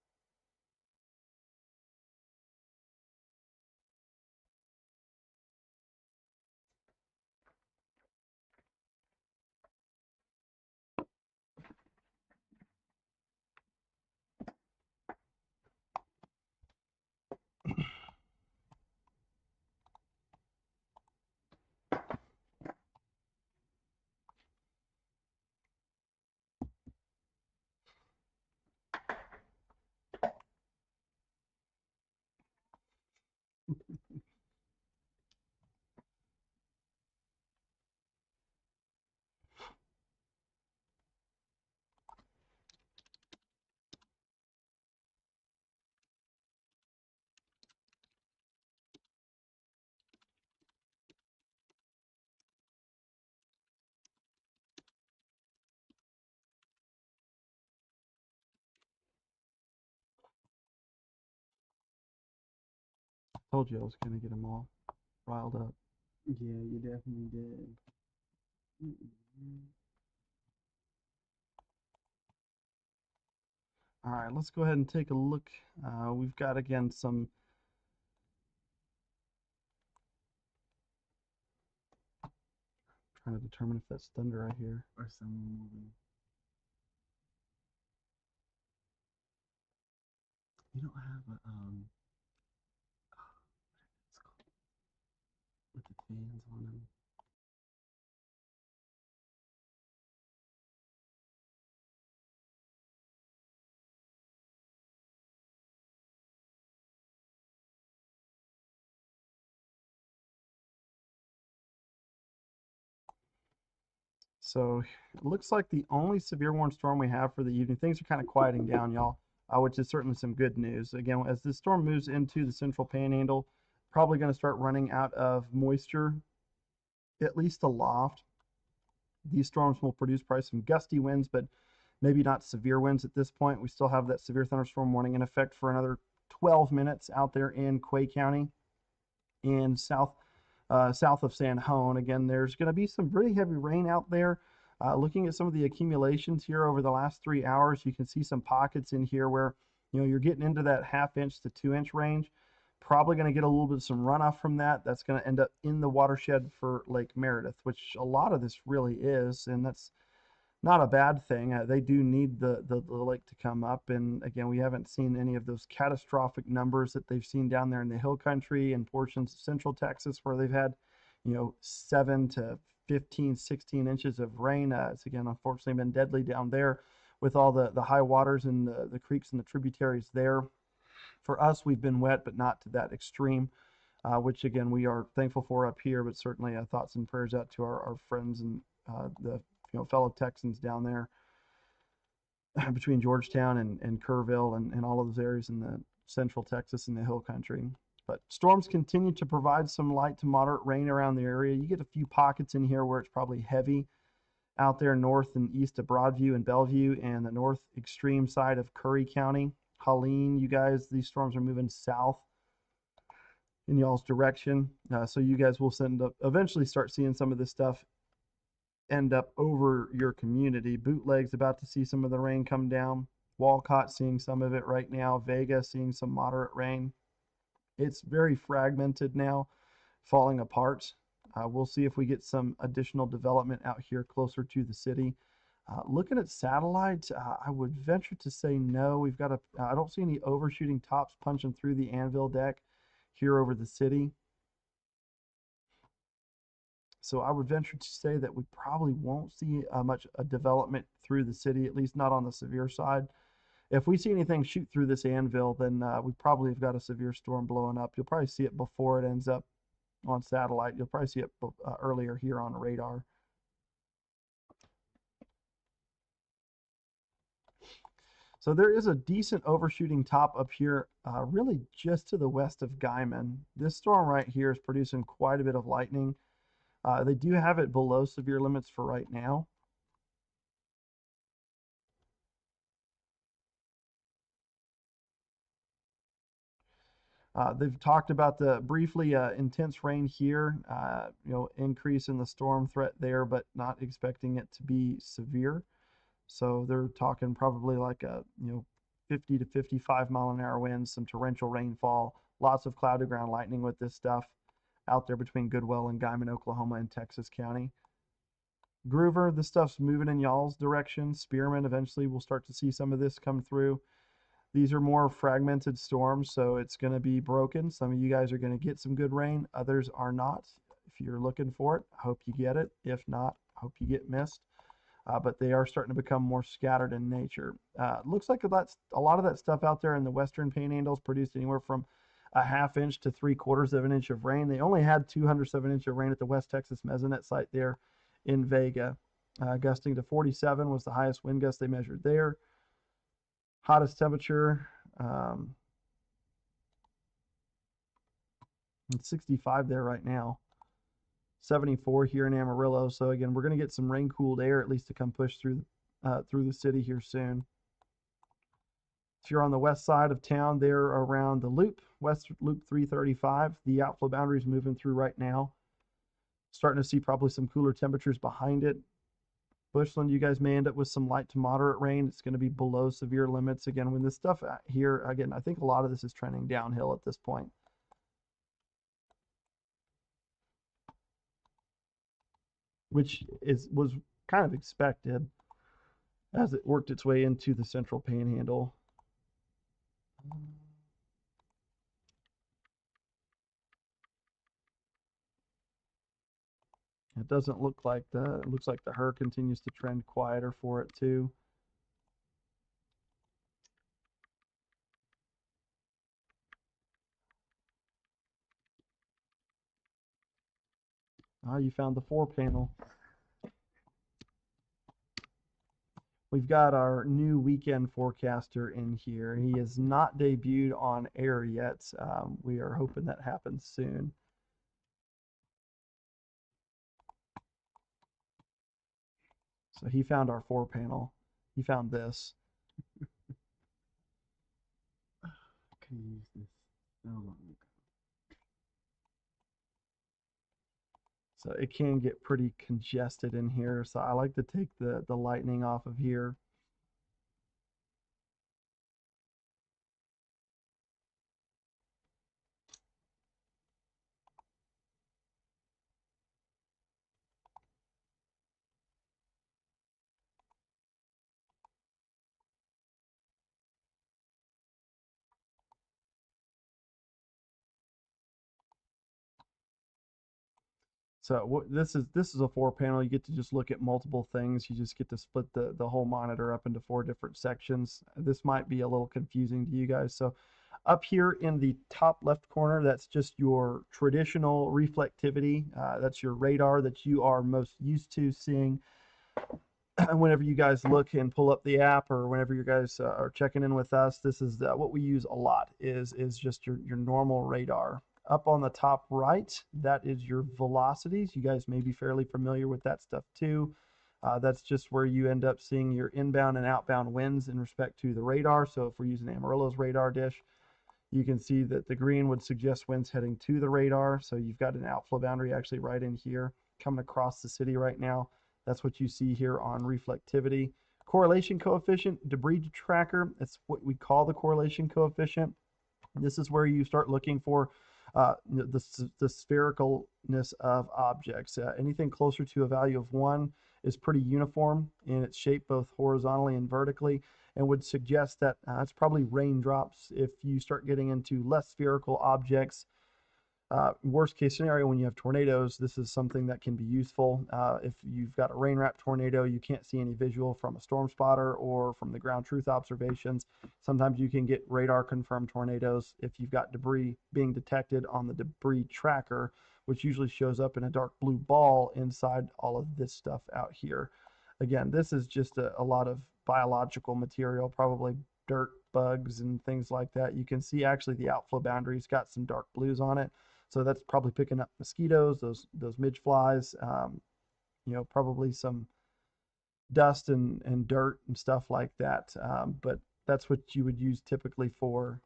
Told you I was going to get them all riled up. Yeah, you definitely did. Mm-mm. All right, let's go ahead and take a look. We've got, again, some trying to determine if that's thunder right here. Or someone moving. You don't have a it's called with the fans on them. So it looks like the only severe warm storm we have for the evening. Things are kind of quieting down, y'all, which is certainly some good news. Again, as this storm moves into the central Panhandle, probably going to start running out of moisture at least aloft. These storms will produce probably some gusty winds, but maybe not severe winds at this point. We still have that severe thunderstorm warning in effect for another 12 minutes out there in Quay County and south of San Juan. Again, there's going to be some pretty heavy rain out there. Looking at some of the accumulations here over the last 3 hours, you can see some pockets in here where you're getting into that ½ inch to 2 inch range. Probably going to get a little bit of some runoff from that. That's going to end up in the watershed for Lake Meredith, which a lot of this really is, and that's not a bad thing. They do need the lake to come up. And again, we haven't seen any of those catastrophic numbers that they've seen down there in the hill country and portions of central Texas where they've had, 7 to 15, 16 inches of rain. It's again, unfortunately, been deadly down there with all the high waters and the creeks and the tributaries there. For us, we've been wet, but not to that extreme, which again, we are thankful for up here, but certainly thoughts and prayers out to our friends and the fellow Texans down there between Georgetown and Kerrville and all of those areas in the central Texas and the hill country. But storms continue to provide some light to moderate rain around the area. You get a few pockets in here where it's probably heavy out there north and east of Broadview and Bellevue and the north extreme side of Curry County. Helene, you guys, these storms are moving south in y'all's direction. So you guys will eventually start seeing some of this stuff end up over your community. Bootleg's about to see some of the rain come down. Walcott seeing some of it right now. Vega seeing some moderate rain. It's very fragmented now, falling apart. We'll see if we get some additional development out here closer to the city. Looking at satellites, I would venture to say no. I don't see any overshooting tops punching through the anvil deck here over the city. So I would venture to say that we probably won't see much development through the city, at least not on the severe side. If we see anything shoot through this anvil, then we probably have got a severe storm blowing up. You'll probably see it before it ends up on satellite. You'll probably see it earlier here on radar. So there is a decent overshooting top up here, really just to the west of Guyman. This storm right here is producing quite a bit of lightning. They do have it below severe limits for right now. They've talked about the briefly intense rain here, increase in the storm threat there, but not expecting it to be severe. So they're talking probably like a 50 to 55 mile an hour winds, some torrential rainfall, lots of cloud to ground lightning with this stuff out there between Goodwell and Guyman, Oklahoma, and Texas County. Groover, this stuff's moving in y'all's direction. Spearman, eventually we'll start to see some of this come through. These are more fragmented storms, so it's going to be broken. Some of you guys are going to get some good rain. Others are not. If you're looking for it, I hope you get it. If not, I hope you get missed. But they are starting to become more scattered in nature. Looks like a lot of that stuff out there in the western Panhandles produced anywhere from a ½ inch to 3/4 of an inch of rain. They only had 207 inch of rain at the West Texas Mesonet site there in Vega. Gusting to 47 was the highest wind gust they measured there. Hottest temperature, it's 65 there right now. 74 here in Amarillo. So again, we're going to get some rain cooled air at least to come push through the city here soon. If you're on the west side of town there around the loop, West Loop 335, the outflow boundary is moving through right now. Starting to see probably some cooler temperatures behind it. Bushland, you guys may end up with some light to moderate rain. It's going to be below severe limits. Again, when this stuff here, again, I think a lot of this is trending downhill at this point. Which was kind of expected as it worked its way into the central Panhandle. It doesn't look like it looks like the HER continues to trend quieter for it too. You found the 4 panel. We've got our new weekend forecaster in here. He is not debuted on air yet. We are hoping that happens soon. So he found our 4 panel. He found this. Can use this so long ago. So it can get pretty congested in here. So I like to take the lightning off of here. So this is a 4 panel. You get to just look at multiple things. You just get to split the whole monitor up into 4 different sections. This might be a little confusing to you guys. So up here in the top left corner, that's just your traditional reflectivity. That's your radar that you are most used to seeing whenever you guys look and pull up the app, or whenever you guys are checking in with us. This is what we use a lot, is just your normal radar. Up on the top right, that is your velocities. You guys may be fairly familiar with that stuff too. That's just where you end up seeing your inbound and outbound winds in respect to the radar. So if we're using Amarillo's radar dish, you can see that the green would suggest winds heading to the radar. So you've got an outflow boundary actually right in here coming across the city right now. That's what you see here on reflectivity. Correlation coefficient, debris tracker, that's what we call the correlation coefficient. This is where you start looking for the sphericalness of objects. Anything closer to a value of 1 is pretty uniform in its shape, both horizontally and vertically, and would suggest that it's probably raindrops. If you start getting into less spherical objects, worst case scenario, when you have tornadoes, this is something that can be useful. If you've got a rain wrap tornado, you can't see any visual from a storm spotter or from the ground truth observations. Sometimes you can get radar confirmed tornadoes if you've got debris being detected on the debris tracker, which usually shows up in a dark blue ball inside all of this stuff out here. Again, this is just a lot of biological material, probably dirt, bugs, and things like that. You can see actually the outflow boundary's got some dark blues on it. So that's probably picking up mosquitoes, those midge flies, probably some dust and dirt and stuff like that. But that's what you would use typically for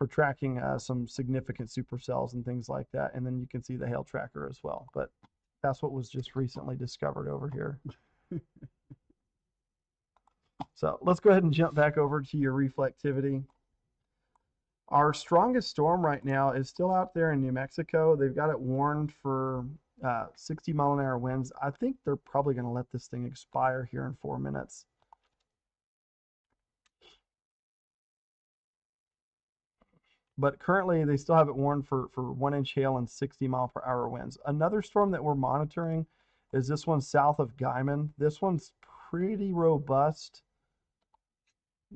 tracking some significant supercells and things like that. And then you can see the hail tracker as well. But that's what was just recently discovered over here. So let's go ahead and jump back over to your reflectivity. Our strongest storm right now is still out there in New Mexico. They've got it warned for 60-mile-an-hour winds. I think they're probably going to let this thing expire here in 4 minutes. But currently, they still have it warned for 1-inch hail and 60-mile-per-hour winds. Another storm that we're monitoring is this one south of Guyman. This one's pretty robust.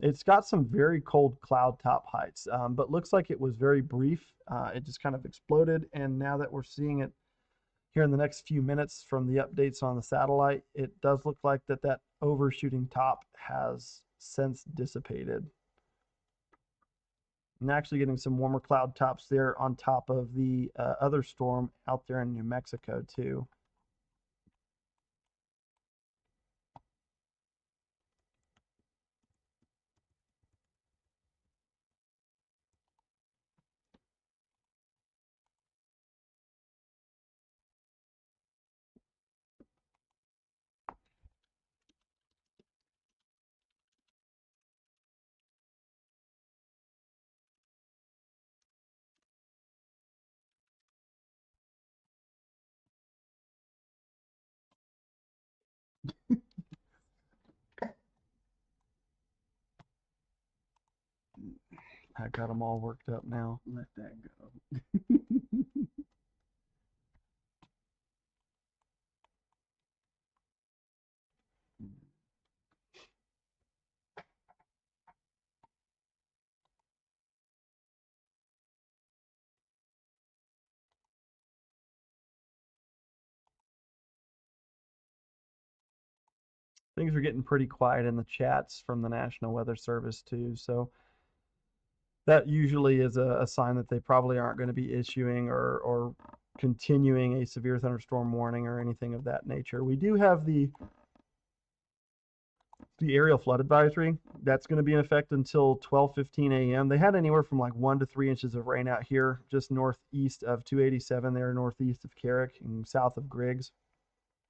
It's got some very cold cloud top heights, but looks like it was very brief. It just kind of exploded, and now that we're seeing it here in the next few minutes from the updates on the satellite, it does look like that overshooting top has since dissipated. And actually getting some warmer cloud tops there on top of the other storm out there in New Mexico too. I got them all worked up now. Let that go. Things are getting pretty quiet in the chats from the National Weather Service too, so that usually is a sign that they probably aren't going to be issuing or continuing a severe thunderstorm warning or anything of that nature. We do have the aerial flood advisory. That's going to be in effect until 12:15 a.m. They had anywhere from like 1 to 3 inches of rain out here, just northeast of 287 there, northeast of Carrick and south of Griggs.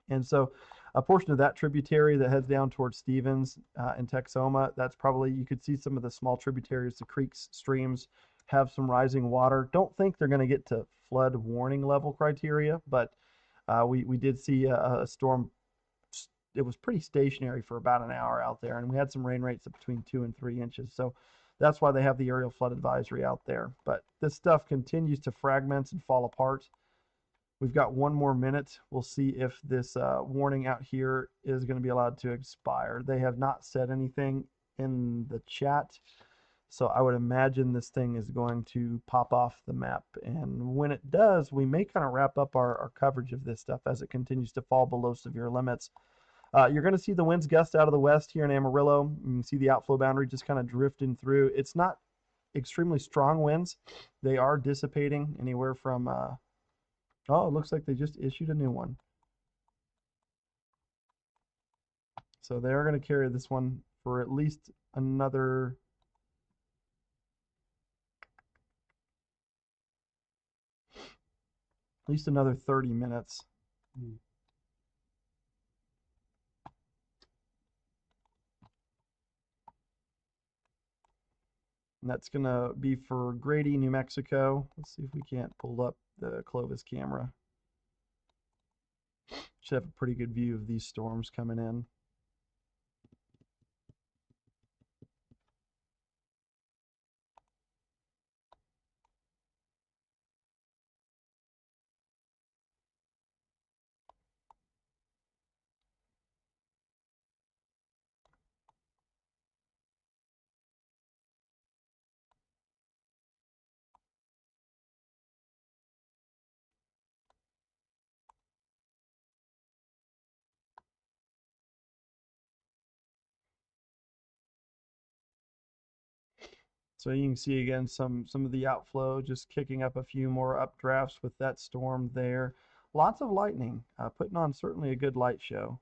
And so a portion of that tributary that heads down towards Stevens and Texoma, that's probably, you could see some of the small tributaries, the creeks, streams have some rising water. Don't think they're going to get to flood warning level criteria, but we did see a storm. It was pretty stationary for about an hour out there, and we had some rain rates of between 2 and 3 inches. So that's why they have the aerial flood advisory out there. But this stuff continues to fragment and fall apart. We've got 1 more minute. We'll see if this warning out here is going to be allowed to expire. They have not said anything in the chat, so I would imagine this thing is going to pop off the map. And when it does, we may kind of wrap up our coverage of this stuff as it continues to fall below severe limits. You're going to see the winds gust out of the west here in Amarillo. You can see the outflow boundary just kind of drifting through. It's not extremely strong winds. They are dissipating anywhere from oh, it looks like they just issued a new one. So they are going to carry this one for at least another 30 minutes. Mm. And that's going to be for Grady, New Mexico. Let's see if we can't pull up the Clovis camera. Should have a pretty good view of these storms coming in. So you can see again some of the outflow, just kicking up a few more updrafts with that storm there. Lots of lightning, putting on certainly a good light show.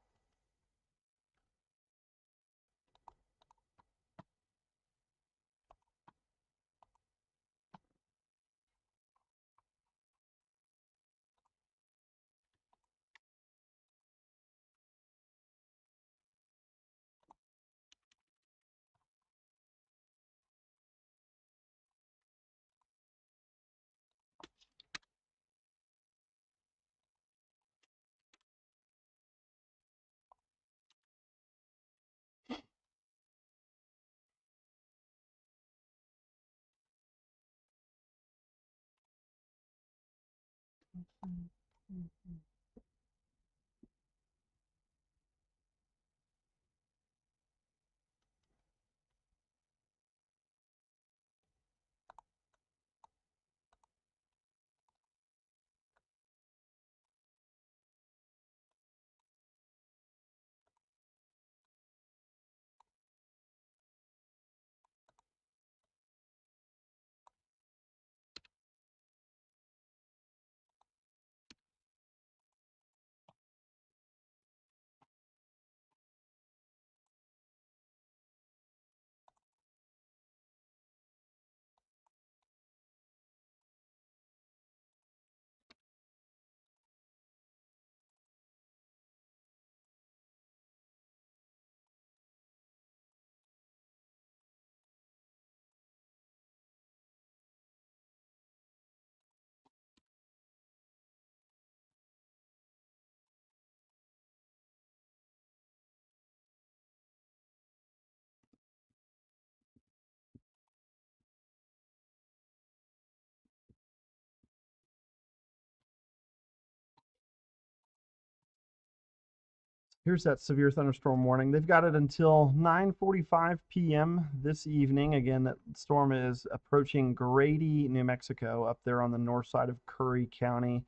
Here's that severe thunderstorm warning. They've got it until 9:45 p.m. this evening. Again, that storm is approaching Grady, New Mexico, up there on the north side of Curry County.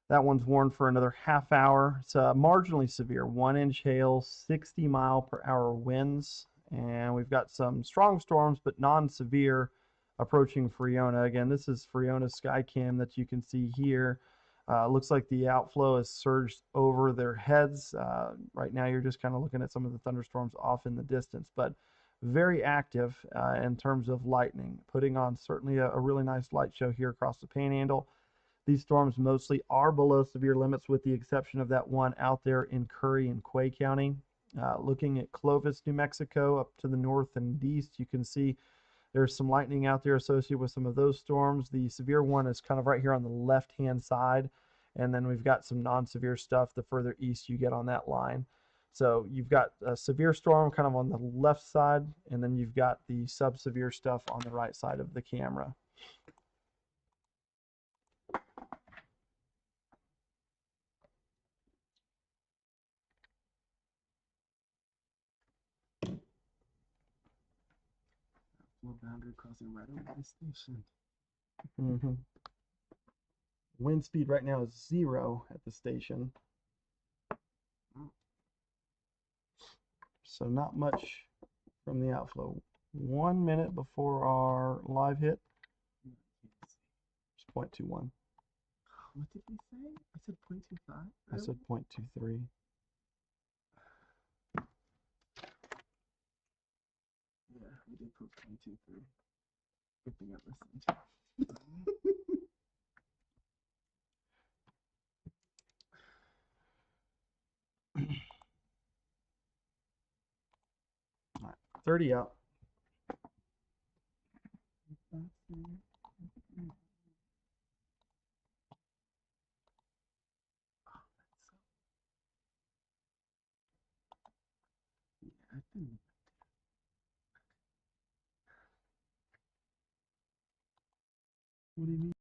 That one's warned for another half hour. It's marginally severe, 1 inch hail, 60-mile-per-hour winds, and we've got some strong storms, but non-severe, approaching Friona. Again, this is Friona Skycam that you can see here. Looks like the outflow has surged over their heads. Right now, you're just kind of looking at some of the thunderstorms off in the distance, but very active in terms of lightning, putting on certainly a really nice light show here across the Panhandle. These storms mostly are below severe limits, with the exception of that one out there in Curry and Quay County. Looking at Clovis, New Mexico, up to the north and east, you can see there's some lightning out there associated with some of those storms. The severe one is kind of right here on the left-hand side, and then we've got some non-severe stuff the further east you get on that line. So you've got a severe storm kind of on the left side, and then you've got the sub-severe stuff on the right side of the camera. Flow boundary crossing right over the station. Mm-hmm. Wind speed right now is 0 at the station. So not much from the outflow. 1 minute before our live hit, it's 0.21. What did we say? I said 0.25. I said 0.23. Yeah, we did put 0.23. Good thing I listened. All right, 30 out. I think what do you mean?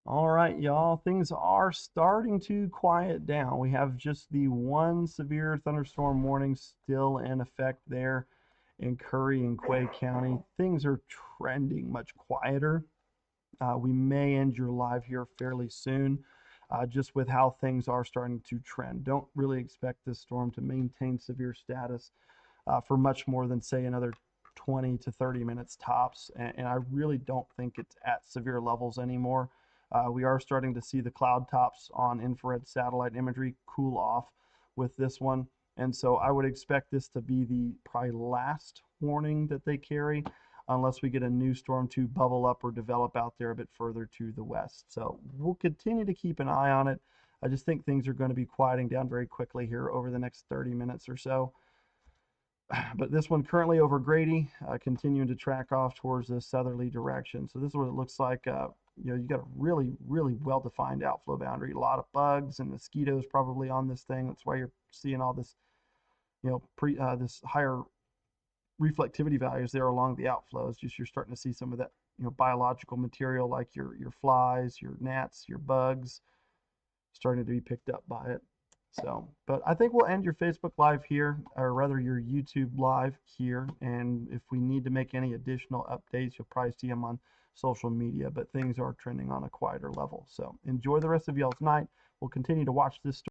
All right, y'all. Things are starting to quiet down. We have just the one severe thunderstorm warning still in effect there in Curry and Quay County. Things are trending much quieter. We may end your live here fairly soon, just with how things are starting to trend. Don't really expect this storm to maintain severe status for much more than, say, another 20 to 30 minutes tops. And I really don't think it's at severe levels anymore. We are starting to see the cloud tops on infrared satellite imagery cool off with this one. And so I would expect this to be the probably last warning that they carry unless we get a new storm to bubble up or develop out there a bit further to the west. So we'll continue to keep an eye on it. I just think things are going to be quieting down very quickly here over the next 30 minutes or so. But this one currently over Grady, continuing to track off towards the southerly direction. So this is what it looks like. You got a really, really well-defined outflow boundary. A lot of bugs and mosquitoes probably on this thing. That's why you're seeing all this, this higher reflectivity values there along the outflows. Just you're starting to see some of that, biological material like your flies, your gnats, your bugs starting to be picked up by it. So, but I think we'll end your Facebook Live here, or rather your YouTube Live here. And if we need to make any additional updates, you'll probably see them on social media. But things are trending on a quieter level. So enjoy the rest of y'all's night. We'll continue to watch this story.